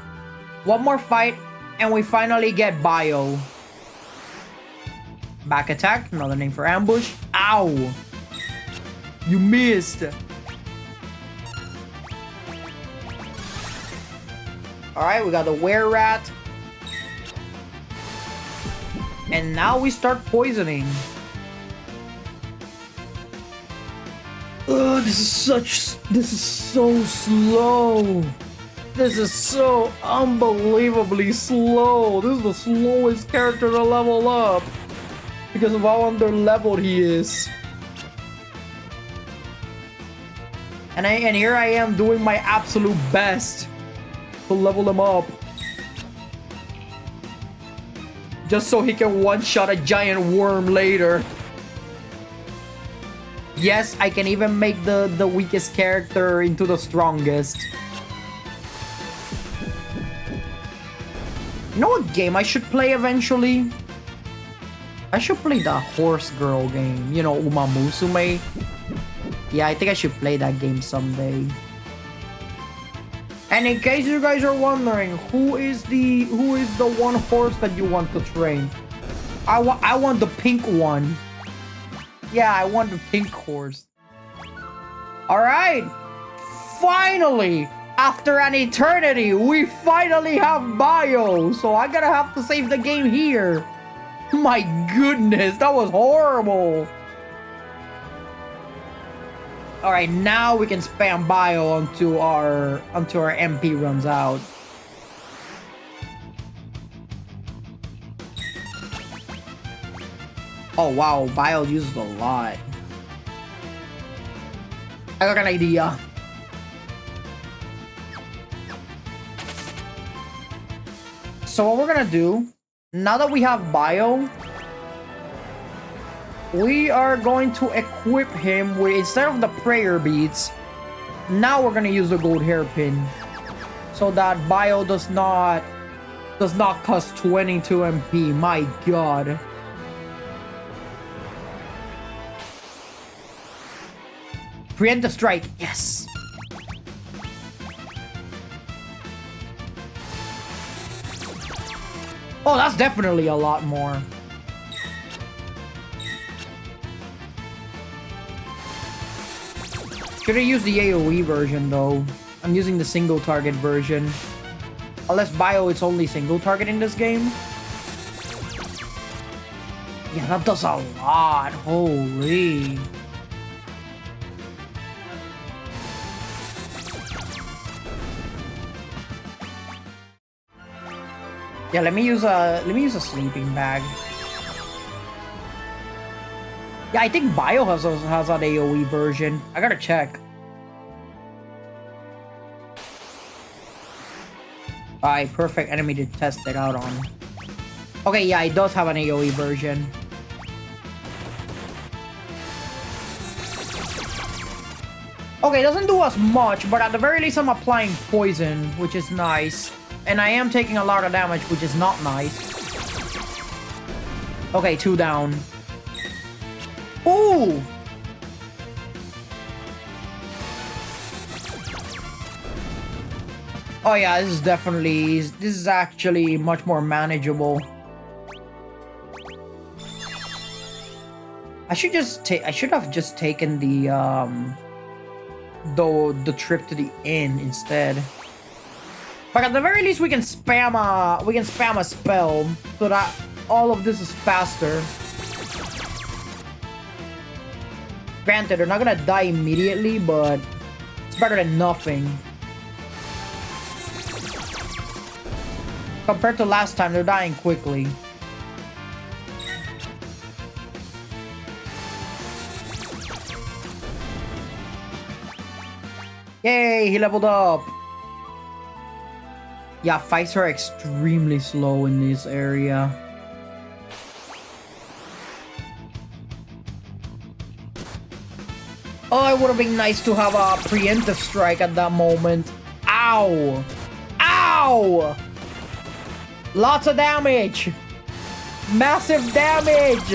One more fight, and we finally get Bio. Back attack, another name for ambush. Ow! You missed. Alright, we got the were-rat. And now we start poisoning. Ugh, this is so slow. This is so unbelievably slow. This is the slowest character to level up because of how under-leveled he is. And here I am doing my absolute best to level him up. Just so he can one-shot a giant worm later. Yes, I can even make the weakest character into the strongest. You know what game I should play eventually? I should play the horse girl game. You know, Uma Musume. Yeah, I think I should play that game someday. And in case you guys are wondering, who is the one horse that you want to train? I want the pink one. Yeah, I want the pink horse. All right, finally, after an eternity, we finally have Bio. So I'm gonna have to save the game here. My goodness, that was horrible. All right, now we can spam Bio until our MP runs out. Oh wow, Bio uses a lot. I got an idea. So what we're gonna do, now that we have Bio, we are going to equip him with, instead of the prayer beads, now we're gonna use the gold hairpin, so that Bio does not cost 22 MP. My god. Preemptive strike, yes. Oh, that's definitely a lot more. Should have used the AoE version though. I'm using the single target version. Unless Bio is only single target in this game. Yeah, that does a lot. Holy. Yeah, let me use a sleeping bag. Yeah, I think Bio has an AoE version. I gotta check. Alright, perfect enemy to test it out on. Okay, yeah, it does have an AoE version. Okay, it doesn't do as much, but at the very least I'm applying poison, which is nice. And I am taking a lot of damage, which is not nice. Okay, 2 down. Ooh! Oh yeah, this is actually much more manageable. I should have just taken the trip to the inn instead. But at the very least, we can spam a spell so that all of this is faster. Granted, they're not gonna die immediately, but it's better than nothing. Compared to last time, they're dying quickly. Yay, he leveled up. Yeah, fights are extremely slow in this area. Oh, it would have been nice to have a preemptive strike at that moment. Ow! Ow! Lots of damage! Massive damage!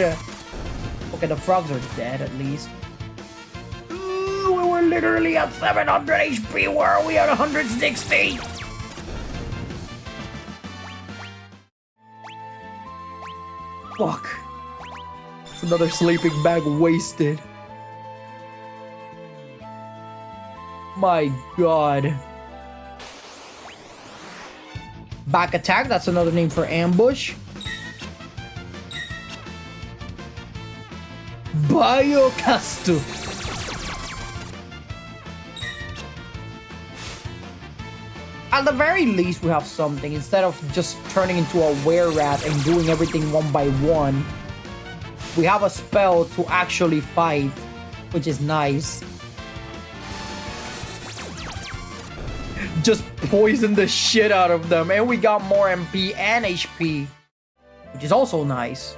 Okay, the frogs are dead at least. Ooh, we were literally at 700 HP. Where are we at 160? Fuck. It's another sleeping bag wasted. My god. Back attack, that's another name for ambush. Biocastu. At the very least, we have something. Instead of just turning into a were-rat and doing everything one by one, we have a spell to actually fight, which is nice. Just poison the shit out of them, and we got more MP and HP, which is also nice.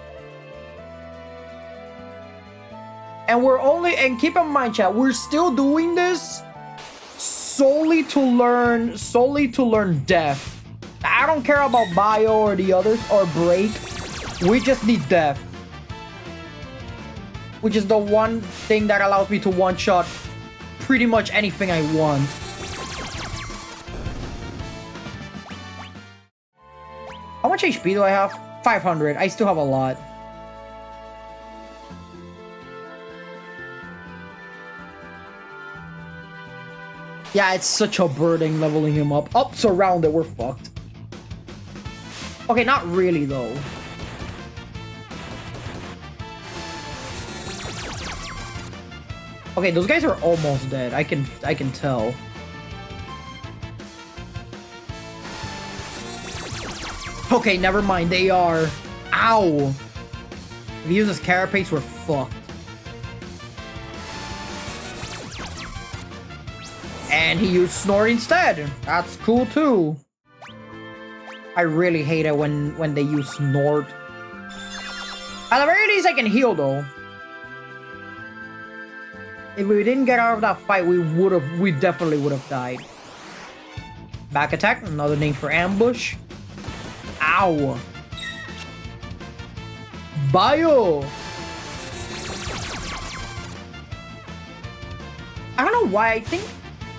And keep in mind, chat, we're still doing this solely to learn death. I don't care about bio or the others or break. We just need death, which is the one thing that allows me to one-shot pretty much anything I want. How much HP do I have? 500. I still have a lot. Yeah, it's such a burden leveling him up. Up, surrounded, we're fucked. Okay, not really though. Okay, those guys are almost dead. I can tell. Okay, never mind. They are. Ow. If he uses Carapace, we're fucked. And he used Snort instead. That's cool too. I really hate it when they use Snort. At the very least, I can heal though. If we didn't get out of that fight, we definitely would have died. Back attack, another name for ambush. Ow. Bio. I don't know why. I think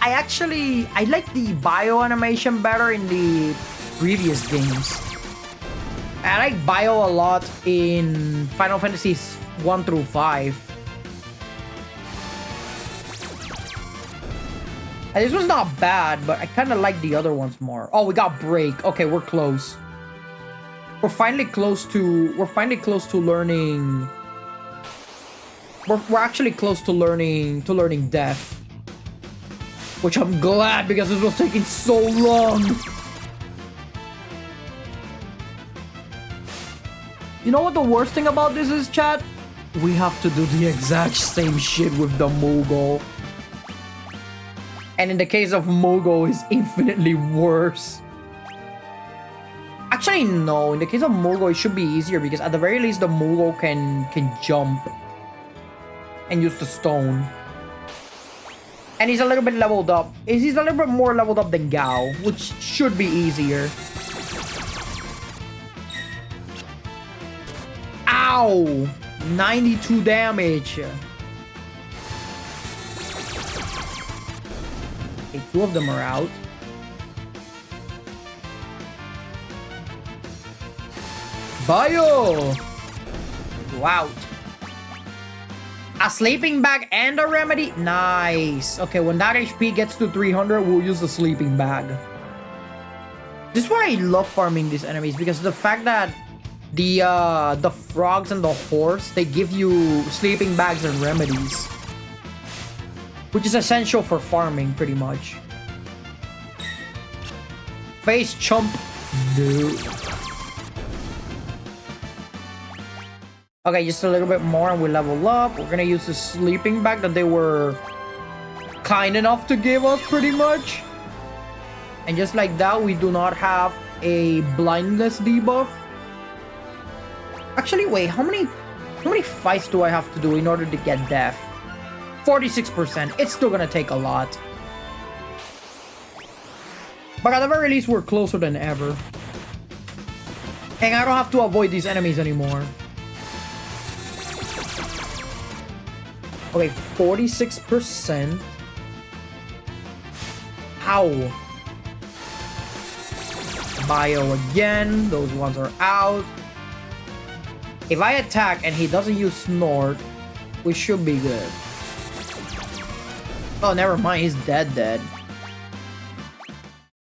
I like the bio animation better in the previous games. I like bio a lot in Final Fantasy 1 through 5. And this was not bad, but I kind of like the other ones more. Oh, we got break. Okay, we're close. We're finally close to learning. We're actually close to learning death. Which I'm glad, because this was taking so long. You know what the worst thing about this is, chat? We have to do the exact same shit with the Moogle. And in the case of Moogle, it's infinitely worse. Actually, no. In the case of Moogle, it should be easier because at the very least, the Moogle can jump and use the stone. And he's a little bit leveled up. He's a little bit more leveled up than Gao, which should be easier. Ow! 92 damage. Okay, 2 of them are out. Bio! Wow. A sleeping bag and a remedy? Nice. Okay, when that HP gets to 300, we'll use the sleeping bag. This is why I love farming these enemies, because the fact that the frogs and the horse, they give you sleeping bags and remedies, which is essential for farming, pretty much. Face chump. No. Okay, just a little bit more and we level up. We're gonna use the sleeping bag that they were kind enough to give us, pretty much. And just like that, we do not have a blindness debuff. Actually, wait, how many fights do I have to do in order to get death? 46%. It's still gonna take a lot. But at the very least, we're closer than ever. And I don't have to avoid these enemies anymore. Okay, 46%. Ow. Bio again. Those ones are out. If I attack and he doesn't use Snort, we should be good. Oh, never mind. He's dead.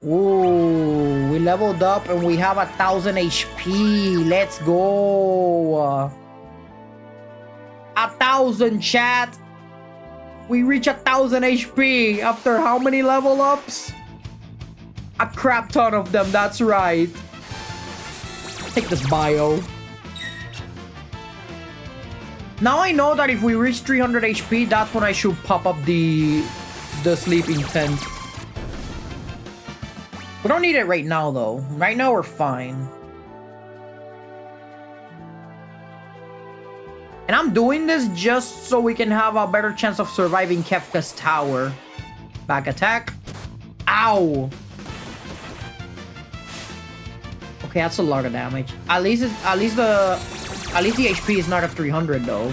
Ooh, we leveled up and we have 1,000 HP. Let's go. 1,000, chat. We reach 1,000 HP after how many level ups? A crap ton of them, that's right. Take this bio. Now I know that if we reach 300 HP, that's when I should pop up the sleeping tent. We don't need it right now, though. Right now, we're fine. And I'm doing this just so we can have a better chance of surviving Kefka's tower. Back attack. Ow! Okay, that's a lot of damage. At least the HP is not at 300 though.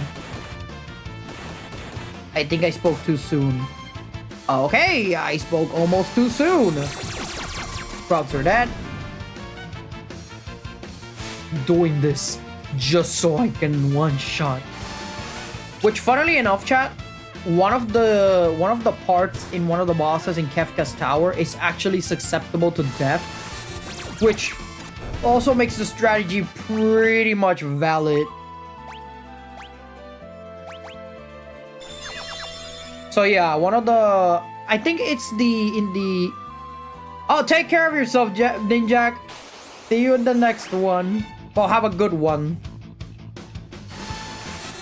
I think I spoke too soon. Okay, I spoke almost too soon. Sprouts are dead. Doing this just so I can one shot. Which, funnily enough, chat, one of the parts in one of the bosses in Kefka's tower is actually susceptible to death, which also makes the strategy pretty much valid. So yeah, one of the, I think it's the oh, take care of yourself, Ninjak. See you in the next one. Well, have a good one.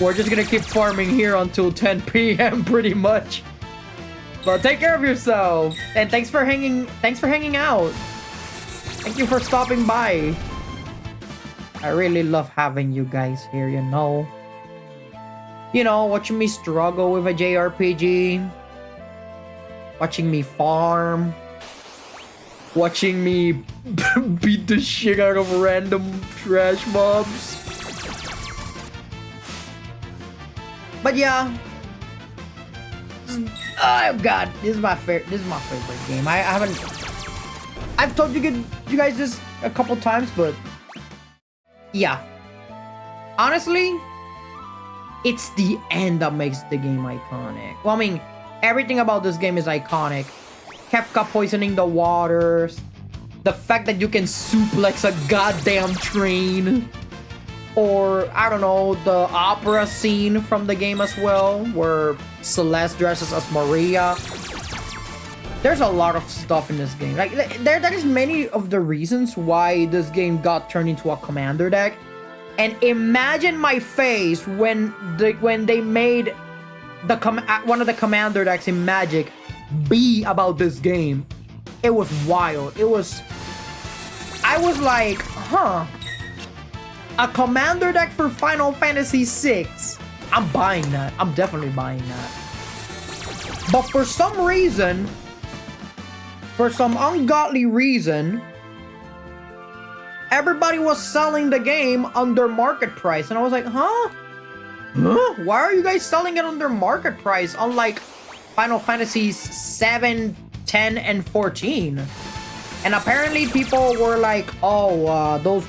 We're just gonna keep farming here until 10 p.m. pretty much. But take care of yourself, and thanks for hanging out. Thank you for stopping by. I really love having you guys here, you know. Watching me struggle with a JRPG. Watching me farm. Watching me beat the shit out of random trash mobs. But yeah. Oh god, this is my favorite game. I've told you guys this a couple times, but yeah. Honestly, it's the end that makes the game iconic. Well, I mean, everything about this game is iconic. Kefka poisoning the waters, the fact that you can suplex a goddamn train, or I don't know, the opera scene from the game as well, where Celeste dresses as Maria. There's a lot of stuff in this game. Like, that is many of the reasons why this game got turned into a commander deck. And imagine my face when they made one of the commander decks in Magic be about this game. It was wild. I was like, huh, a commander deck for Final Fantasy VI. I'm buying that. I'm definitely buying that. But for some reason, for some ungodly reason, everybody was selling the game under market price. And I was like, huh? Why are you guys selling it under market price, unlike Final Fantasies 7, 10, and 14? And apparently people were like, oh, those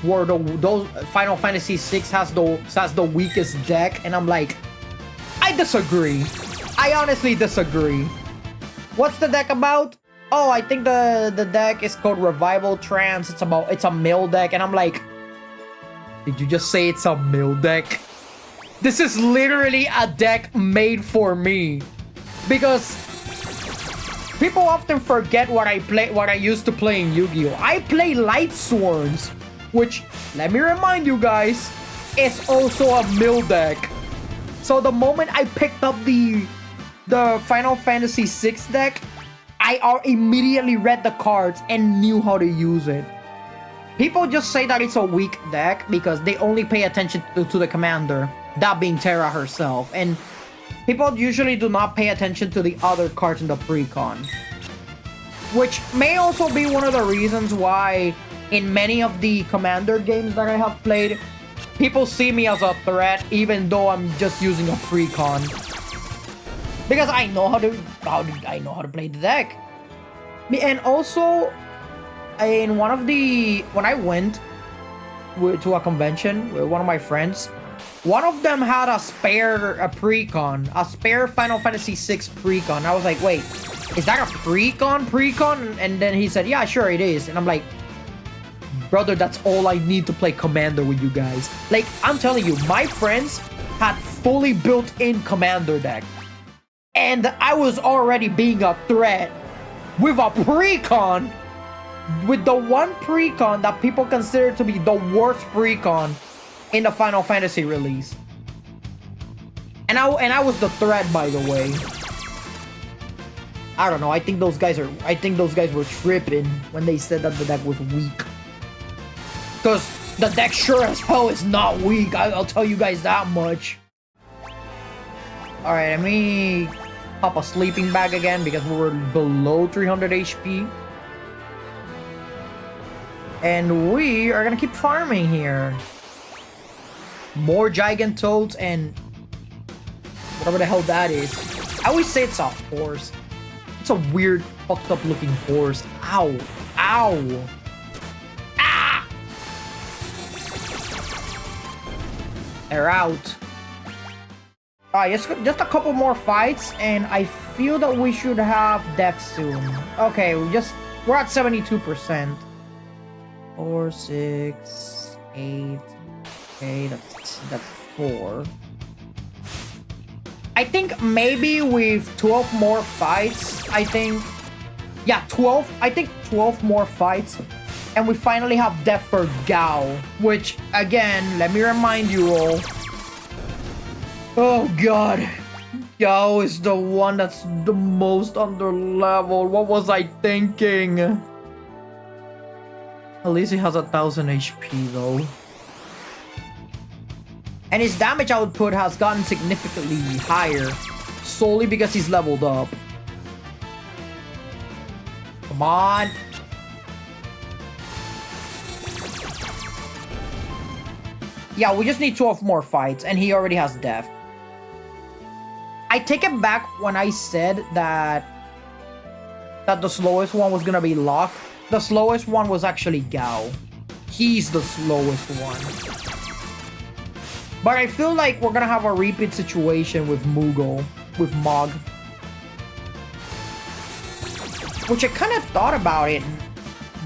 Final Fantasy 6 has the weakest deck. And I'm like, I disagree. I honestly disagree. What's the deck about? Oh, I think the deck is called Revival Trance. It's a mill deck. And I'm like, did you just say it's a mill deck? This is literally a deck made for me. Because people often forget what I used to play in Yu-Gi-Oh! I play Light Sworns, which, let me remind you guys, is also a mill deck. So the moment I picked up the Final Fantasy VI deck, I immediately read the cards and knew how to use it. People just say that it's a weak deck because they only pay attention to the commander, that being Terra herself. And people usually do not pay attention to the other cards in the precon. Which may also be one of the reasons why in many of the commander games that I have played, people see me as a threat even though I'm just using a precon. Because I know how to play the deck. And also, when I went to a convention with one of my friends, one of them had a spare Final Fantasy VI precon. I was like, wait, is that a precon? And then he said, yeah, sure it is. And I'm like, brother, that's all I need to play Commander with you guys. Like, I'm telling you, my friends had fully built-in Commander deck. And I was already being a threat with a precon. With the one precon that people consider to be the worst precon in the Final Fantasy release. And I was the threat, by the way. I don't know. I think those guys were tripping when they said that the deck was weak. Because the deck sure as hell is not weak. I'll tell you guys that much. Alright, let me pop a sleeping bag again because we were below 300 HP. And we are gonna keep farming here. More Gigantoads and whatever the hell that is. I always say it's a horse. It's a weird, fucked up looking horse. Ow. Ow. Ah! They're out. Alright, just a couple more fights, and I feel that we should have death soon. Okay, we're at 72%. 4, 6, 8. Okay, that's 4. I think maybe with 12 more fights, yeah, 12. I think 12 more fights, and we finally have death for Gao, which again, let me remind you all. Oh god, Gao is the one that's the most under level. What was I thinking? At least he has 1000 HP though. And his damage output has gotten significantly higher, solely because he's leveled up. Come on. Yeah, we just need 12 more fights, and he already has death. I take it back when I said that the slowest one was gonna be Locke. The slowest one was actually Gao. He's the slowest one. But I feel like we're gonna have a repeat situation with Moogle, with Mog. Which I kind of thought about it.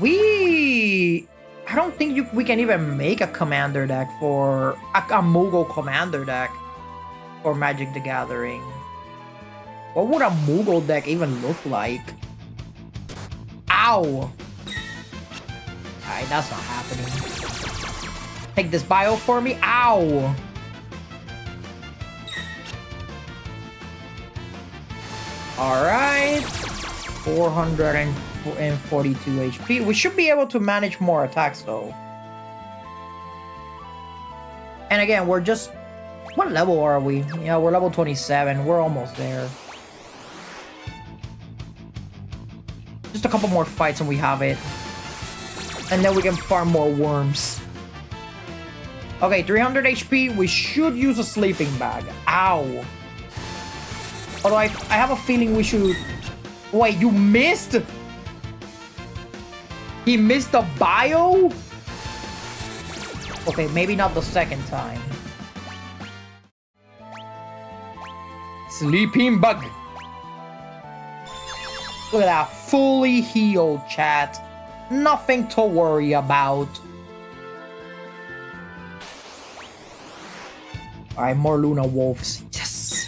I don't think we can even make a commander deck for a Moogle commander deck for Magic the Gathering. What would a Moogle deck even look like? Ow! Alright, that's not happening. Take this bio for me. Ow! Alright. 442 HP. We should be able to manage more attacks though. And again, we're just... What level are we? Yeah, we're level 27. We're almost there. Just a couple more fights and we have it. And then we can farm more worms. Okay, 300 HP. We should use a sleeping bag. Ow. Although I have a feeling we should... Wait, you missed? He missed the bio? Okay, maybe not the second time. Sleeping bug. Look at that. Fully healed, chat. Nothing to worry about. Alright, more Luna Wolves. Yes!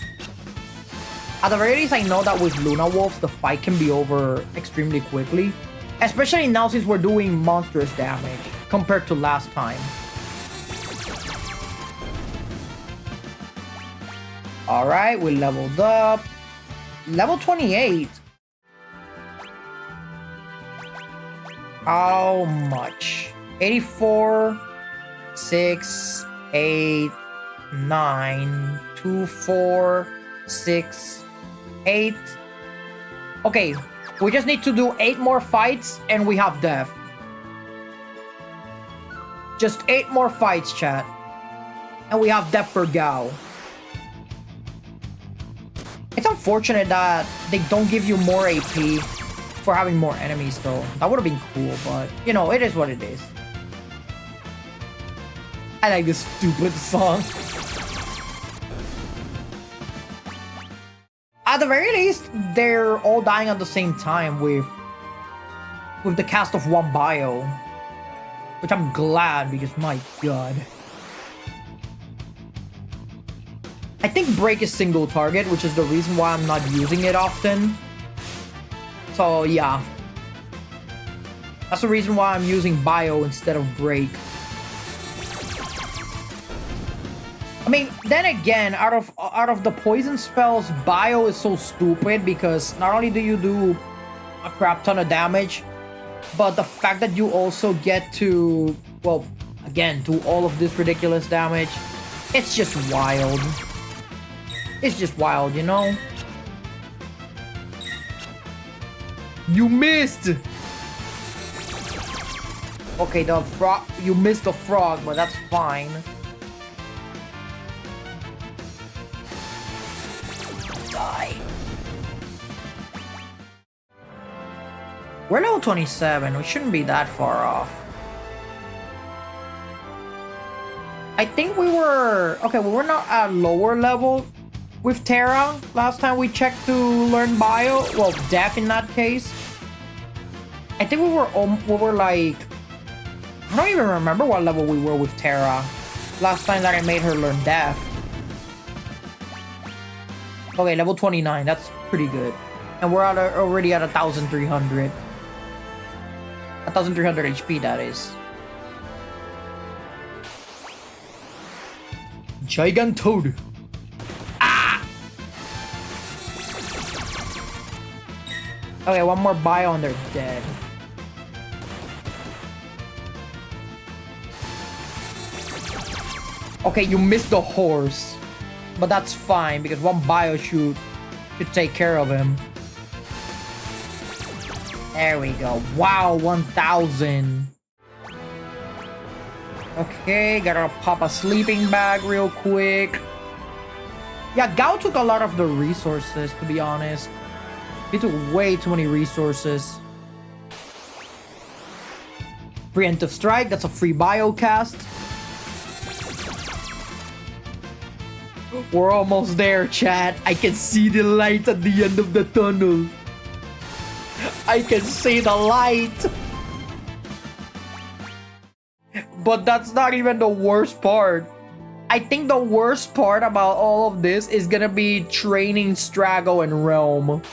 At the very least, I know that with Luna Wolves, the fight can be over extremely quickly. Especially now since we're doing monstrous damage compared to last time. Alright, we leveled up. Level 28. How much? 84, 6, 8, 9, 2, 4, 6, 8. Okay, we just need to do 8 more fights and we have death. Just 8 more fights, chat. And we have death for Gao. It's unfortunate that they don't give you more AP for having more enemies though. That would have been cool, but you know, it is what it is. I like this stupid song. At the very least, they're all dying at the same time with the cast of one bio. Which I'm glad, because my god. I think break is single target, which is the reason why I'm not using it often. So yeah. That's the reason why I'm using bio instead of break. I mean, then again, out of the poison spells, bio is so stupid because not only do you do a crap ton of damage, but the fact that you also get to, well, again, do all of this ridiculous damage, it's just wild. It's just wild, you know? You missed! Okay, the frog, you missed the frog, but that's fine. Die. We're level 27, we shouldn't be that far off. I think we were... Okay, we were not at lower level with Terra last time we checked to learn bio. Well, Death in that case. I think we were like... I don't even remember what level we were with Terra last time that I made her learn Death. Okay, level 29, that's pretty good. And we're already at 1,300. 1,300 HP, that is. Gigantoad. Ah! Okay, one more bio and they're dead. Okay, you missed the horse. But that's fine, because one bio should take care of him. There we go. Wow, 1,000. Okay, gotta pop a sleeping bag real quick. Yeah, Gao took a lot of the resources, to be honest. He took way too many resources. Preemptive Strike, that's a free bio cast. We're almost there, chat. I can see the light at the end of the tunnel. I can see the light. But that's not even the worst part. I think the worst part about all of this is gonna be training Strago and Realm.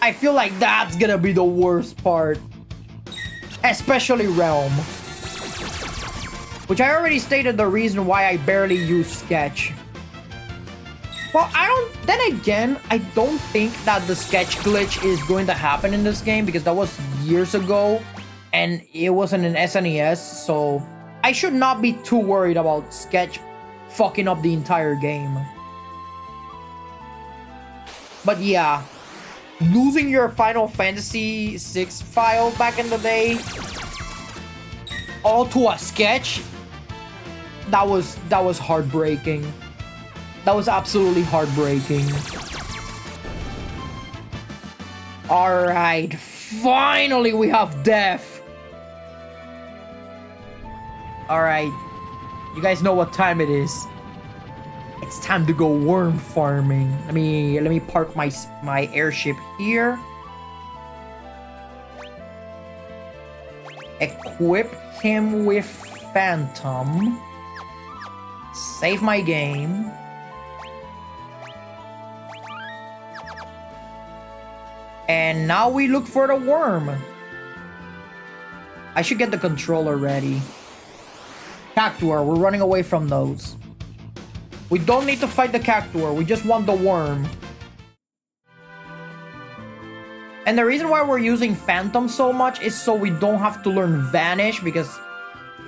I feel like that's gonna be the worst part. Especially Realm. Which I already stated the reason why I barely use Sketch. Well, then again, I don't think that the sketch glitch is going to happen in this game because that was years ago and it wasn't an SNES, so I should not be too worried about sketch fucking up the entire game. But yeah, losing your Final Fantasy VI file back in the day all to a sketch, that was heartbreaking. That was absolutely heartbreaking. Alright, finally we have Death. Alright, you guys know what time it is. It's time to go worm farming. Let me park my airship here. Equip him with Phantom. Save my game. And now we look for the worm. I should get the controller ready. Cactuar, we're running away from those. We don't need to fight the Cactuar, we just want the worm. And the reason why we're using Phantom so much is so we don't have to learn Vanish, because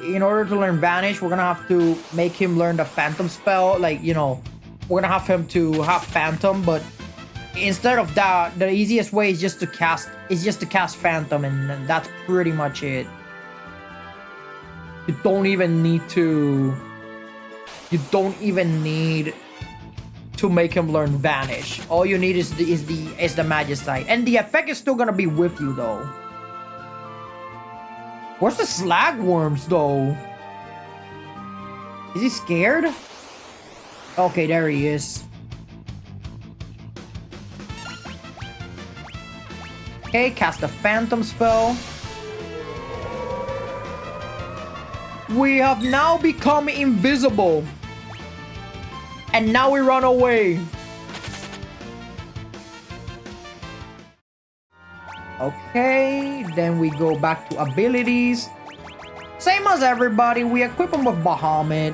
in order to learn Vanish, we're gonna have to make him learn the Phantom spell. Like, you know, we're gonna have him to have Phantom, but instead of that, the easiest way is just to cast Phantom, and that's pretty much it. You don't even need to make him learn Vanish. All you need is the Magicite, and the effect is still gonna be with you though. Where's the Slagworms though? Is he scared? Okay, there he is. Okay, cast the Phantom spell. We have now become invisible. And now we run away. Okay, then we go back to abilities. Same as everybody, we equip them with Bahamut.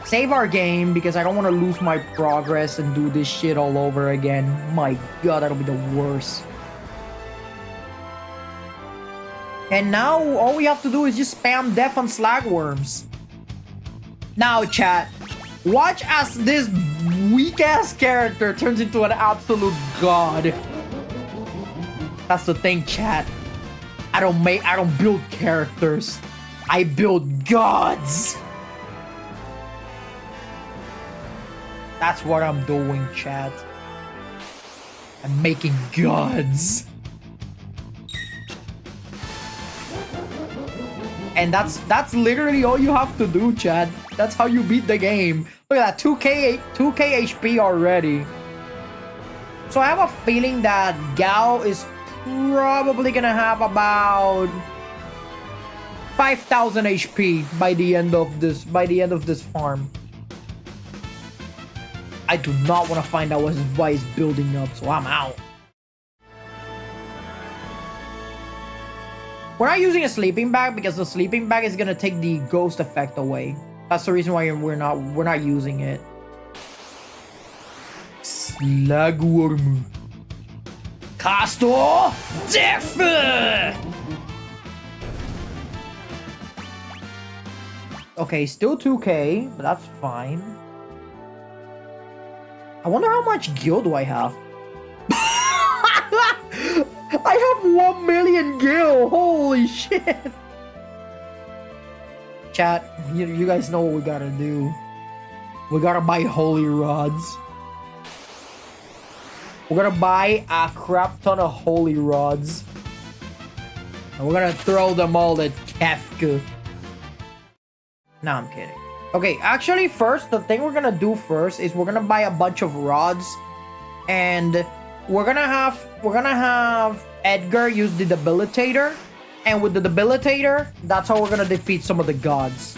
Save our game because I don't want to lose my progress and do this shit all over again. My god, that'll be the worst. And now all we have to do is just spam death on Slagworms. Now, chat, watch as this weak-ass character turns into an absolute god. That's the thing, chat. I don't build characters. I build gods. That's what I'm doing, chat. I'm making gods. And that's literally all you have to do, chat. That's how you beat the game. Look at that, 2k HP already. So I have a feeling that Gao is probably gonna have about 5,000 HP by the end of this farm. I do not want to find out why he's building up, so I'm out. We're not using a sleeping bag because the sleeping bag is gonna take the ghost effect away. That's the reason why we're not using it. Slagworm. Castor Death! Okay, still 2k, but that's fine. I wonder how much gil do I have? I have 1 million gil! Holy shit! Chat, you guys know what we gotta do. We gotta buy holy rods. We're gonna buy a crap ton of holy rods. And we're gonna throw them all at Kefka. No, I'm kidding. Okay, actually first, the thing we're gonna do first is we're gonna buy a bunch of rods. And we're gonna have Edgar use the debilitator. And with the debilitator, that's how we're gonna defeat some of the gods.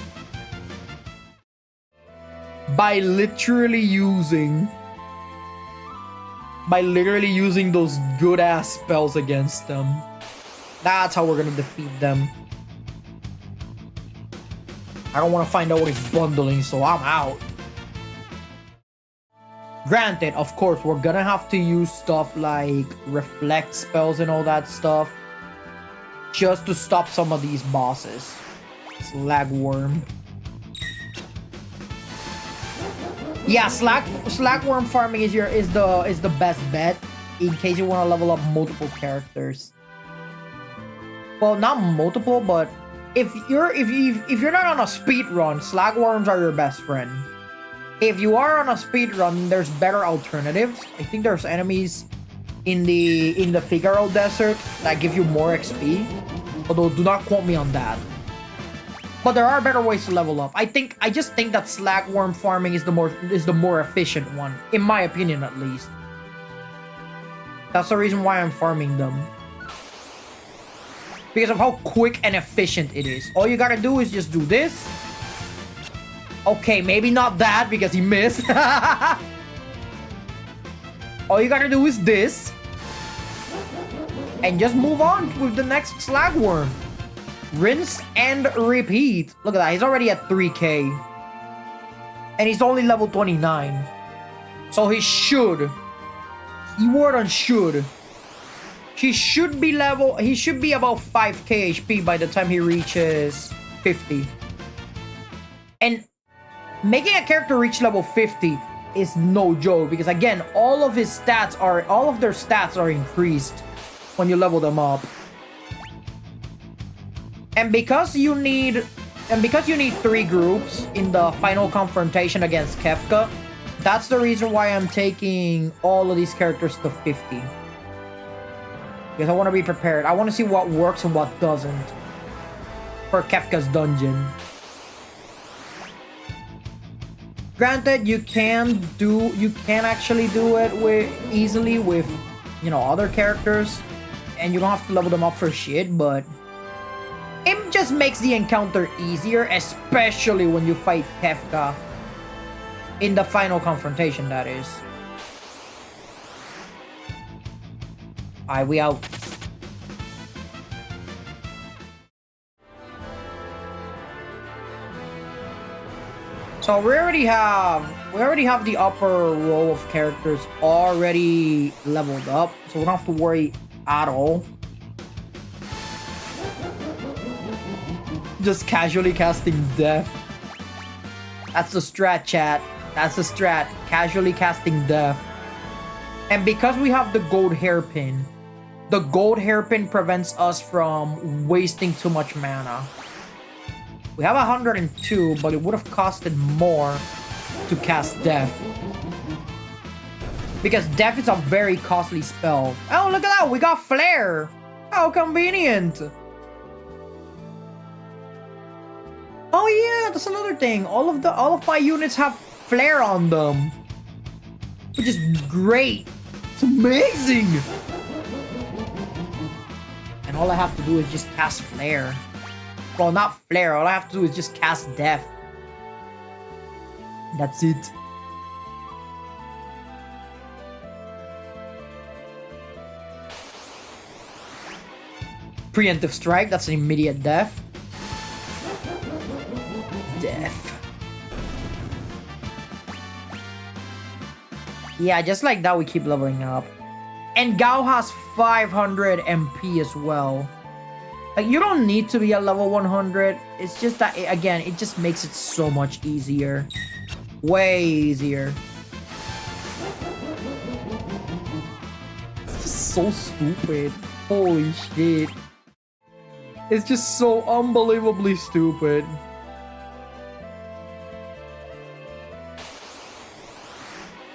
By literally using those good ass spells against them. That's how we're gonna defeat them. I don't want to find out what he's bundling, so I'm out. Granted, of course, we're gonna have to use stuff like reflect spells and all that stuff just to stop some of these bosses. Slagworm. Yeah, slagworm farming is the best bet in case you want to level up multiple characters. Well, not multiple, but if you're not on a speed run, slagworms are your best friend. If you are on a speed run, there's better alternatives. I think there's enemies in the Figaro Desert that give you more XP. Although do not quote me on that. But there are better ways to level up. I just think that slagworm farming is the more efficient one, in my opinion at least. That's the reason why I'm farming them. Because of how quick and efficient it is. All you gotta do is just do this. Okay, maybe not that because he missed. All you gotta do is this. And just move on with the next slagworm. Rinse and repeat. Look at that. He's already at 3k. And he's only level 29. So he should. Keyword on should. He should be about 5k HP by the time he reaches 50. And making a character reach level 50 is no joke. Because again, all of their stats are increased when you level them up. And because you need 3 groups in the final confrontation against Kefka, that's the reason why I'm taking all of these characters to 50. Because I want to be prepared. I want to see what works and what doesn't for Kefka's dungeon. Granted, you can actually do it easily with you know, other characters, and you don't have to level them up for shit, but it just makes the encounter easier, especially when you fight Kefka in the final confrontation, that is. Alright, we out. So we already have the upper row of characters already leveled up, so we don't have to worry at all. Just casually casting Death. That's the strat, chat. That's the strat. Casually casting Death. And because we have the gold hairpin prevents us from wasting too much mana. We have 102, but it would have costed more to cast Death. Because Death is a very costly spell. Oh, look at that! We got Flare! How convenient! Oh yeah, that's another thing. All of my units have Flare on them. Which is great. It's amazing! And all I have to do is just cast Flare. Well, not Flare. All I have to do is just cast Death. That's it. Preemptive Strike. That's an immediate death. Death. Yeah, just like that, we keep leveling up. And Gao has 500 MP as well. Like, you don't need to be at level 100. It's just that, again, it just makes it so much easier. Way easier. It's just so stupid. Holy shit. It's just so unbelievably stupid.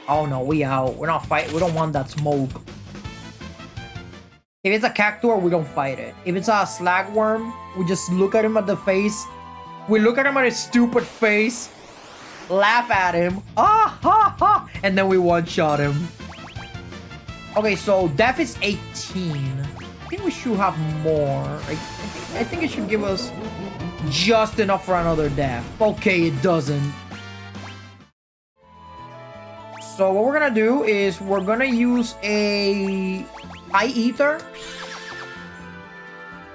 Oh no, we out. We're not fighting. We don't want that smoke. If it's a Cactuar, we don't fight it. If it's a Slagworm, we just look at him at the face. We look at him at his stupid face. Laugh at him. Ah ha ha! And then we one-shot him. Okay, so Death is 18. I think we should have more. I think it should give us just enough for another Death. Okay, it doesn't. So what we're gonna do is we're gonna use a High Ether.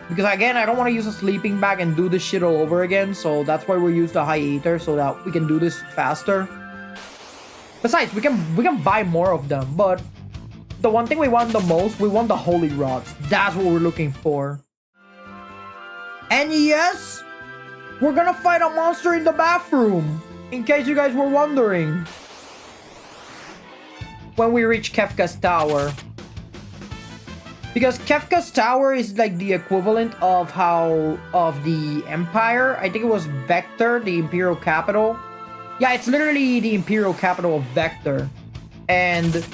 Because again, I don't want to use a sleeping bag and do this shit all over again. So that's why we use the High Ether, so that we can do this faster. Besides, we can buy more of them. But the one thing we want the most, we want the Holy Rods. That's what we're looking for. And yes, we're gonna fight a monster in the bathroom. In case you guys were wondering. When we reach Kefka's Tower. Because Kefka's Tower is like the equivalent of the Empire. I think it was Vector, the Imperial capital. Yeah, it's literally the Imperial capital of Vector. And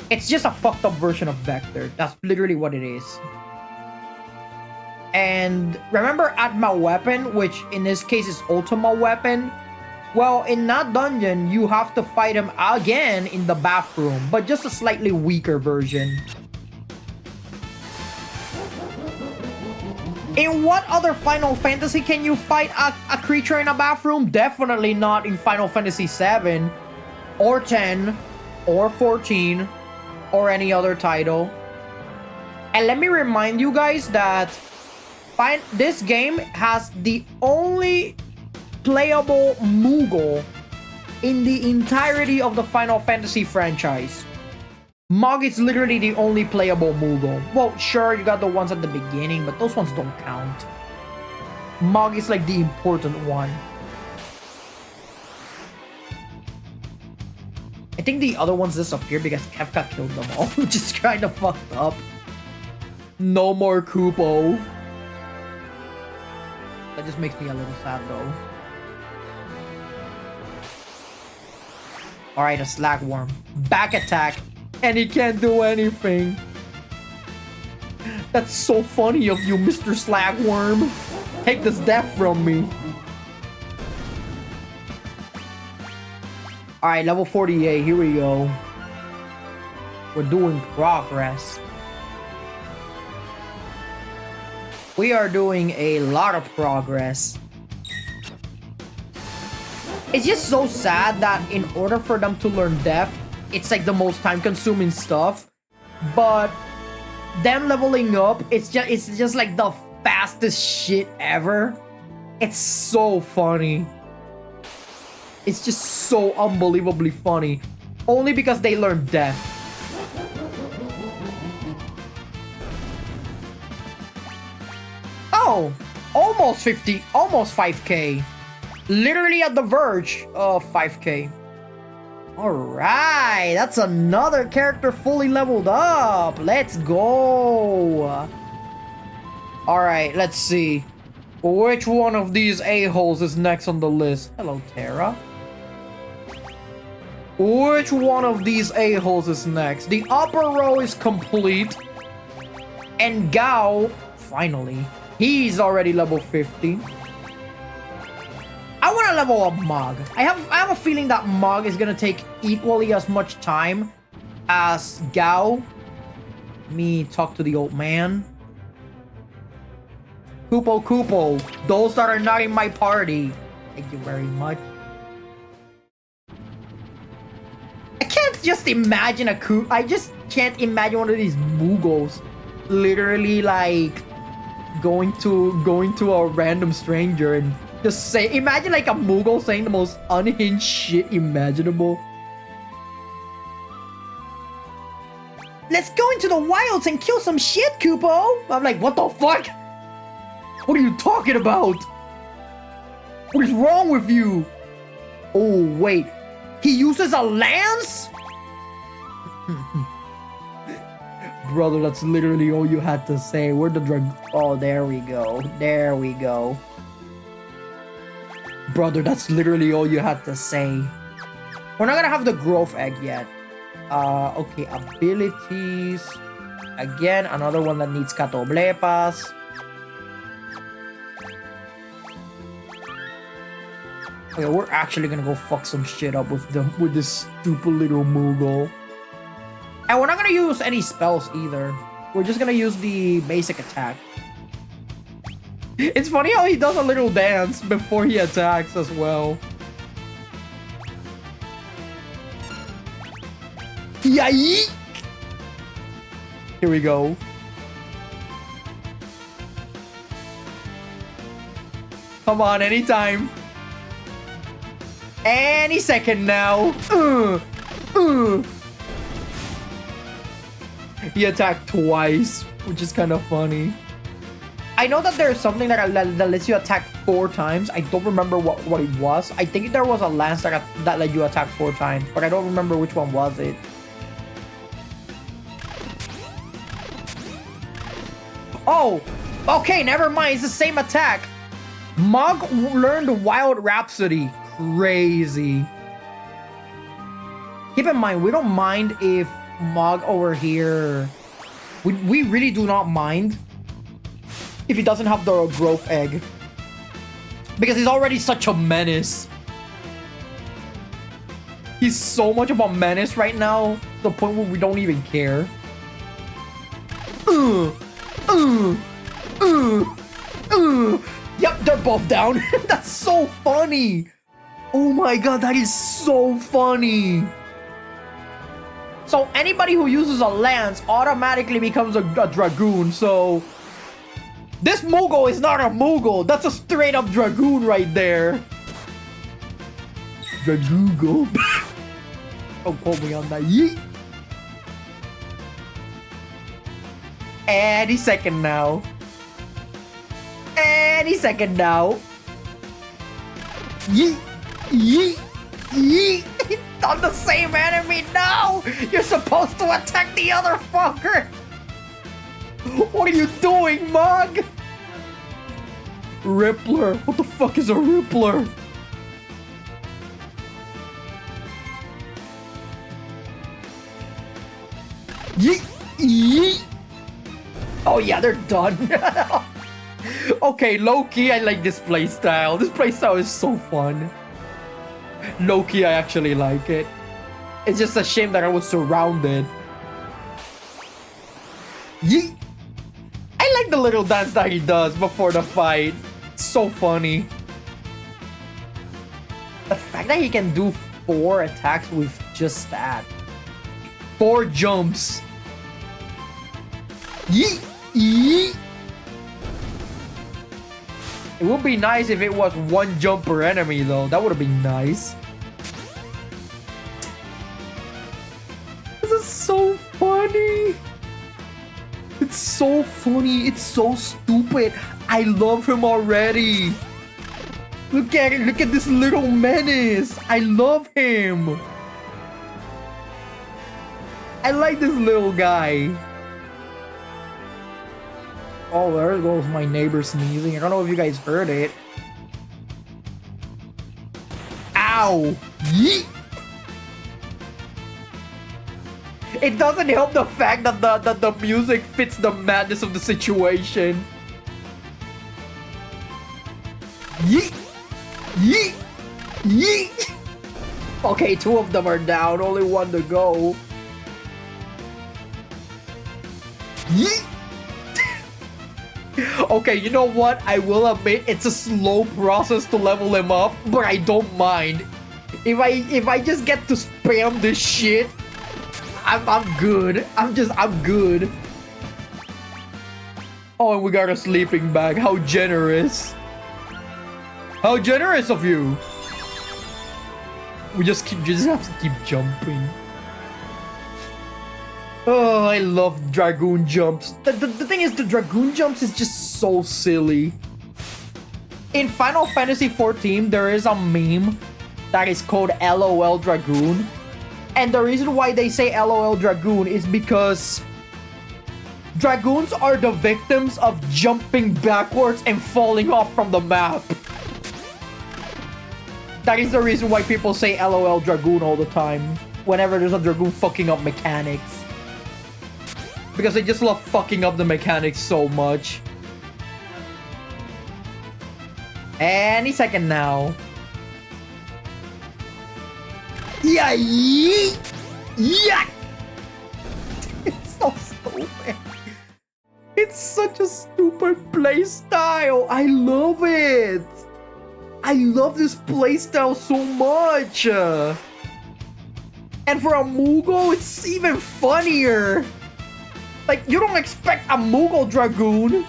it's just a fucked up version of Vector. That's literally what it is. And remember Atma Weapon, which in this case is Ultima Weapon? Well, in that dungeon, you have to fight him again in the bathroom, but just a slightly weaker version. In what other Final Fantasy can you fight a creature in a bathroom? Definitely not in Final Fantasy 7, or 10, or 14, or any other title. And let me remind you guys that this game has the only playable Moogle in the entirety of the Final Fantasy franchise. Mog is literally the only playable Moogle. Well, sure, you got the ones at the beginning, but those ones don't count. Mog is like the important one. I think the other ones disappeared because Kefka killed them all, which is kind of fucked up. No more Kupo. That just makes me a little sad though. Alright, a Slagworm. Back attack. And he can't do anything. That's so funny of you, Mr. Slagworm. Take this death from me. Alright, level 48. Here we go. We're doing progress. We are doing a lot of progress. It's just so sad that in order for them to learn Death, it's like the most time-consuming stuff. But them leveling up, it's just like the fastest shit ever. It's so funny. It's just so unbelievably funny. Only because they learned Death. Oh, almost 5k. Literally at the verge of 5k. Alright, that's another character fully leveled up. Let's go. Alright, let's see. Which one of these a-holes is next on the list? Hello, Terra. Which one of these a-holes is next? The upper row is complete. And Gao, finally, he's already level 50. I want to level up Mog. I have a feeling that Mog is gonna take equally as much time as Gao. Let me talk to the old man. Kupo, those that are not in my party. Thank you very much. I can't just imagine I just can't imagine one of these Moogles literally like going to a random stranger and just say, imagine like a Moogle saying the most unhinged shit imaginable. Let's go into the wilds and kill some shit, Kupo. I'm like, what the fuck? What are you talking about? What is wrong with you? Oh, wait. He uses a lance? Brother, that's literally all you had to say. Where the drug... Oh, there we go. There we go. Brother, that's literally all you had to say. We're not gonna have the growth egg yet. Okay, abilities. Again, another one that needs Catoblepas. Okay, we're actually gonna go fuck some shit up with this stupid little Moogle. And we're not gonna use any spells either. We're just gonna use the basic attack. It's funny how he does a little dance before he attacks as well. Yay! Here we go. Come on, anytime. Any second now. He attacked twice, which is kind of funny. I know that there's something that lets you attack 4 times. I don't remember what it was. I think there was a lance that let you attack 4 times, but I don't remember which one was it. Oh, okay, never mind. It's the same attack. Mog learned Wild Rhapsody. Crazy. Keep in mind, we don't mind if Mog over here... We really do not mind if he doesn't have the growth egg. Because he's already such a menace. He's so much of a menace right now, to the point where we don't even care. Yep, they're both down. That's so funny. Oh my god, that is so funny. So anybody who uses a lance automatically becomes a dragoon, so... This Moogle is not a Moogle. That's a straight up dragoon right there. Dragoogle. Don't quote me on that. Yeet. Any second now. Any second now. Yeet. Yeet. Yeet. On the same enemy. No. You're supposed to attack the other fucker. What are you doing, Mog? Rippler. What the fuck is a Rippler? Yeet. Yeet. Oh yeah, they're done. Okay, low-key, I like this playstyle. This playstyle is so fun. Low-key, I actually like it. It's just a shame that I was surrounded. Yeet! I like the little dance that he does before the fight. It's so funny. The fact that he can do 4 attacks with just that. 4 jumps. Yeet! Yeet! It would be nice if it was 1 jump per enemy though. That would have been nice. This is so funny. It's so funny. It's so stupid. I love him already. Look at it. Look at this little menace. I love him. I like this little guy. Oh, there goes my neighbor sneezing. I don't know if you guys heard it. Ow! Yeet! It doesn't help the fact that the music fits the madness of the situation. Yeet! Yeet! Yeet! Okay, 2 of them are down. Only 1 to go. Yeet! Okay, you know what? I will admit it's a slow process to level him up, but I don't mind. If I just get to spam this shit, I'm good. I'm good. Oh, and we got a sleeping bag. How generous. How generous of you. We just have to keep jumping. Oh, I love Dragoon jumps. The thing is, the Dragoon jumps is just so silly. In Final Fantasy XIV, there is a meme that is called LOL Dragoon. And the reason why they say LOL Dragoon is because Dragoons are the victims of jumping backwards and falling off from the map. That is the reason why people say LOL Dragoon all the time whenever there's a Dragoon fucking up mechanics. Because they just love fucking up the mechanics so much. Any second now. Yeah! Yeah! It's so stupid. It's such a stupid playstyle. I love it. I love this playstyle so much. And for a Moogle, it's even funnier. Like, you don't expect a Moogle Dragoon.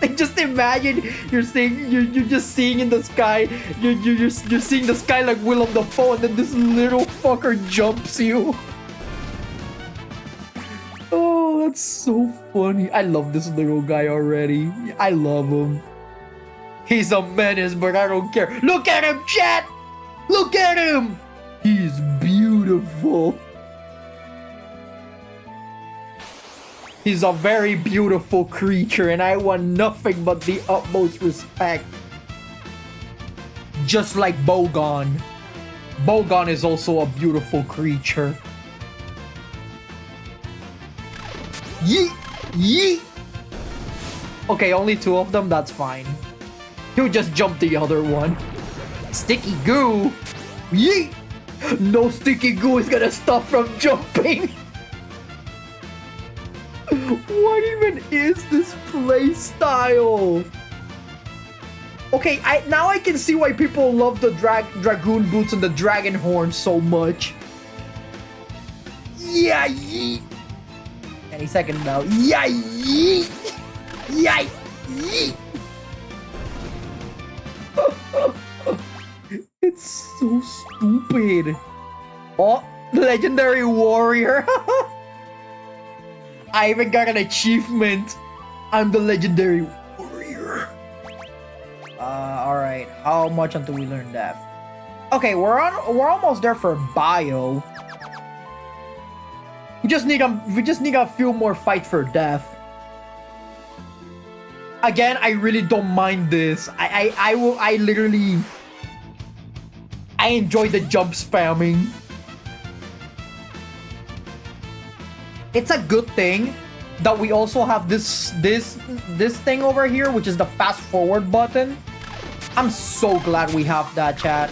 Like, just imagine you're just seeing in the sky. You're seeing the sky like Willem Dafoe, and then this little fucker jumps you. Oh, that's so funny. I love this little guy already. I love him. He's a menace, but I don't care. Look at him, chat! Look at him! He's beautiful. He's a very beautiful creature, and I want nothing but the utmost respect. Just like Bogon. Bogon is also a beautiful creature. Yeet! Yeet! Okay, only 2 of them, that's fine. He'll just jump the other one. Sticky goo! Yeet! No sticky goo is gonna stop from jumping! What even is this playstyle? Okay, now I can see why people love the Dragoon boots and the dragon horn so much. Yeah, yeet! Any second now. Yeah, yeet! Yeah, yeet! It's so stupid. Oh, legendary warrior. I even got an achievement. I'm the legendary warrior. Alright. How much until we learn death? Okay, we're almost there for bio. We just need a few more fights for death. Again, I really don't mind this. I literally enjoy the jump spamming. It's a good thing that we also have this thing over here, which is the fast forward button. I'm so glad we have that, chat.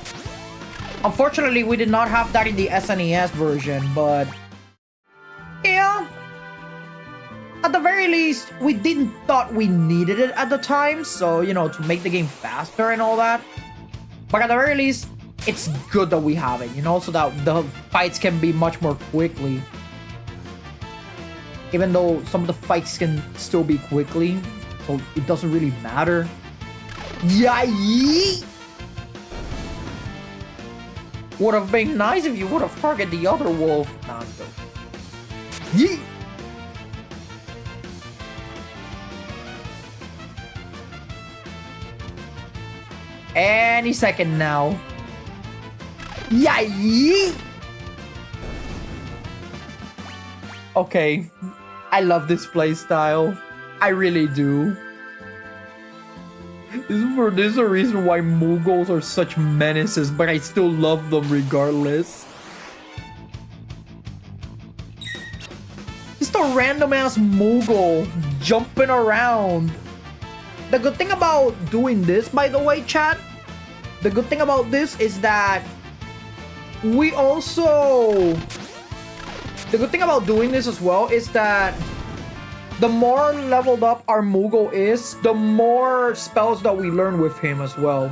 Unfortunately, we did not have that in the SNES version, but Yeah. At the very least, we didn't thought we needed it at the time, so, you know, to make the game faster and all that. But at the very least, it's good that we have it, you know, so that the fights can be much more quickly. Even though some of the fights can still be quickly, so it doesn't really matter. Yay! Would have been nice if you would have targeted the other wolf. Nah, I'm joking. Yee! Any second now. Yay! Okay, I love this playstyle. I really do. This is a reason why Moogles are such menaces, but I still love them regardless. Just a random ass Moogle jumping around. The good thing about doing this, by the way, chat, the good thing about this is that we also... The good thing about doing this as well is that the more leveled up our Moogle is, the more spells that we learn with him as well.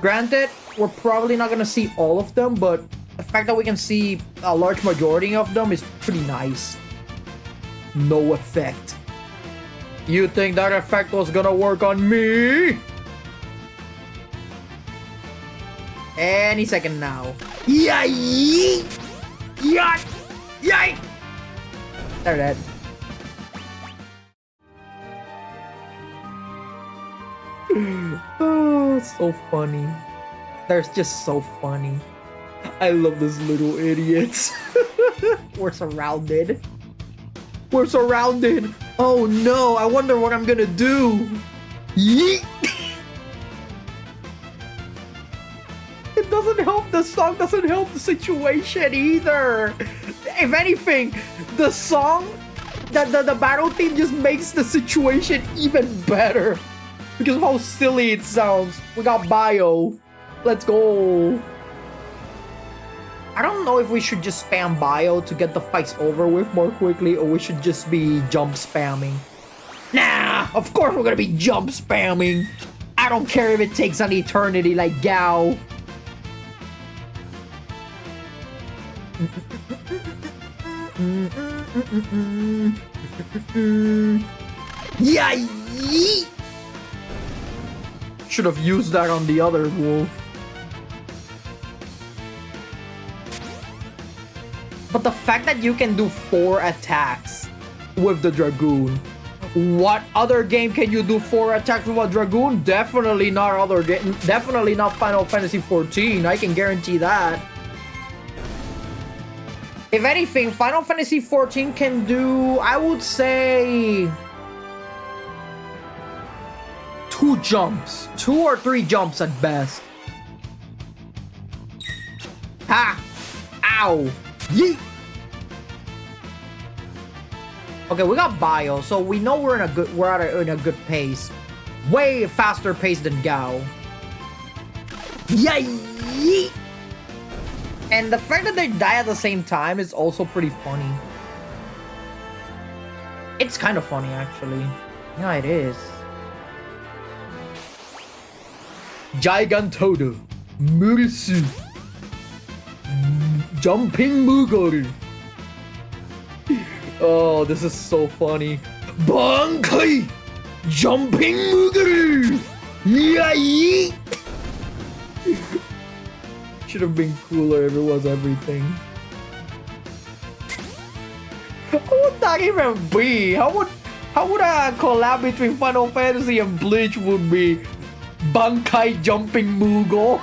Granted, we're probably not gonna see all of them, but the fact that we can see a large majority of them is pretty nice. No effect. You think that effect was gonna work on me? Any second now. Yay! Yay! Yay! They're dead. Oh, so funny. They're just so funny. I love these little idiots. We're surrounded. We're surrounded. Oh no, I wonder what I'm gonna do. Yeet! It doesn't help. The song doesn't help the situation either. If anything, the song, the battle theme just makes the situation even better because of how silly it sounds. We got Bio. Let's go. I don't know if we should just spam Bio to get the fights over with more quickly, or we should just be jump spamming. Nah, of course we're gonna be jump spamming. I don't care if it takes an eternity like Gao. Yay! Should have used that on the other wolf. But the fact that you can do 4 attacks with the Dragoon. What other game can you do 4 attacks with a Dragoon? Definitely not other game. Definitely not Final Fantasy XIV. I can guarantee that. If anything, Final Fantasy XIV can do, I would say, 2 jumps. 2 or 3 jumps at best. Ha! Ow! Yeet! Okay, we got Bio, so we know we're in a good pace. Way faster pace than Gao. Yay! And the fact that they die at the same time is also pretty funny. It's kind of funny, actually. Yeah, it is. Gigantodo. Murisu. Jumping Moogle. Oh, this is so funny. Bankai! Jumping Moogle! Yay! Should have been cooler if it was everything. What would that even be? How would a collab between Final Fantasy and Bleach would be? Bankai Jumping Moogle.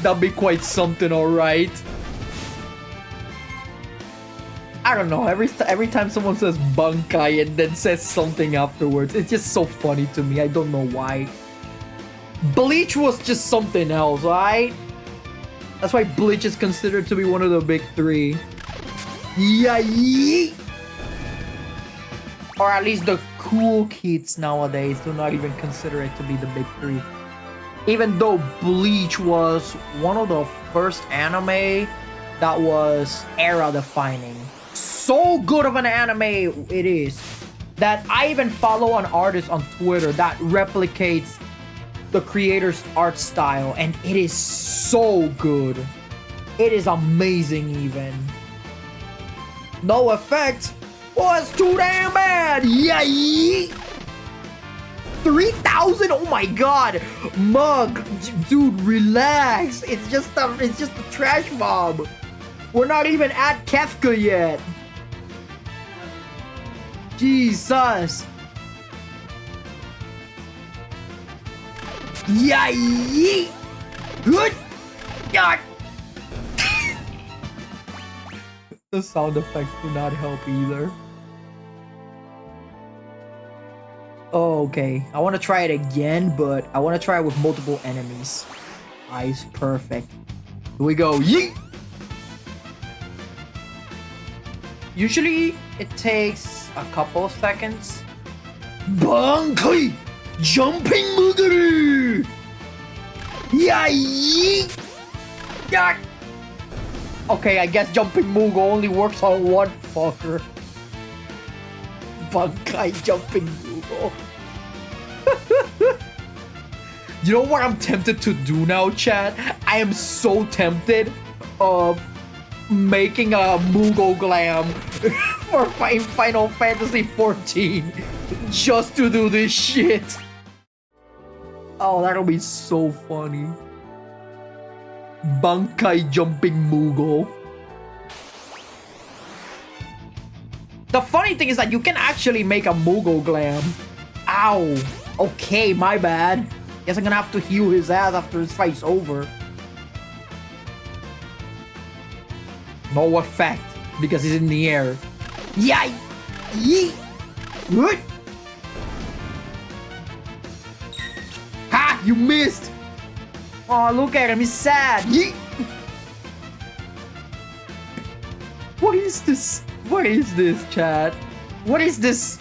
That'd be quite something, alright. I don't know, every time someone says Bankai and then says something afterwards, it's just so funny to me. I don't know why. Bleach was just something else, right? That's why Bleach is considered to be one of the big 3. Yay! Or at least the cool kids nowadays do not even consider it to be the big 3. Even though Bleach was one of the first anime that was era defining. So good of an anime it is that I even follow an artist on Twitter that replicates the creator's art style, and it is so good. It is amazing even. No effect was too damn bad. Yay! 3,000? Oh my god. Mug, dude, relax. It's just a trash mob. We're not even at Kefka yet. Jesus. Yay! Good. God. The sound effects do not help either. Oh, okay. I want to try it again, but I want to try it with multiple enemies. Nice, perfect. Here we go. Yeet! Usually, it takes a couple of seconds. Bankai! Jumping Muguru! Yay! Yeah! Okay, I guess Jumping Mugo only works on one fucker. Bankai Jumping Mugo. You know what I'm tempted to do now, chat? I am so tempted of making a Mugo Glam for Final Fantasy 14 just to do this shit. Oh, that'll be so funny. Bankai Jumping Mugo. The funny thing is that you can actually make a Mugo Glam. Ow. Okay, my bad. Guess I'm gonna have to heal his ass after this fight's over. No effect, because he's in the air. Yay! Yeet! Good! Ha! You missed! Oh, look at him, he's sad. Yeet! What is this? What is this, chat? What is this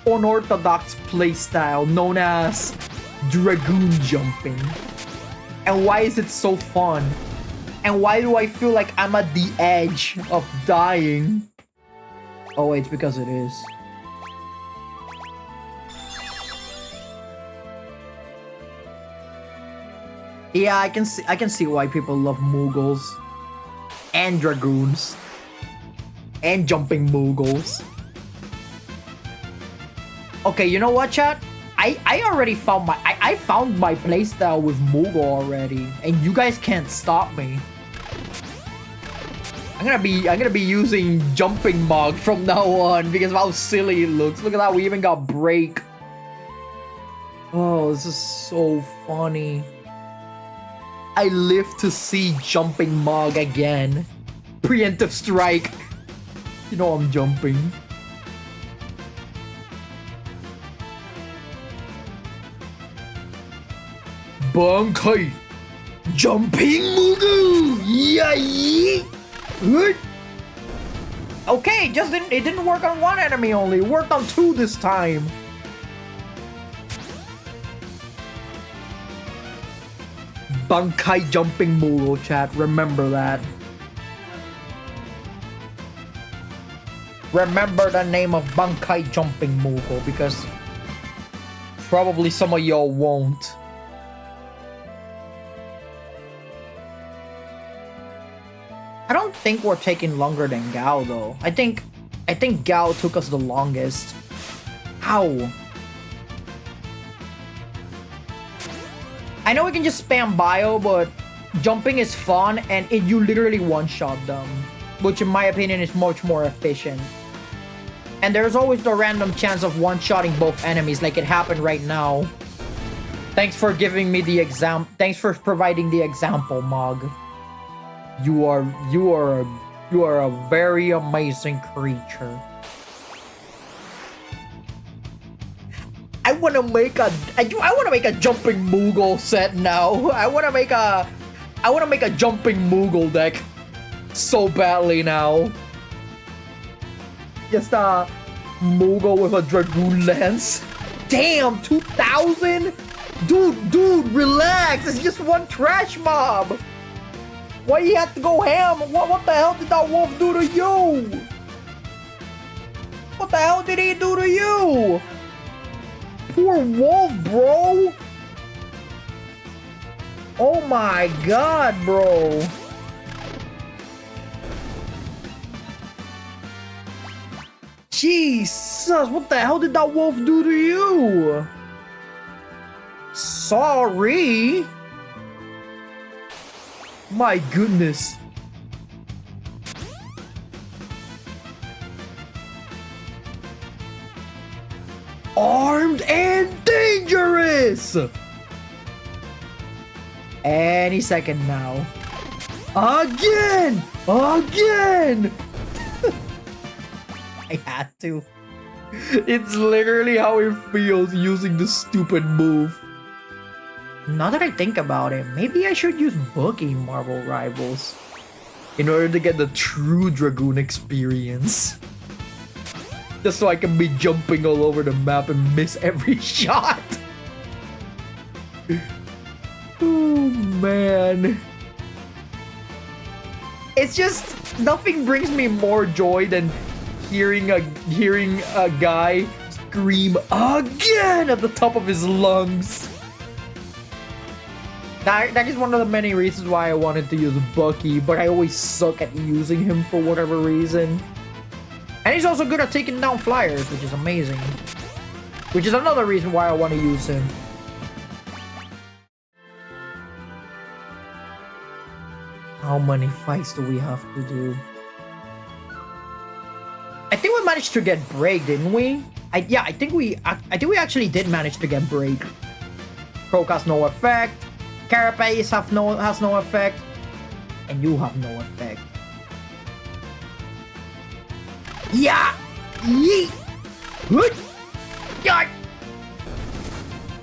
unorthodox playstyle known as Dragoon Jumping? And why is it so fun? And why do I feel like I'm at the edge of dying? Oh wait, it's because it is. Yeah, I can see why people love Mughals and Dragoons and Jumping Mughals. Okay, you know what, chat? I already found I found my playstyle with Mughal already, and you guys can't stop me. I'm gonna be using Jumping Mog from now on because of how silly it looks. Look at that, we even got Break. Oh, this is so funny. I live to see Jumping Mog again. Preemptive strike. You know I'm jumping. Bankai Jumping Mugu! Yay! Good. Okay, it didn't work on one enemy only. It worked on two this time. Bankai Jumping Mugu, chat. Remember that. Remember the name of Bankai Jumping Mugu, because probably some of y'all won't. I don't think we're taking longer than Gao though. I think Gao took us the longest. Ow. I know we can just spam bio, but jumping is fun and you literally one-shot them, which in my opinion is much more efficient. And there's always the random chance of one-shotting both enemies like it happened right now. Thanks for giving me the thanks for providing the example, Mog. You are a very amazing creature. I wanna make a Jumping Moogle set now. I wanna make a Jumping Moogle deck so badly now. Just a Moogle with a Dragoon lance. Damn, 2,000? Dude, relax. It's just one trash mob. Why you have to go ham? What the hell did that wolf do to you? What the hell did he do to you? Poor wolf, bro. Oh my god, bro. Jesus, what the hell did that wolf do to you? Sorry. My goodness. Armed and dangerous. Any second now. Again. I had to. It's literally how it feels using the stupid move. Now that I think about it, maybe I should use Boogie Marvel Rivals in order to get the true Dragoon experience. Just so I can be jumping all over the map and miss every shot. Oh man. It's just nothing brings me more joy than hearing a guy scream again at the top of his lungs. That is one of the many reasons why I wanted to use Bucky, but I always suck at using him for whatever reason. And he's also good at taking down flyers, which is amazing. Which is another reason why I want to use him. How many fights do we have to do? I think we managed to get break, didn't we? I think we actually did manage to get break. Croak has no effect. Carapace has no effect. And you have no effect. Yeah! Yeet! Hoot! Yeah!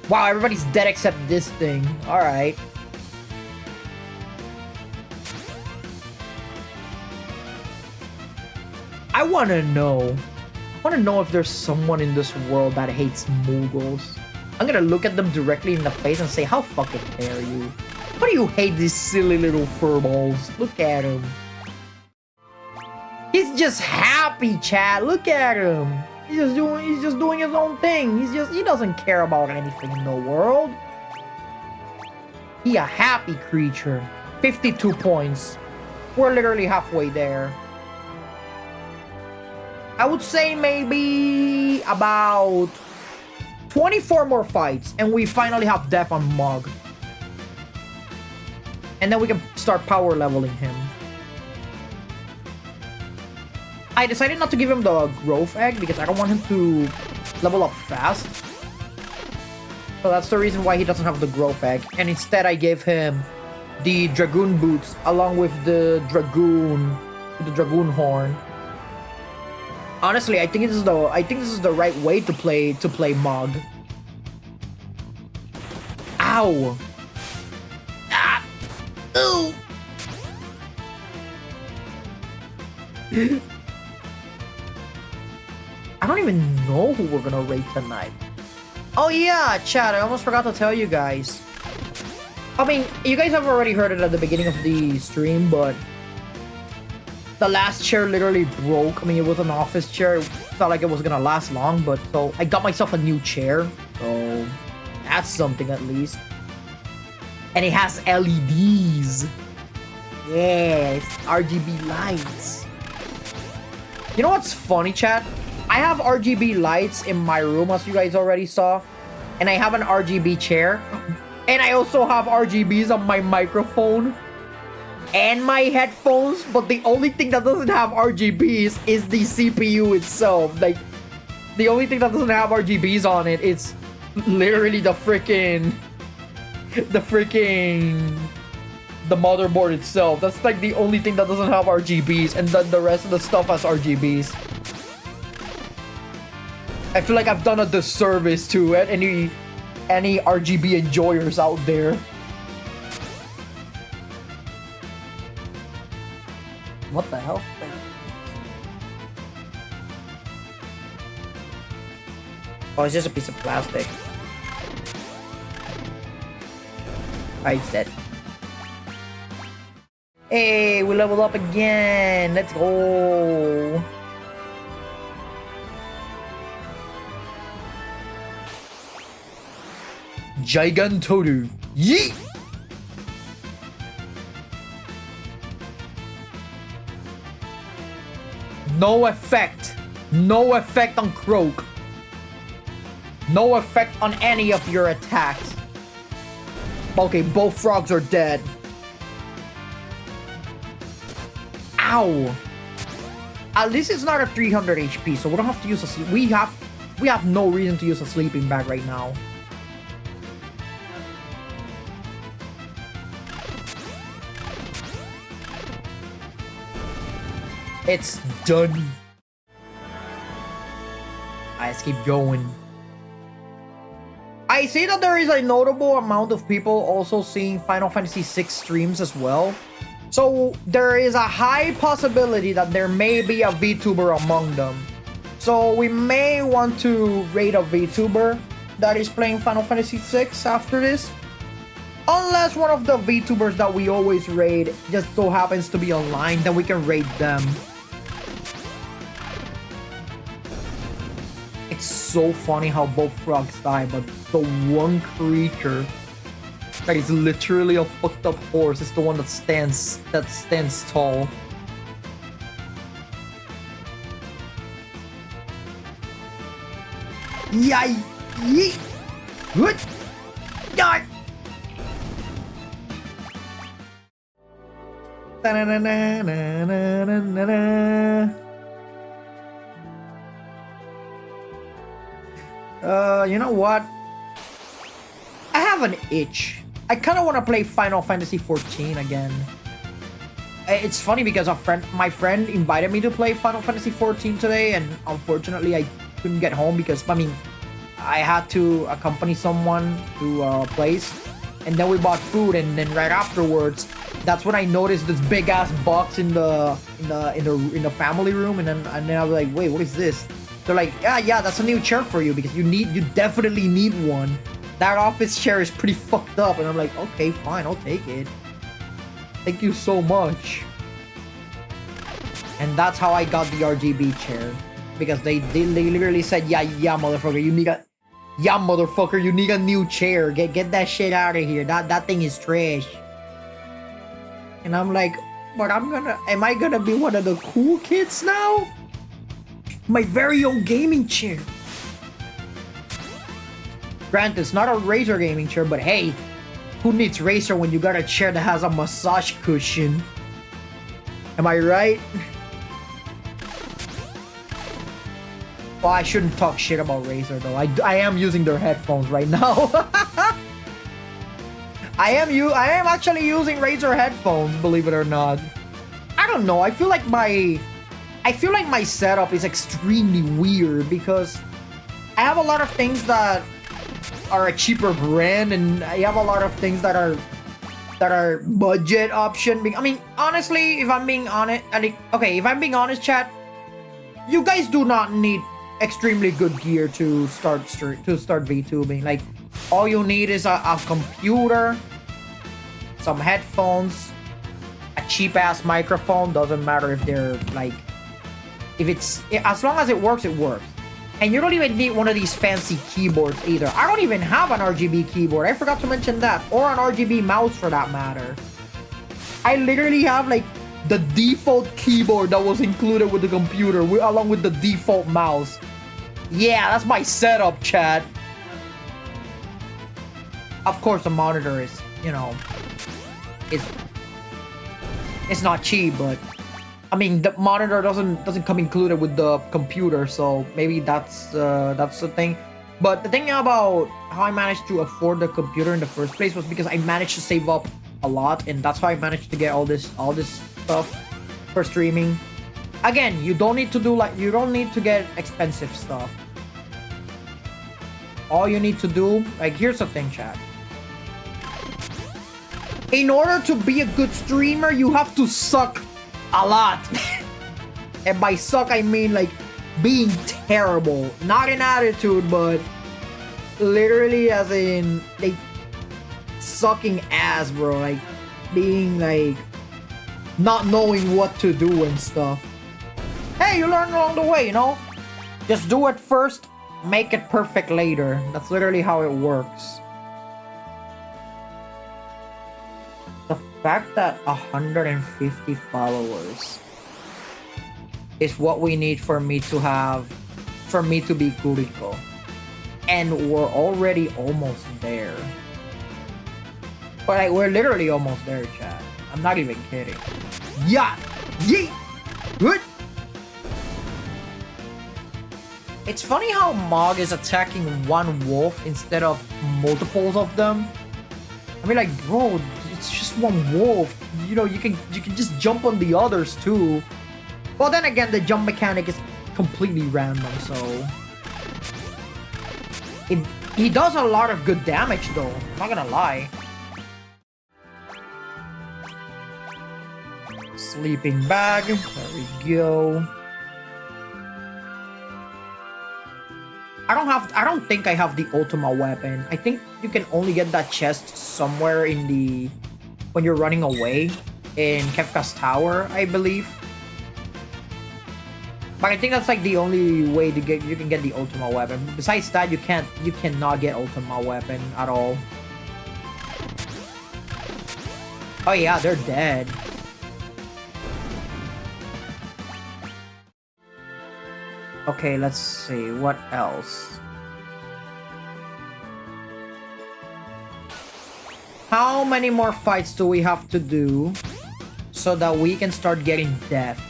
Wow, everybody's dead except this thing. Alright. I wanna know if there's someone in this world that hates Moogles. I'm gonna look at them directly in the face and say, how fucking dare you? Why do you hate these silly little furballs? Look at him. He's just happy, chat. Look at him. He's just doing his own thing. He doesn't care about anything in the world. He a happy creature. 52 points. We're literally halfway there. I would say maybe about 24 more fights and we finally have death on Mog. And then we can start power leveling him. I decided not to give him the growth egg because I don't want him to level up fast. So that's the reason why he doesn't have the growth egg. And instead I gave him the Dragoon boots along with the Dragoon horn. Honestly, I think this is the right way to play Mog. Ow! Ah! Ooh! I don't even know who we're gonna raid tonight. Oh yeah, chat, I almost forgot to tell you guys. I mean, you guys have already heard it at the beginning of the stream, but the last chair literally broke. I mean, it was an office chair. It felt like it was gonna last long, but so I got myself a new chair. So that's something at least. And it has LEDs. Yes, RGB lights. You know what's funny, chat? I have RGB lights in my room, as you guys already saw. And I have an RGB chair. And I also have RGBs on my microphone and my headphones, but the only thing that doesn't have RGBs is the CPU itself. Like, the only thing that doesn't have RGBs on it is literally the motherboard itself. That's like the only thing that doesn't have RGBs, and then the rest of the stuff has RGBs. I feel like I've done a disservice to it. Any RGB enjoyers out there. What the hell? Oh, it's just a piece of plastic. Alright, it's dead. Hey, we leveled up again. Let's go. Gigantoru. Yeet! No effect. No effect on Croak. No effect on any of your attacks. Okay, both frogs are dead. Ow. At least it's not a 300 HP, so we don't have to use a... We have no reason to use a sleeping bag right now. It's done. Let's keep going. I see that there is a notable amount of people also seeing Final Fantasy VI streams as well. So there is a high possibility that there may be a VTuber among them. So we may want to raid a VTuber that is playing Final Fantasy VI after this. Unless one of the VTubers that we always raid just so happens to be online, then we can raid them. It's so funny how both frogs die, but the one creature that is literally a fucked up horse is the one that stands tall. Yay! Yeet! Good! Die! You know what? I have an itch. I kind of want to play Final Fantasy XIV again. It's funny because my friend invited me to play Final Fantasy XIV today, and unfortunately I couldn't get home because, I mean, I had to accompany someone to a place, and then we bought food, and then right afterwards, that's when I noticed this big ass box in the family room, and then I was like, wait, what is this? They're like, yeah, that's a new chair for you because you definitely need one. That office chair is pretty fucked up, and I'm like, okay, fine, I'll take it. Thank you so much. And that's how I got the RGB chair, because they literally said, yeah, motherfucker, you need a new chair. Get that shit out of here. That thing is trash. And I'm like, but am I gonna be one of the cool kids now? My very own gaming chair. Granted, it's not a Razer gaming chair, but hey, who needs Razer when you got a chair that has a massage cushion? Am I right? Well, I shouldn't talk shit about Razer though. I am using their headphones right now. I am actually using Razer headphones, believe it or not. I don't know. I feel like my setup is extremely weird because I have a lot of things that are a cheaper brand, and I have a lot of things that are budget option. I mean, honestly, if I'm being honest, if I'm being honest, chat, you guys do not need extremely good gear to start VTubing. Like, all you need is a computer, some headphones, a cheap ass microphone. Doesn't matter if they're like, as long as it works, it works. And you don't even need one of these fancy keyboards either. I don't even have an RGB keyboard. I forgot to mention that. Or an RGB mouse for that matter. I literally have like the default keyboard that was included with the computer along with the default mouse. Yeah, that's my setup, chat. Of course, the monitor is, you know, it's not cheap, but I mean, the monitor doesn't come included with the computer, so maybe that's the thing. But the thing about how I managed to afford the computer in the first place was because I managed to save up a lot, and that's how I managed to get all this stuff for streaming. Again, you don't need to get expensive stuff. All you need to do, like, here's the thing, chat. In order to be a good streamer, you have to suck a lot. And by suck, I mean like being terrible. Not in attitude, but literally as in like sucking ass, bro. Like, being like, not knowing what to do and stuff. Hey, you learn along the way, you know? Just do it first, make it perfect later. That's literally how it works. The fact that 150 followers is what we need for me to be Kuriko. And we're already almost there. But like, we're literally almost there, chat. I'm not even kidding. Yeah! Yeet! Good! It's funny how Mog is attacking one wolf instead of multiples of them. I mean, like, bro, it's just one wolf. You know, you can just jump on the others too. Well, then again, the jump mechanic is completely random, so he does a lot of good damage, though. I'm not gonna lie. Sleeping bag. There we go. I don't think I have the Ultima weapon. I think you can only get that chest somewhere in the when you're running away in Kefka's Tower, I believe. But I think that's like the only way to you can get the Ultima weapon. Besides that, you cannot get Ultima weapon at all. Oh yeah, they're dead. Okay, let's see, what else? How many more fights do we have to do so that we can start getting death?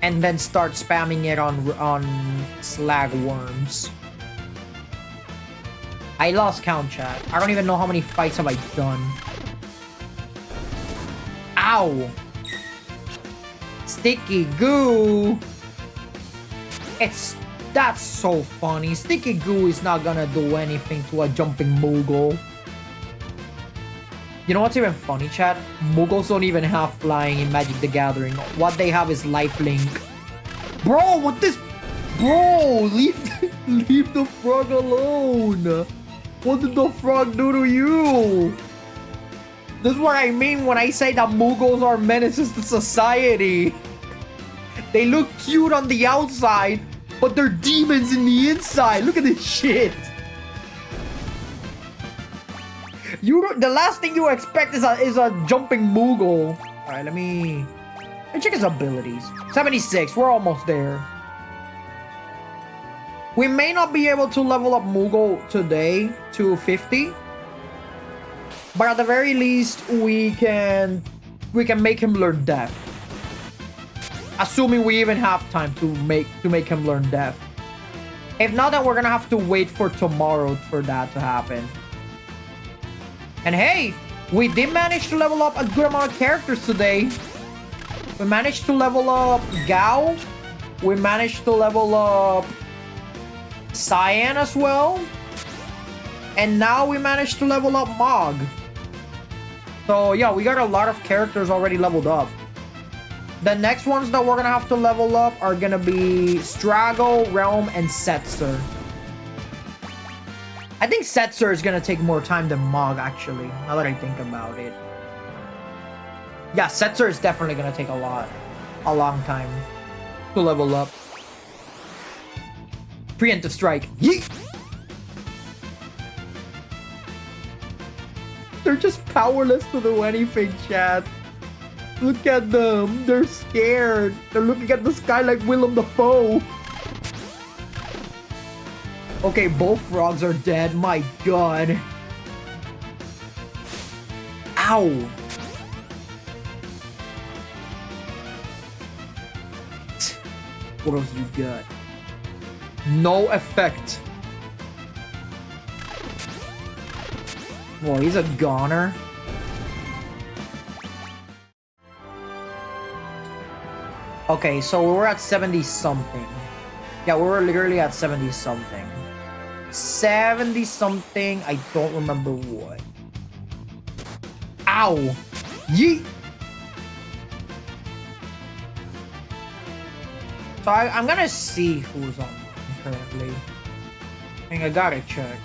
And then start spamming it on slag worms. I lost count, chat. I don't even know how many fights have I done. Ow! Sticky goo! That's so funny. Sticky goo is not gonna do anything to a jumping Moogle. You know what's even funny, chat? Moogles don't even have flying in Magic the Gathering. What they have is lifelink. Bro, what this? Bro, leave the frog alone. What did the frog do to you? This is what I mean when I say that Moogles are menaces to society. They look cute on the outside, but they're demons in the inside. Look at this shit. The last thing you expect is a jumping Moogle. All right, let me check his abilities. 76. We're almost there. We may not be able to level up Moogle today to 50, but at the very least, we can make him learn Death. Assuming we even have time to make him learn Death. If not, then we're gonna have to wait for tomorrow for that to happen. And hey, we did manage to level up a good amount of characters today. We managed to level up Gao. We managed to level up Cyan as well. And now we managed to level up Mog. So yeah, we got a lot of characters already leveled up. The next ones that we're gonna have to level up are gonna be Strago, Realm, and Setzer. I think Setzer is gonna take more time than Mog, actually, now that I think about it. Yeah, Setzer is definitely gonna take a long time to level up. Preemptive strike. Yeet! They're just powerless to do anything, chat. Look at them. They're scared. They're looking at the sky like Willem Dafoe. Okay, both frogs are dead. My god. Ow. What else you got? No effect. Well, he's a goner. Okay, so we're at 70 something. Yeah, we're literally at 70 something. 70 something. I don't remember what. Ow! Yeet! So I'm gonna see who's on currently. I think I gotta check.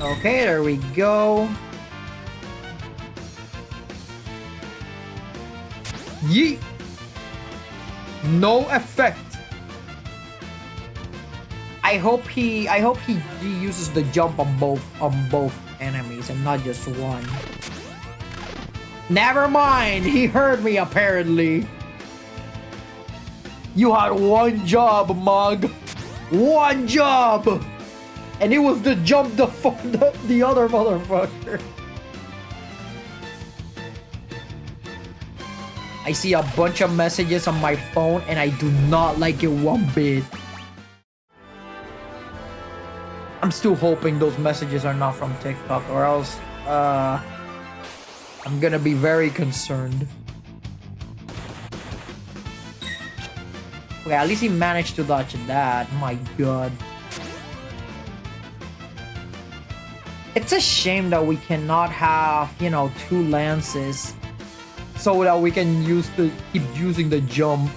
Okay, there we go. Yeet. No effect. I hope he uses the jump on both enemies and not just one. Never mind, he heard me apparently. You had one job, Mug. One job! And it was to jump the other motherfucker. I see a bunch of messages on my phone and I do not like it one bit. I'm still hoping those messages are not from TikTok or else I'm gonna be very concerned. Okay, at least he managed to dodge that. My god. It's a shame that we cannot have, you know, 2 lances so that we can keep using the jump.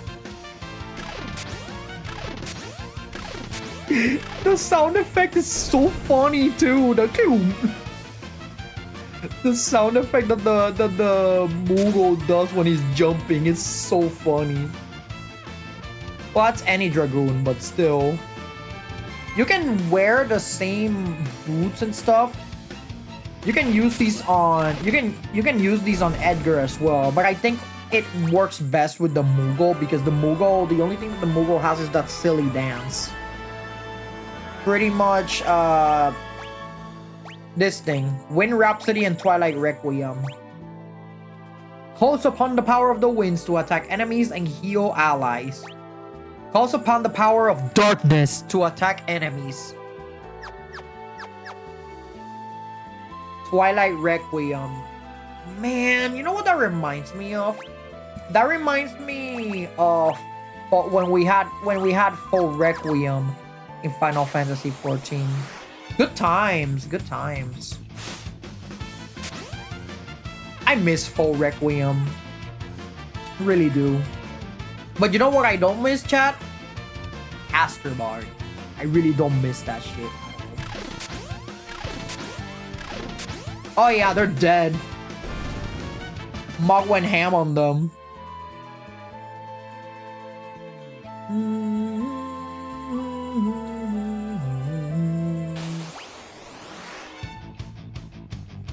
The sound effect is so funny too. The sound effect that the Moogle does when he's jumping is so funny. Well, that's any Dragoon, but still. You can wear the same boots and stuff. You can use these on you can use these on Edgar as well, but I think it works best with the Moogle because the only thing that the Moogle has is that silly dance. Pretty much this thing. Wind Rhapsody and Twilight Requiem. Calls upon the power of the winds to attack enemies and heal allies. Calls upon the power of darkness to attack enemies. Twilight Requiem. Man, you know what that reminds me of? That reminds me of when we had full Requiem in Final Fantasy XIV. Good times, good times. I miss full Requiem. Really do. But you know what I don't miss, chat? Astrobard. I really don't miss that shit. Oh yeah, they're dead. Mog went ham on them.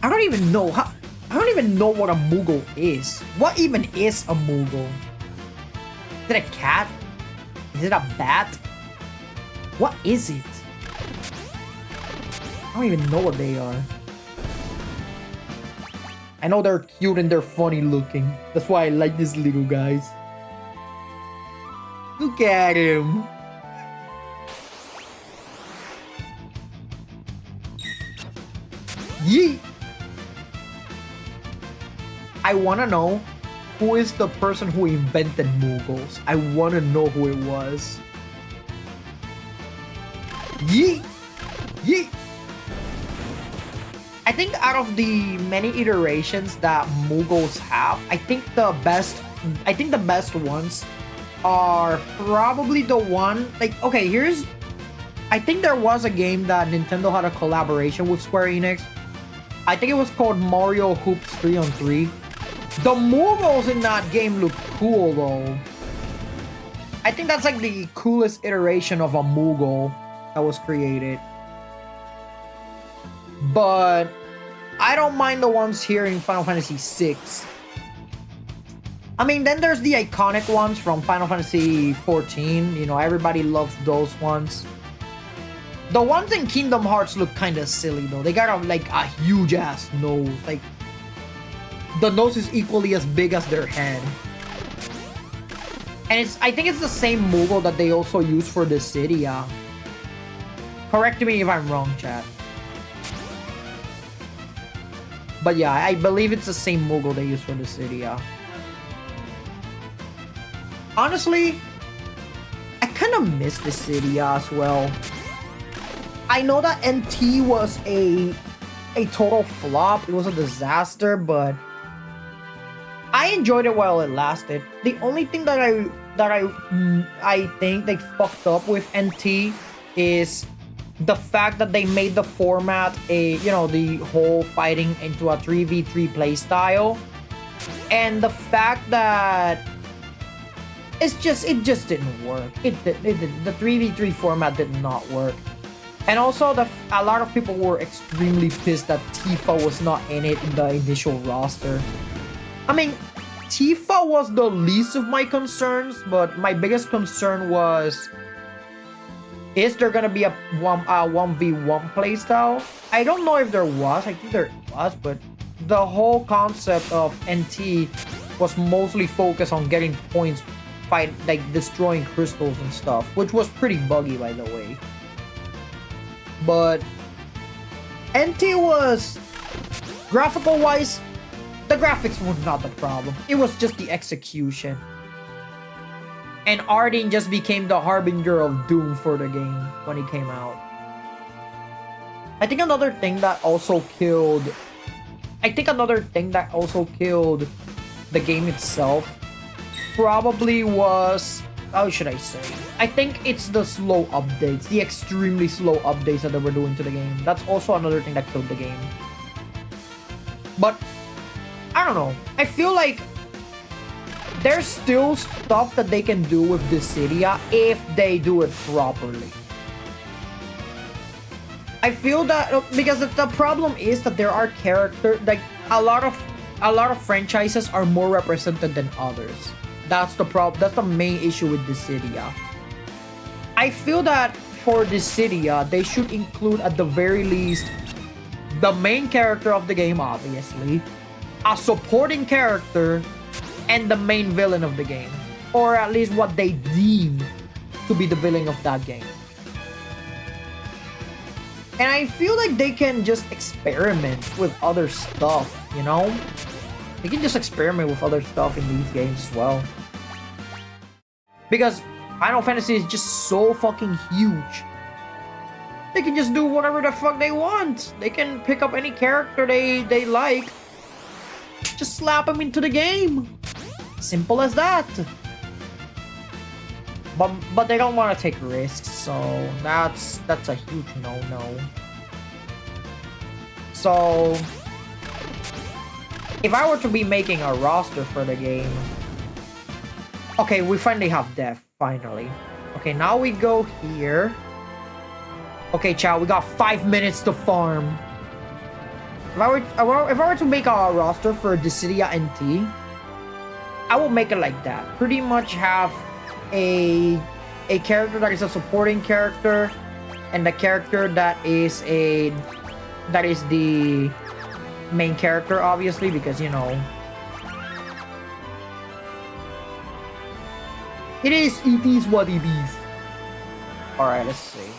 I don't even know what a Moogle is. What even is a Moogle? Is it a cat? Is it a bat? What is it? I don't even know what they are. I know they're cute and they're funny looking. That's why I like these little guys. Look at him. Yeet. I wanna know who is the person who invented Moogles. I wanna know who it was. Yeet. Yeet. I think out of the many iterations that Moogles have, I think the best ones are probably the one, like, okay, I think there was a game that Nintendo had a collaboration with Square Enix. I think it was called Mario Hoops 3-on-3. The Moogles in that game look cool though. I think that's like the coolest iteration of a Moogle that was created. But I don't mind the ones here in Final Fantasy VI. I mean, then there's the iconic ones from Final Fantasy XIV. You know, everybody loves those ones. The ones in Kingdom Hearts look kind of silly though. They got a huge ass nose. Like, the nose is equally as big as their head. And I think it's the same Moogle that they also use for the Dissidia. Correct me if I'm wrong, chat. But yeah, I believe it's the same Moogle they use for the Dissidia. Honestly, I kind of miss the Dissidia as well. I know that NT was a total flop. It was a disaster, but I enjoyed it while it lasted. The only thing that I think they fucked up with NT is the fact that they made the format the whole fighting into a 3v3 playstyle, and the fact that it just didn't work. The 3v3 format did not work. And also, a lot of people were extremely pissed that Tifa was not in it in the initial roster. I mean, Tifa was the least of my concerns, but my biggest concern was, is there gonna be a 1v1 playstyle? I don't know if there was. I think there was, but the whole concept of NT was mostly focused on getting points, like destroying crystals and stuff, which was pretty buggy, by the way. But NT was, graphical wise, the graphics were not the problem. It was just the execution. And Ardyn just became the harbinger of doom for the game when it came out. I think another thing that also killed the game itself probably was, how should I say? I think it's the slow updates, the extremely slow updates that they were doing to the game. That's also another thing that killed the game. But I don't know. I feel like there's still stuff that they can do with Dissidia if they do it properly. I feel that because the problem is that there are characters, like a lot of franchises are more represented than others. That's the problem. That's the main issue with Dissidia. I feel that for Dissidia, they should include at the very least the main character of the game, obviously, a supporting character, and the main villain of the game, or at least what they deem to be the villain of that game. And I feel like they can just experiment with other stuff, you know? They can just experiment with other stuff in these games as well. Because Final Fantasy is just so fucking huge. They can just do whatever the fuck they want. They can pick up any character they like. Just slap them into the game. Simple as that. But they don't want to take risks, so that's a huge no-no. So if I were to be making a roster for the game, okay, we finally have Death, finally. Okay, now we go here. Okay, Chow, we got 5 minutes to farm. If I were to make a roster for Dissidia NT, I will make it like that. Pretty much have a character that is a supporting character, and the character that is the main character, obviously, because you know it is what it is. All right, let's see.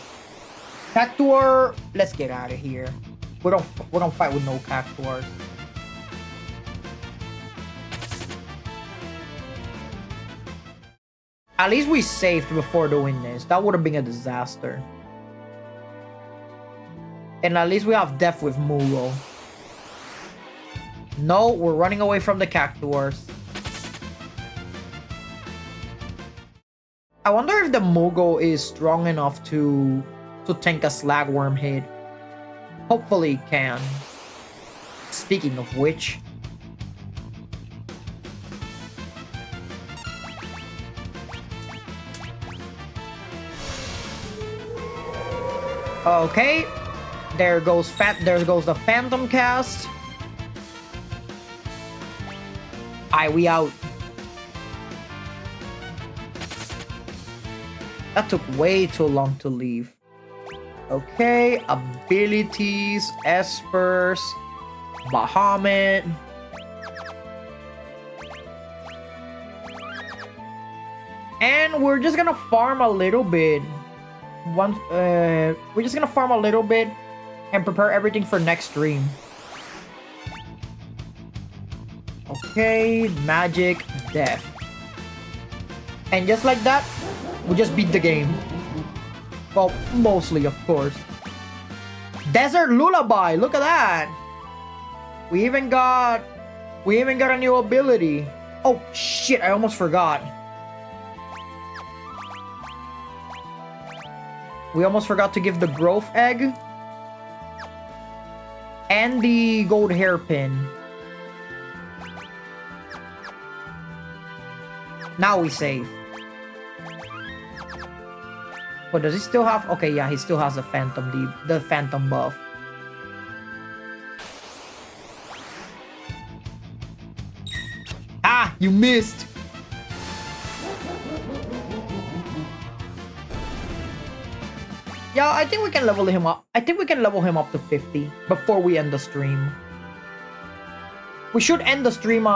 Cactuar, let's get out of here. We don't fight with no Cactuars. At least we saved before doing this. That would have been a disaster. And at least we have Death with Moogle. No, we're running away from the Cactuars. I wonder if the Moogle is strong enough to tank a Slagworm hit. Hopefully it can. Speaking of which. Okay. There goes the Phantom Cast. Aye, we out. That took way too long to leave. Okay, abilities, Espers, Bahamut. And we're just gonna farm a little bit. We're just gonna farm a little bit and prepare everything for next stream. Okay, Magic, Death. And just like that, we just beat the game. Well, mostly, of course. Desert Lullaby, look at that. We even got a new ability. Oh shit, I almost forgot. We almost forgot to give the growth egg. And the gold hairpin. Now we save. But does he still have... Okay, yeah, he still has the phantom buff. Ah, you missed. Yeah, I think we can level him up. I think we can level him up to 50 before we end the stream. We should end the stream,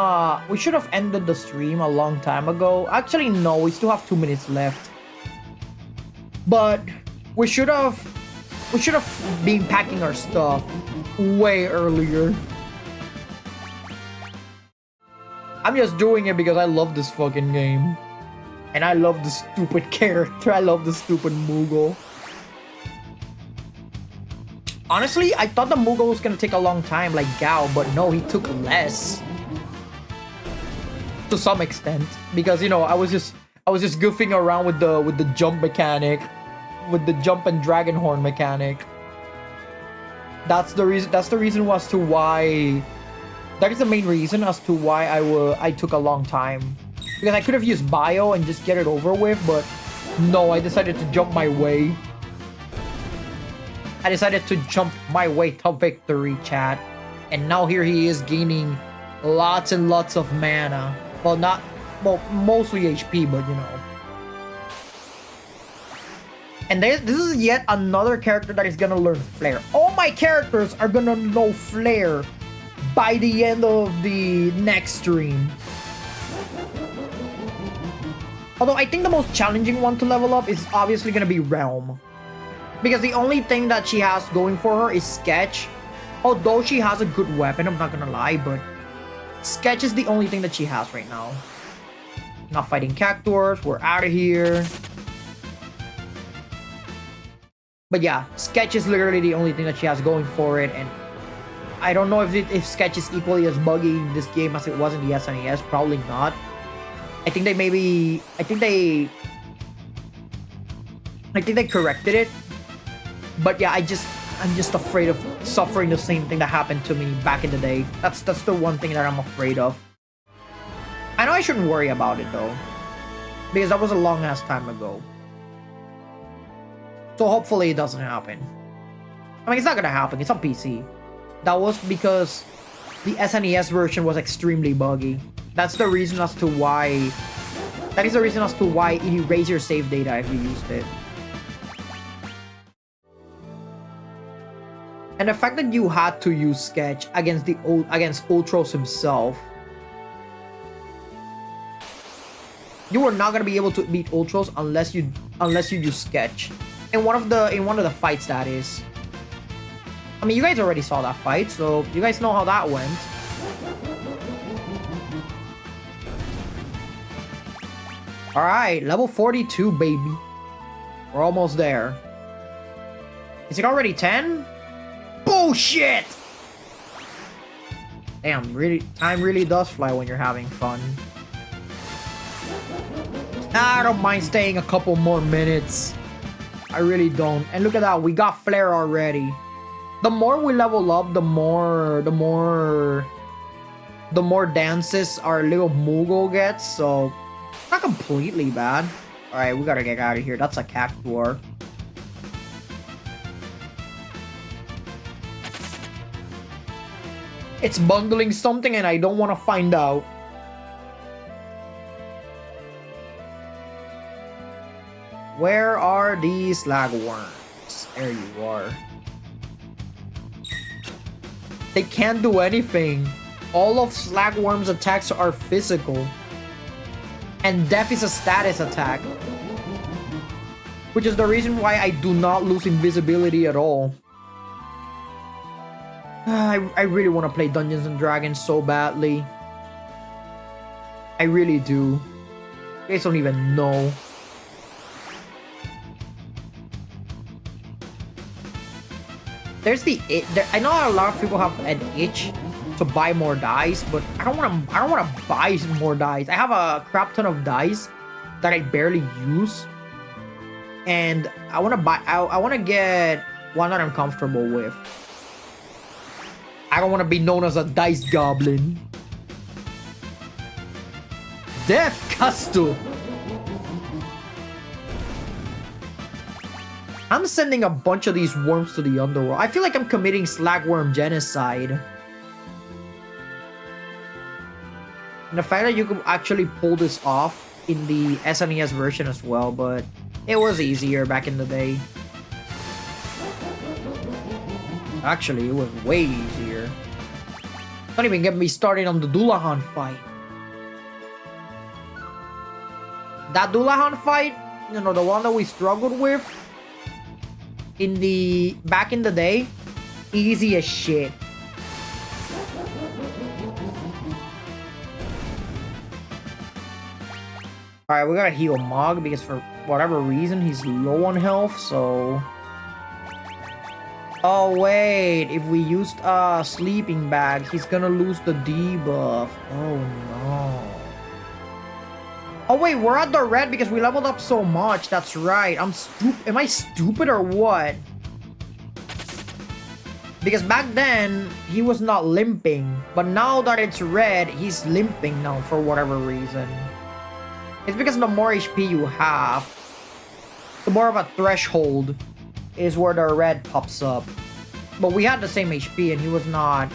we should have ended the stream a long time ago. Actually, no, we still have 2 minutes left. But we should have been packing our stuff way earlier. I'm just doing it because I love this fucking game. And I love the stupid character. I love the stupid Moogle. Honestly, I thought the Moogle was gonna take a long time like Gao, but no, he took less. To some extent. Because, you know, I was just goofing around with the jump mechanic. With the jump and dragon horn mechanic. That's the reason as to why... That is the main reason as to why I took a long time. Because I could have used bio and just get it over with, but no, I decided to jump my way. I decided to jump my way to victory, chat. And now here he is gaining lots and lots of mana. Well, mostly HP, but you know. And this is yet another character that is gonna learn Flare. All my characters are gonna know Flare by the end of the next stream. Although I think the most challenging one to level up is obviously gonna be Realm. Because the only thing that she has going for her is Sketch. Although she has a good weapon, I'm not gonna lie, but Sketch is the only thing that she has right now. Not fighting Cactuars, we're out of here. But yeah, Sketch is literally the only thing that she has going for it, and I don't know if Sketch is equally as buggy in this game as it was in the SNES. Probably not. I think they corrected it. But yeah, I'm just afraid of suffering the same thing that happened to me back in the day. That's the one thing that I'm afraid of. I know I shouldn't worry about it though, because that was a long ass time ago. So hopefully it doesn't happen. I mean, it's not gonna happen. It's on PC. That was because the SNES version was extremely buggy. That's the reason as to why... That is the reason as to why it erased your save data if you used it. And the fact that you had to use Sketch against Ultros himself, you were not gonna be able to beat Ultros unless you use Sketch. In one of the fights, that is. I mean, you guys already saw that fight, so you guys know how that went. Alright, level 42, baby. We're almost there. Is it already 10? Bullshit! Damn, time really does fly when you're having fun. I don't mind staying a couple more minutes. I really don't. And look at that, we got Flare already. The more we level up, the more dances our little Moogle gets, so not completely bad. Alright, we gotta get out of here. That's a Cactuar. It's bundling something and I don't want to find out. Where are these Slagworms? There you are. They can't do anything. All of Slagworm's attacks are physical. And Death is a status attack. Which is the reason why I do not lose invisibility at all. I really want to play Dungeons and Dragons so badly. I really do. You guys don't even know. There's I know a lot of people have an itch to buy more dice, but I don't want to buy more dice. I have a crap ton of dice that I barely use. And I want to buy. I want to get one that I'm comfortable with. I don't want to be known as a dice goblin. Death Custo. I'm sending a bunch of these worms to the underworld. I feel like I'm committing slagworm genocide. And the fact that you could actually pull this off in the SNES version as well, but it was easier back in the day. Actually, it was way easier. Don't even get me started on the Dullahan fight. That Dullahan fight, you know, the one that we struggled with back in the day, easy as shit. Alright, we gotta heal Mog because for whatever reason he's low on health, so... Oh wait, if we used a sleeping bag, he's gonna lose the debuff. Oh no. Oh wait, we're at the red because we leveled up so much. That's right. Am I stupid or what? Because back then, he was not limping. But now that it's red, he's limping now for whatever reason. It's because the more HP you have, the more of a threshold is where the red pops up. But we had the same HP and he was not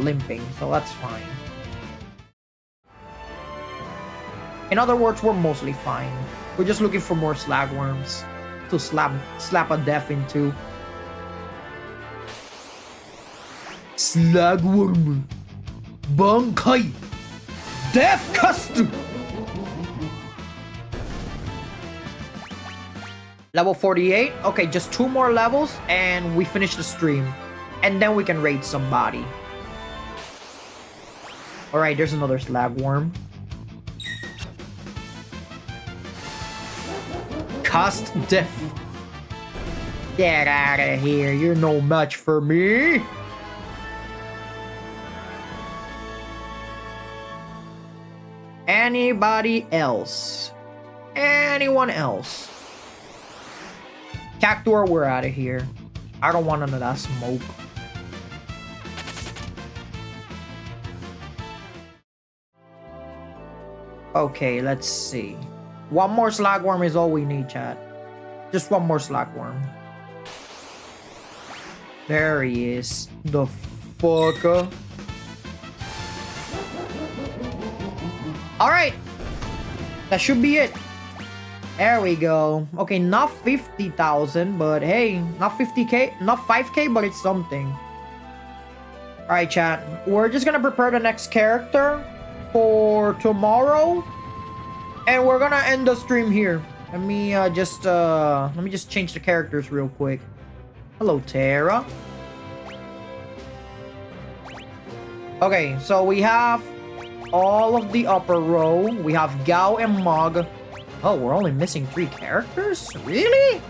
limping, so that's fine. In other words, we're mostly fine. We're just looking for more slagworms to slap a death into. Slagworm Bankai Death Custo. Level 48. Okay, just 2 more levels and we finish the stream. And then we can raid somebody. Alright, there's another slagworm. Cast Death. Get out of here. You're no match for me. Anybody else? Anyone else? Cactuar, we're out of here. I don't want none of that smoke. Okay, let's see. One more slagworm is all we need, chat. Just one more slagworm. There he is. The fucker. Alright. That should be it. There we go. Okay, not 50,000, but hey, not 50k, not 5k, but it's something. Alright, chat. We're just gonna prepare the next character for tomorrow. And we're gonna end the stream here. Let me just change the characters real quick. Hello, Terra. Okay, so we have all of the upper row. We have Gao and Mog. Oh, we're only missing 3 characters? Really?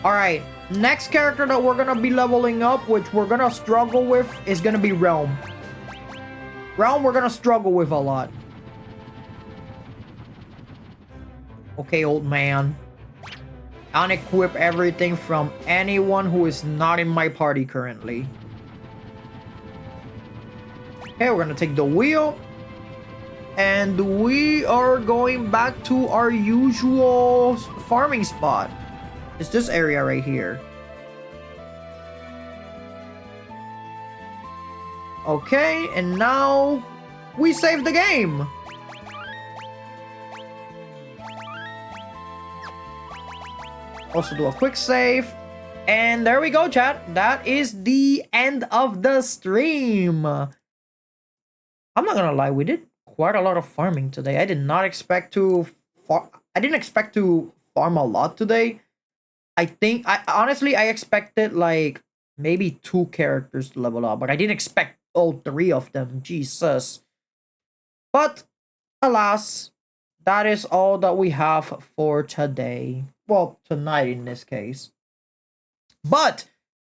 Alright, next character that we're gonna be leveling up, which we're gonna struggle with, is gonna be Realm. Realm, we're gonna struggle with a lot. Okay, old man. Unequip everything from anyone who is not in my party currently. Okay, we're gonna take the wheel. And we are going back to our usual farming spot. It's this area right here. Okay, and now we save the game. Also do a quick save. And there we go, chat. That is the end of the stream. I'm not gonna lie, we did quite a lot of farming today. I did not expect to I didn't expect to farm a lot today. Honestly I expected like maybe 2 characters to level up, but I didn't expect all 3 of them. Jesus. But alas, that is all that we have for today. Well, tonight in this case. But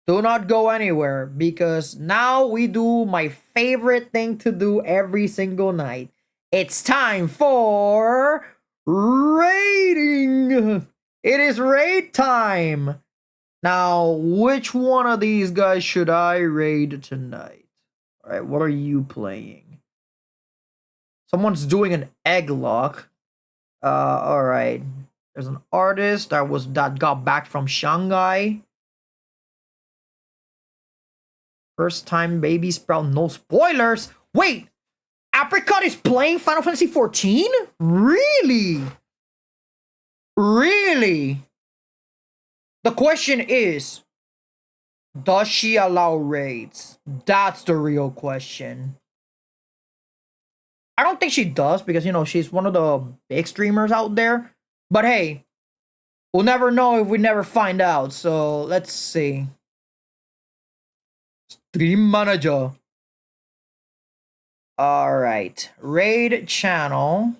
do not go anywhere, because now we do my favorite thing to do every single night. It's time for Raiding! It is raid time! Now, which one of these guys should I raid tonight? Alright, what are you playing? Someone's doing an egg lock. Alright. There's an artist that got back from Shanghai. First time baby sprout, no spoilers. Wait! Apricot is playing Final Fantasy 14? Really? Really? The question is, does she allow raids? That's the real question. I don't think she does because, you know, she's one of the big streamers out there. But hey, we'll never know if we never find out. So let's see. Stream manager. Alright. Raid channel.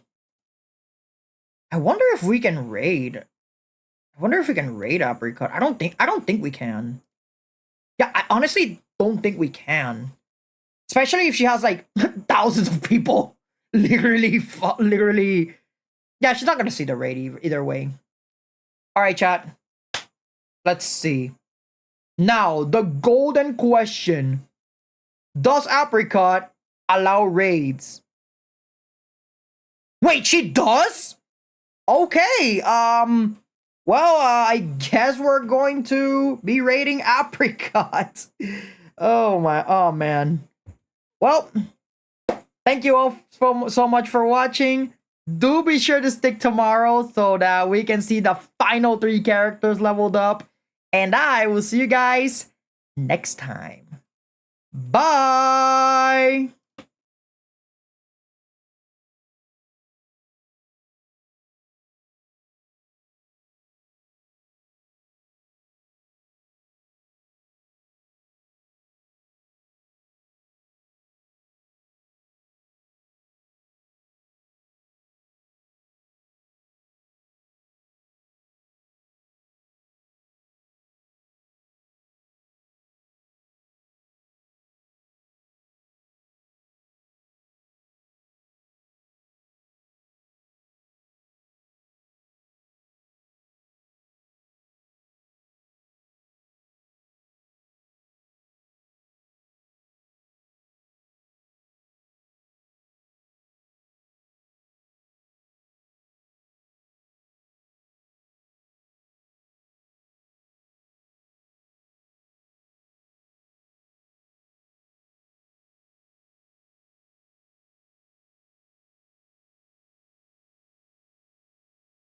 I wonder if we can raid. I wonder if we can raid Apricot. I don't think we can. Yeah, I honestly don't think we can. Especially if she has like thousands of people. Literally. Yeah, she's not gonna see the raid either way. Alright, chat. Let's see. Now, the golden question. Does Apricot allow raids? Wait, she does? Okay, well, I guess we're going to be raiding Apricot. Oh man. Well, thank you all so much for watching. Do be sure to stick tomorrow so that we can see the final 3 characters leveled up. And I will see you guys next time. Bye!